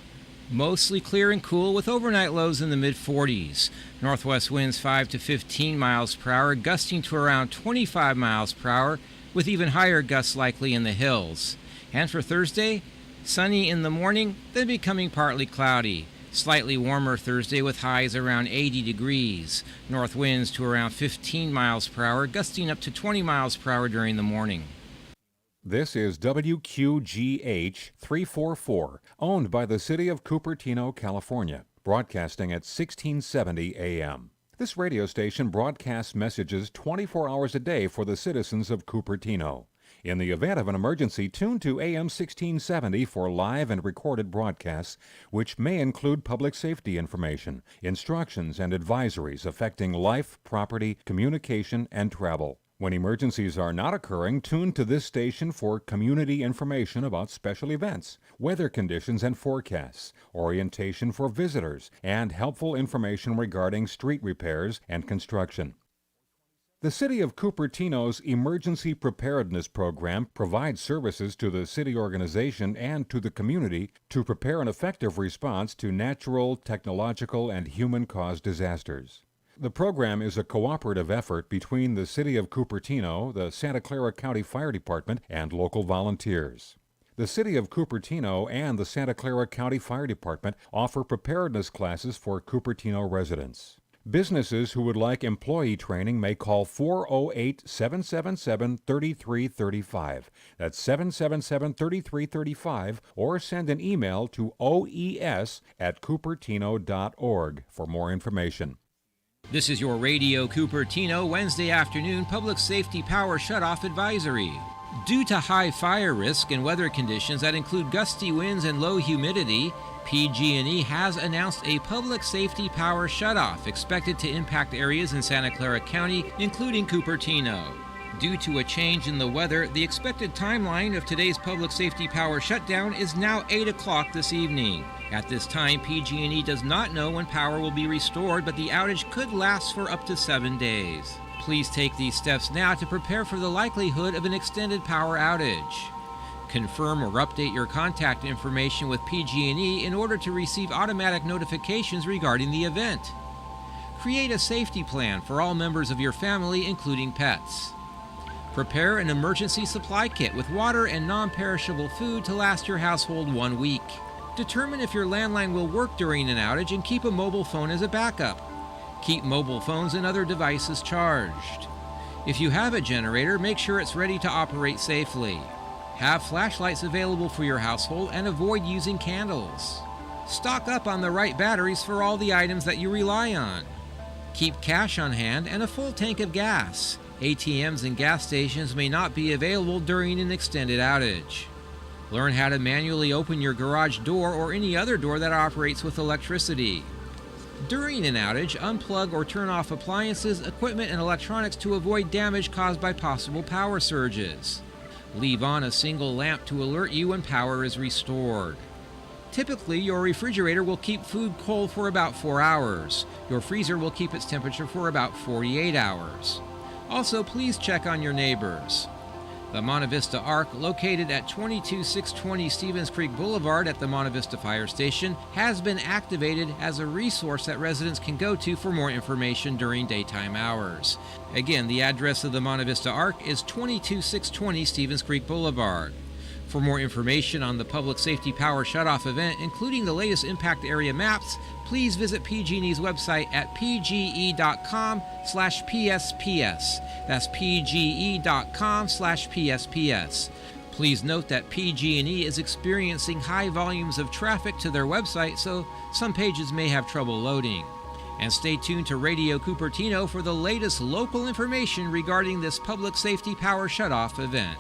mostly clear and cool with overnight lows in the mid-40s. Northwest winds 5 to 15 miles per hour, gusting to around 25 miles per hour, with even higher gusts likely in the hills. And for Thursday, sunny in the morning, then becoming partly cloudy. Slightly warmer Thursday with highs around 80 degrees. North winds to around 15 miles per hour, gusting up to 20 miles per hour during the morning. This is WQGH 344, owned by the City of Cupertino, California, broadcasting at 1670 AM. This radio station broadcasts messages 24 hours a day for the citizens of Cupertino. In the event of an emergency, tune to AM 1670 for live and recorded broadcasts, which may include public safety information, instructions, and advisories affecting life, property, communication, and travel. When emergencies are not occurring, tune to this station for community information about special events, weather conditions and forecasts, orientation for visitors, and helpful information regarding street repairs and construction. The City of Cupertino's Emergency Preparedness Program provides services to the city organization and to the community to prepare an effective response to natural, technological, and human-caused disasters. The program is a cooperative effort between the City of Cupertino, the Santa Clara County Fire Department, and local volunteers. The City of Cupertino and the Santa Clara County Fire Department offer preparedness classes for Cupertino residents. Businesses who would like employee training may call 408-777-3335. That's 777-3335, or send an email to oes@cupertino.org for more information. This is your Radio Cupertino Wednesday afternoon public safety power shutoff advisory. Due to high fire risk and weather conditions that include gusty winds and low humidity, PG&E has announced a public safety power shutoff expected to impact areas in Santa Clara County, including Cupertino. Due to a change in the weather, the expected timeline of today's public safety power shutdown is now 8 o'clock this evening. At this time, PG&E does not know when power will be restored, but the outage could last for up to 7 days. Please take these steps now to prepare for the likelihood of an extended power outage. Confirm or update your contact information with PG&E in order to receive automatic notifications regarding the event. Create a safety plan for all members of your family, including pets. Prepare an emergency supply kit with water and non-perishable food to last your household 1 week. Determine if your landline will work during an outage and keep a mobile phone as a backup. Keep mobile phones and other devices charged. If you have a generator, make sure it's ready to operate safely. Have flashlights available for your household and avoid using candles. Stock up on the right batteries for all the items that you rely on. Keep cash on hand and a full tank of gas. ATMs and gas stations may not be available during an extended outage. Learn how to manually open your garage door or any other door that operates with electricity. During an outage, unplug or turn off appliances, equipment, and electronics to avoid damage caused by possible power surges. Leave on a single lamp to alert you when power is restored. Typically, your refrigerator will keep food cold for about 4 hours. Your freezer will keep its temperature for about 48 hours. Also, please check on your neighbors. The Monte Vista Arc, located at 22620 Stevens Creek Boulevard at the Monte Vista Fire Station, has been activated as a resource that residents can go to for more information during daytime hours. Again, the address of the Monte Vista Arc is 22620 Stevens Creek Boulevard. For more information on the Public Safety Power Shutoff event, including the latest impact area maps, please visit PG&E's website at pge.com/PSPS. That's pge.com/PSPS. Please note that PG&E is experiencing high volumes of traffic to their website, so some pages may have trouble loading. And stay tuned to Radio Cupertino for the latest local information regarding this Public Safety Power Shutoff event.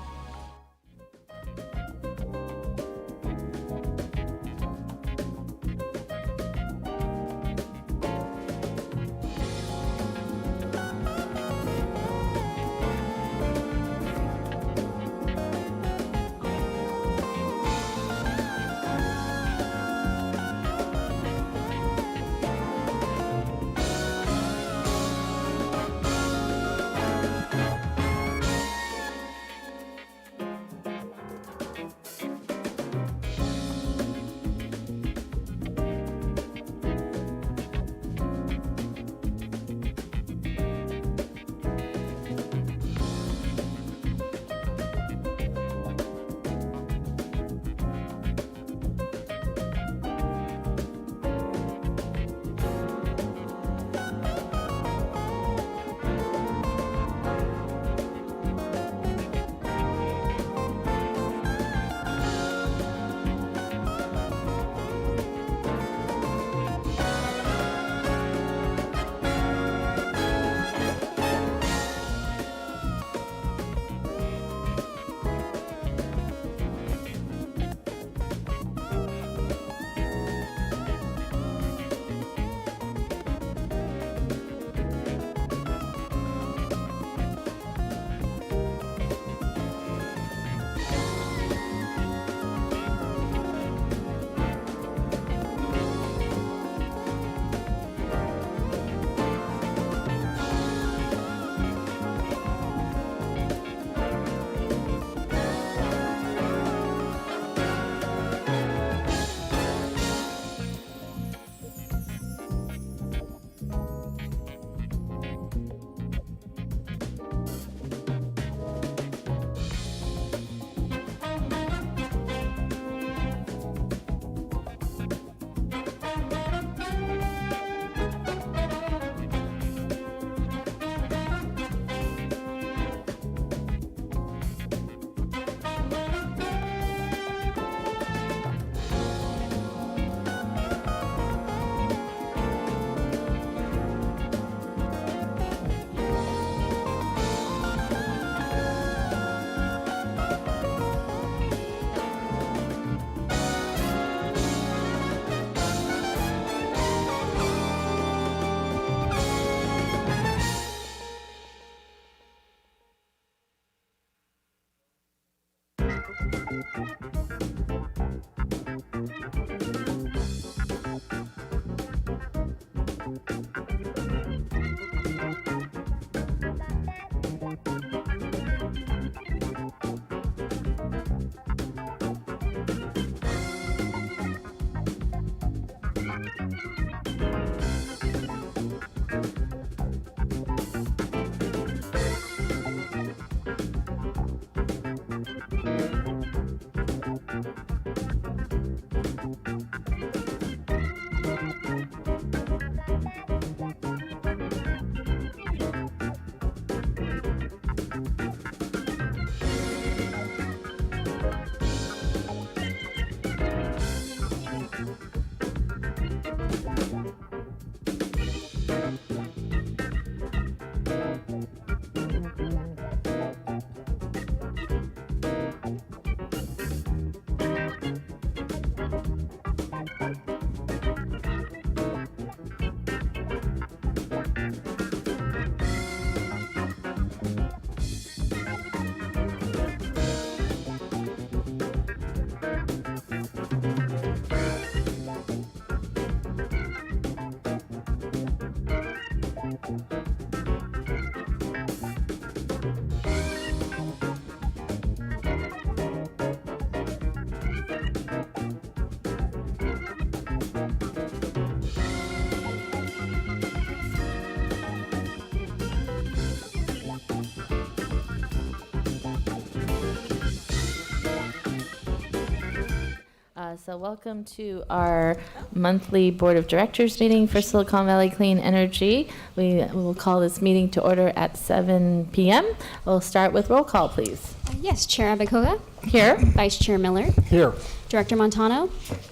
So welcome to our monthly Board of Directors meeting for Silicon Valley Clean Energy. We will call this meeting to order at 7 p.m. We'll start with roll call, please. Yes, Chair Abakoga. Here. Vice Chair Miller. Here. Director Montano.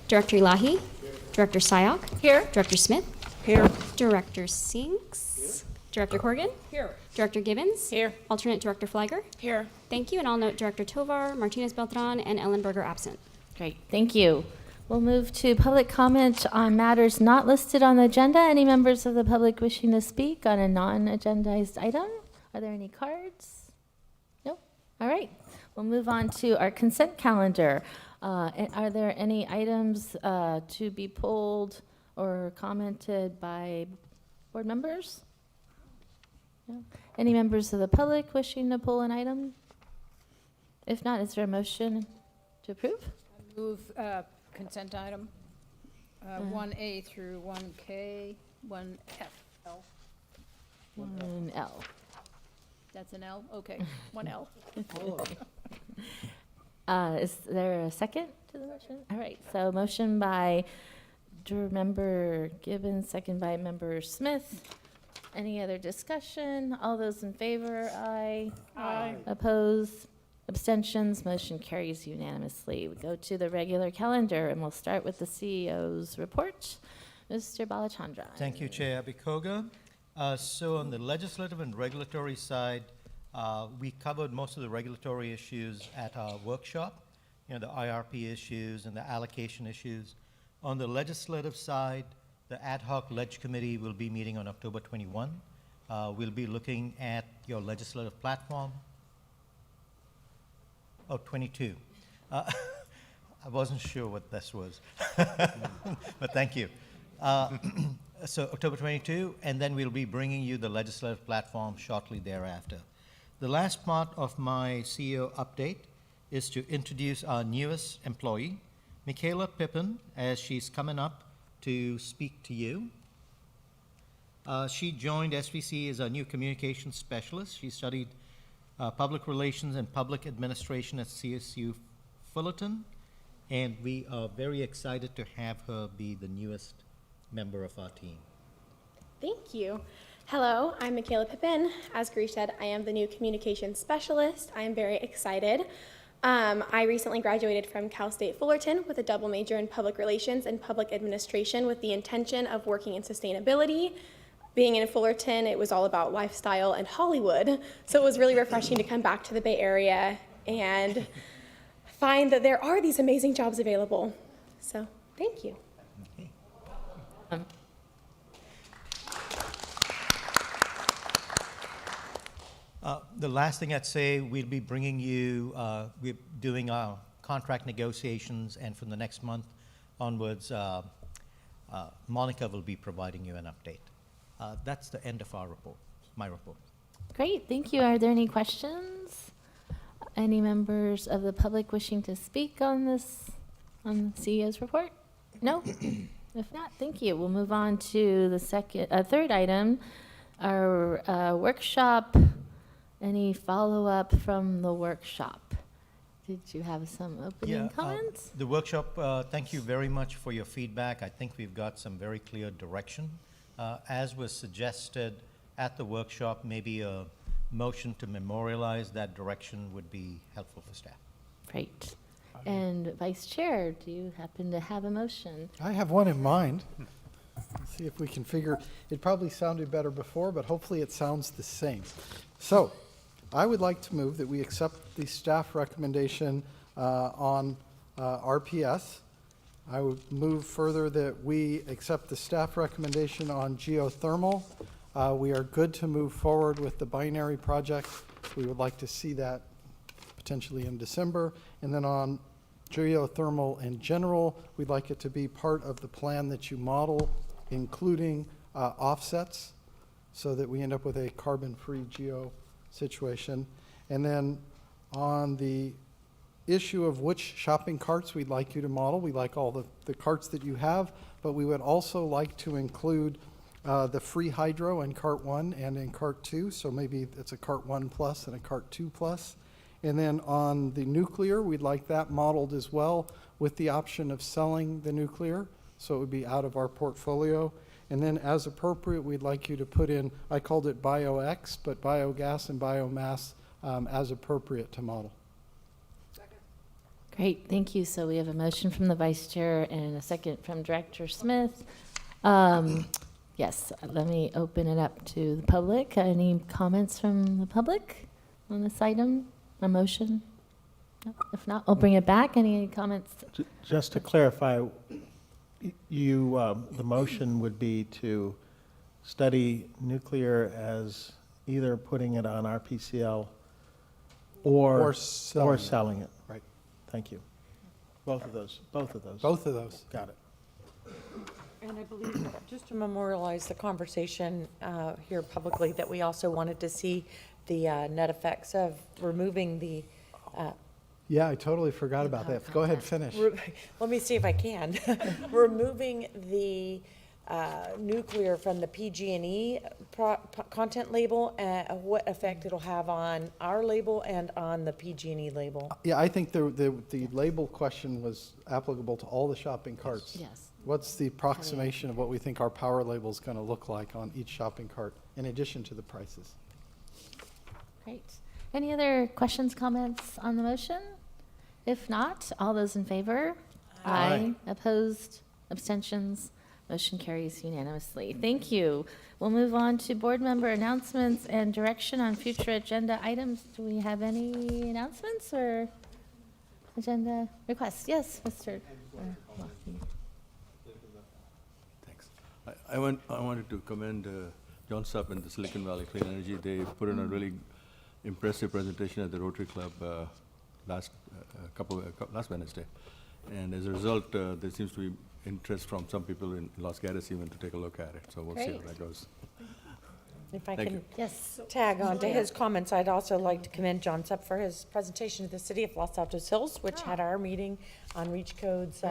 Director Elahi. Director Syok. Here. Director Smith. Here. Director Sinks. Director Corrigan. Here. Director Gibbons. Here. Alternate Director Flagger. Here. Thank you, and I'll note Director Tovar, Martinez Beltran, and Ellenberger absent. Great, thank you. We'll move to public comment on matters not listed on the agenda. Any members of the public wishing to speak on a non-agendized item? Are there any cards? Nope. All right. We'll move on to our consent calendar. Are there any items to be pulled or commented by board members? No? Any members of the public wishing to pull an item? If not, is there a motion to approve? Move consent item 1A through 1K, 1F. L. 1L. That's an L? Okay, 1L. Is there a second to the motion? All right, so motion by Member Gibbons, second by Member Smith. Any other discussion? All those in favor, aye. Aye. Opposed? Abstentions, motion carries unanimously. We go to the regular calendar, and we'll start with the CEO's report. Mr. Balachandran. Thank you, Chair Abikoga. So on the legislative and regulatory side, we covered most of the regulatory issues at our workshop, the IRP issues and the allocation issues. On the legislative side, the ad hoc ledge committee will be meeting on October 21. We'll be looking at your legislative platform. Oh, 22. I wasn't sure what this was, but thank you. So October 22, and then we'll be bringing you the legislative platform shortly thereafter. The last part of my CEO update is to introduce our newest employee, Michaela Pippin, as she's coming up to speak to you. She joined SVC as our new communications specialist. She studied public relations and public administration at CSU Fullerton, and we are very excited to have her be the newest member of our team. Thank you. Hello, I'm Michaela Pippin. As Garish said, I am the new communications specialist. I am very excited. I recently graduated from Cal State Fullerton with a double major in public relations and public administration with the intention of working in sustainability. Being in Fullerton, it was all about lifestyle and Hollywood, so it was really refreshing to come back to the Bay Area and find that there are these amazing jobs available. So, thank you. The last thing I'd say, we'll be bringing you, we're doing our contract negotiations, and from the next month onwards, Monica will be providing you an update. That's the end of our report, my report. Great, thank you. Are there any questions? Any members of the public wishing to speak on this, on the CEO's report? No? If not, thank you. We'll move on to the third item, our workshop. Any follow-up from the workshop? Did you have some opening comments? The workshop, thank you very much for your feedback. I think we've got some very clear direction. As was suggested at the workshop, maybe a motion to memorialize that direction would be helpful for staff. Great. And Vice Chair, do you happen to have a motion? I have one in mind. Let's see if we can figure, it probably sounded better before, but hopefully it sounds the same. So, I would like to move that we accept the staff recommendation on RPS. I would move further that we accept the staff recommendation on geothermal. We are good to move forward with the binary project. We would like to see that potentially in December. And then on geothermal in general, we'd like it to be part of the plan that you model, including offsets, so that we end up with a carbon-free geo situation. And then on the issue of which shopping carts we'd like you to model, we like all the carts that you have, but we would also like to include the free hydro in cart 1 and in cart 2, so maybe it's a cart 1 plus and a cart 2 plus. And then on the nuclear, we'd like that modeled as well with the option of selling the nuclear, so it would be out of our portfolio. And then as appropriate, we'd like you to put in, I called it BioX, but biogas and biomass as appropriate to model. Great, thank you. So we have a motion from the Vice Chair and a second from Director Smith. Yes, let me open it up to the public. Any comments from the public on this item, a motion? No? If not, I'll bring it back. Any comments? Just to clarify, the motion would be to study nuclear as either putting it on RPCL or selling it. Right. Thank you. Both of those. Both of those. Got it. And I believe, just to memorialize the conversation here publicly, that we also wanted to see the net effects of removing the yeah, I totally forgot about that. Go ahead, finish. Let me see if I can. Removing the nuclear from the PG&E content label, what effect it'll have on our label and on the PG&E label. Yeah, I think the label question was applicable to all the shopping carts. Yes. What's the approximation of what we think our power label is going to look like on each shopping cart, in addition to the prices? Great. Any other questions, comments on the motion? If not, all those in favor? Aye. Opposed? Abstentions? Motion carries unanimously. Thank you. We'll move on to board member announcements and direction on future agenda items. Do we have any announcements or agenda requests? Yes, Mr. Thanks. I wanted to commend John Supp and the Silicon Valley Clean Energy. They put in a really impressive presentation at the Rotary Club last Wednesday, and as a result, there seems to be interest from some people in Los Gatos even to take a look at it. So we'll see how that goes. If I Thank can you. tag on to his comments, I'd also like to commend John Supp for his presentation to the City of Los Altos Hills, which had our meeting on REACH codes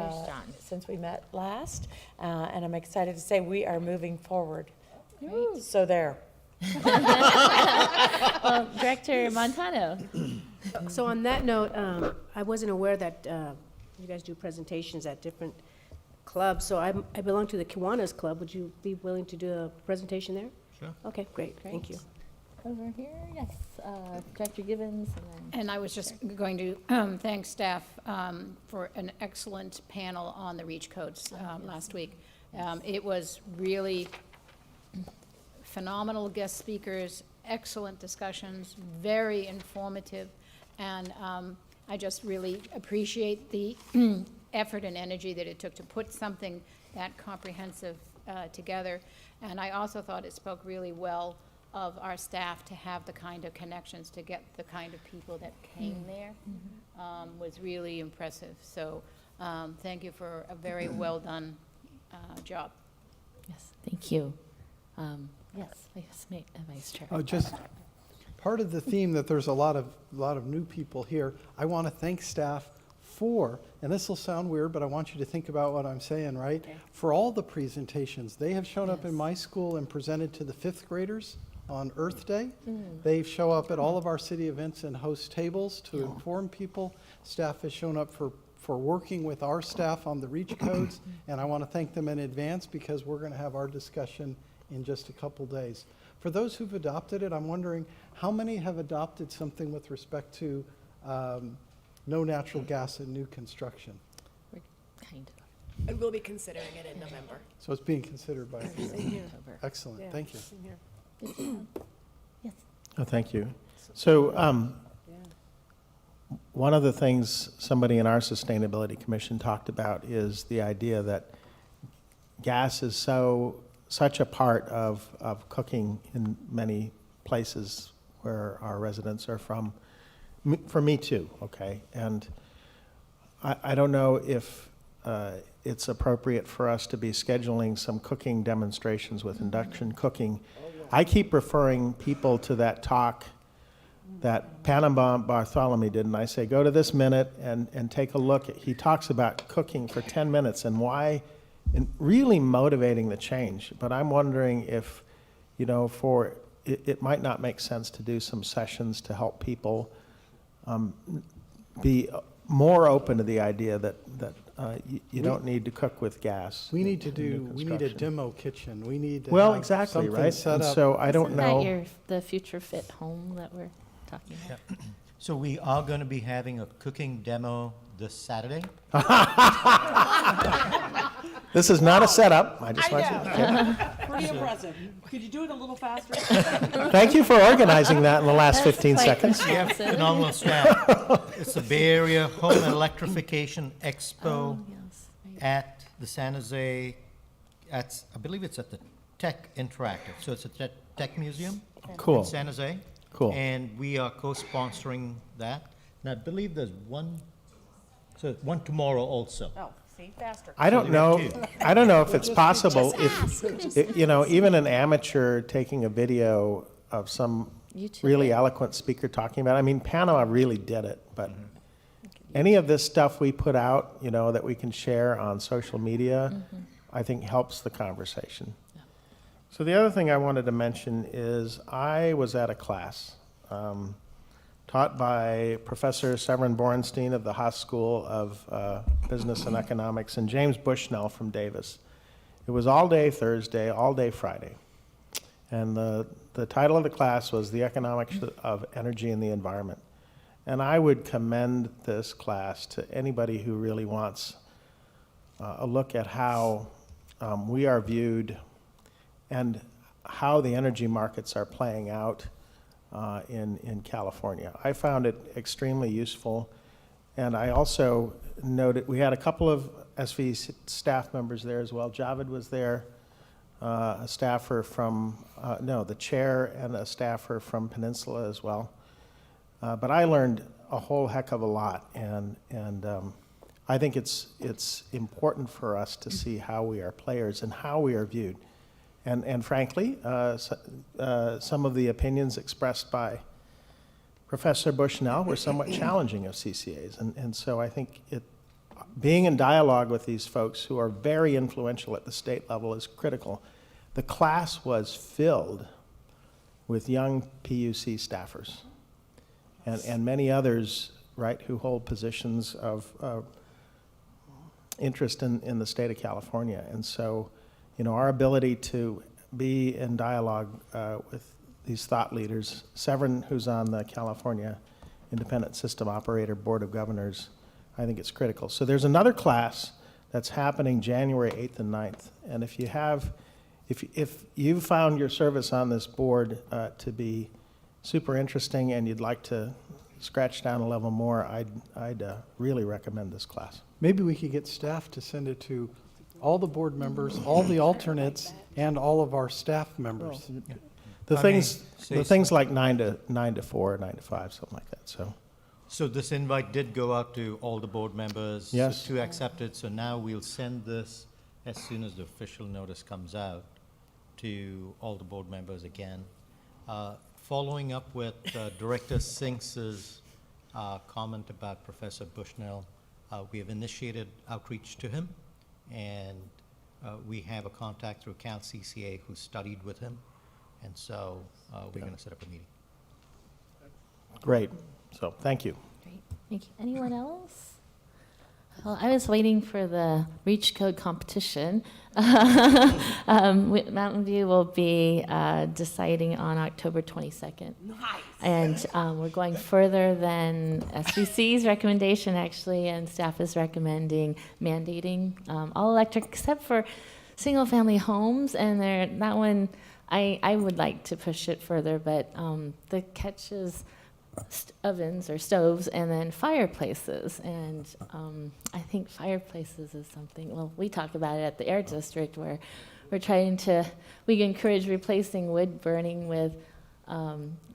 since we met last, and I'm excited to say we are moving forward. So there. Well, Director Montano. So on that note, I wasn't aware that you guys do presentations at different clubs. So I belong to the Kiwanis Club. Would you be willing to do a presentation there? Sure. Okay, great. Thank you. Over here, yes. Director Gibbons. And I was just going to thank staff for an excellent panel on the REACH codes last week. It was really phenomenal guest speakers, excellent discussions, very informative, and I just really appreciate the effort and energy that it took to put something that comprehensive together. And I also thought it spoke really well of our staff to have the kind of connections, to get the kind of people that came there. was really impressive. So thank you for a very well done job. Yes, thank you. Yes, Vice Chair. Oh, just part of the theme that there's a lot of new people here. I want to thank staff for, and this will sound weird, but I want you to think about what I'm saying, right? Okay. For all the presentations. They have shown up in my school and presented to the 5th graders on Earth Day. They show up at all of our city events and host tables to inform people. Staff has shown up for working with our staff on the REACH codes, and I want to thank them in advance because we're going to have our discussion in just a couple days. For those who've adopted it, I'm wondering how many have adopted something with respect to no natural gas in new construction? Kind of. And we'll be considering it in November. So it's being considered by Here. Excellent, Yeah, thank you. same here. Yes. Oh, thank you. So one of the things somebody in our Sustainability Commission talked about is the idea that gas is such a part of cooking in many places where our residents are from. For me too, okay? And I don't know if it's appropriate for us to be scheduling some cooking demonstrations with induction cooking. I keep referring people to that talk that Panama Bartholomew did, and I say, go to this minute and take a look. He talks about cooking for 10 minutes and why, and really motivating the change. But I'm wondering if, you know, it might not make sense to do some sessions to help people be more open to the idea that you don't need to cook with gas. We need a demo kitchen. We need to well, have exactly, something right? set And up. so I don't know. Isn't that the future fit home that we're talking about? Yeah. So we are going to be having a cooking demo this Saturday. This is not a setup. I just want you to. Pretty impressive. Could you do it a little faster? Thank you for organizing that in the last 15 seconds. We have phenomenal staff. It's the Bay Area Home Electrification Expo at the San Jose, I believe it's at the Tech Interactive. So it's a tech museum in San Jose. Cool. And we are co-sponsoring that. And I believe there's one tomorrow also. Oh, see, faster. I don't know if it's possible if you know, even an amateur taking a video of some really eloquent speaker talking about it. I mean, Panama really did it, but any of this stuff we put out, you know, that we can share on social media, I think helps the conversation. So the other thing I wanted to mention is I was at a class taught by Professor Severin Borenstein of the Haas School of Business and Economics and James Bushnell from Davis. It was all day Thursday, all day Friday. And the title of the class was The Economics of Energy and the Environment. And I would commend this class to anybody who really wants a look at how we are viewed and how the energy markets are playing out in California. I found it extremely useful, and I also noted we had a couple of SV staff members there as well. Javed was there, a staffer from, the chair and a staffer from Peninsula as well. But I learned a whole heck of a lot, and I think it's important for us to see how we are players and how we are viewed. And frankly, some of the opinions expressed by Professor Bushnell were somewhat challenging of CCAs. And so I think being in dialogue with these folks who are very influential at the state level is critical. The class was filled with young PUC staffers and many others, right, who hold positions of interest in the state of California. And so, you know, our ability to be in dialogue with these thought leaders, Severin, who's on the California Independent System Operator Board of Governors, I think it's critical. So there's another class that's happening January 8th and 9th. And if you found your service on this board to be super interesting and you'd like to scratch down a level more, I'd really recommend this class. Maybe we could get staff to send it to all the board members, all the alternates, and all of our staff members. The things like 9 to 4, 9 to 5, something like that. So this invite did go out to all the board members. so Yes. 2 accepted, so now we'll send this as soon as the official notice comes out to all the board members again. Following up with Director Sinks's comment about Professor Bushnell, we have initiated outreach to him, and we have a contact through Cal CCA who studied with him, and so we're going to set up a meeting. Great. So, thank you. Great, thank you. Anyone else? Well, I was waiting for the reach code competition. Mountain View will be deciding on October 22nd. Nice. And we're going further than SBC's recommendation, actually, and staff is recommending mandating all electric except for single-family homes. And that one, I would like to push it further, but the catch is ovens or stoves and then fireplaces. And I think fireplaces is something, well, we talk about it at the Air District where we encourage replacing wood burning with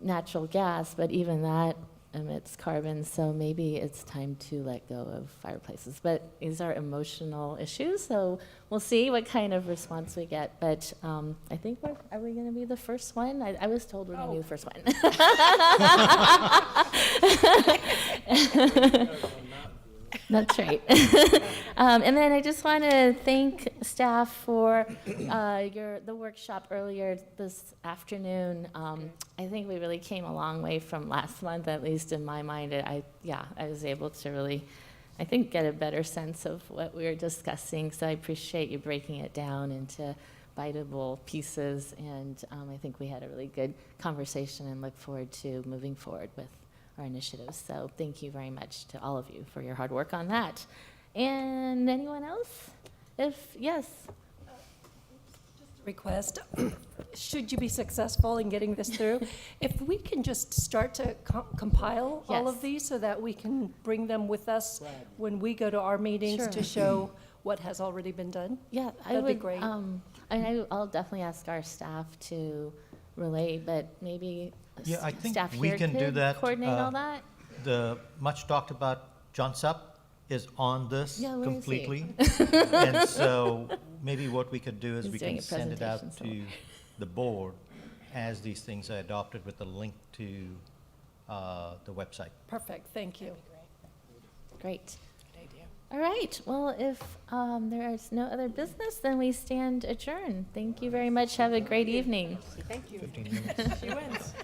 natural gas, but even that emits carbon, so maybe it's time to let go of fireplaces. But these are emotional issues, so we'll see what kind of response we get. But I think are we going to be the first one? I was told we're going to be the first one. That's right. And then I just want to thank staff for the workshop earlier this afternoon. I think we really came a long way from last month, at least in my mind. I was able to really, I think, get a better sense of what we were discussing. So I appreciate you breaking it down into biteable pieces. And I think we had a really good conversation and look forward to moving forward with our initiatives. So thank you very much to all of you for your hard work on that. And anyone else? Yes. Request, should you be successful in getting this through, if we can just start to compile all of these so that we can bring them with us when we go to our meetings to show what has already been done. Yeah, that'd be great. I'll definitely ask our staff to relay, but maybe Yeah, I think staff we here can do could that. coordinate all that. The much talked about John Supp is on this Yeah, where is he? completely. And so maybe what we could do is He's we doing can a send it out presentation to the board as these things are adopted with a link to the website. Perfect, thank you. Great. All right. Well, if there is no other business, then we stand adjourned. Thank you very much. Have a great evening. Thank you. 15 minutes. She wins.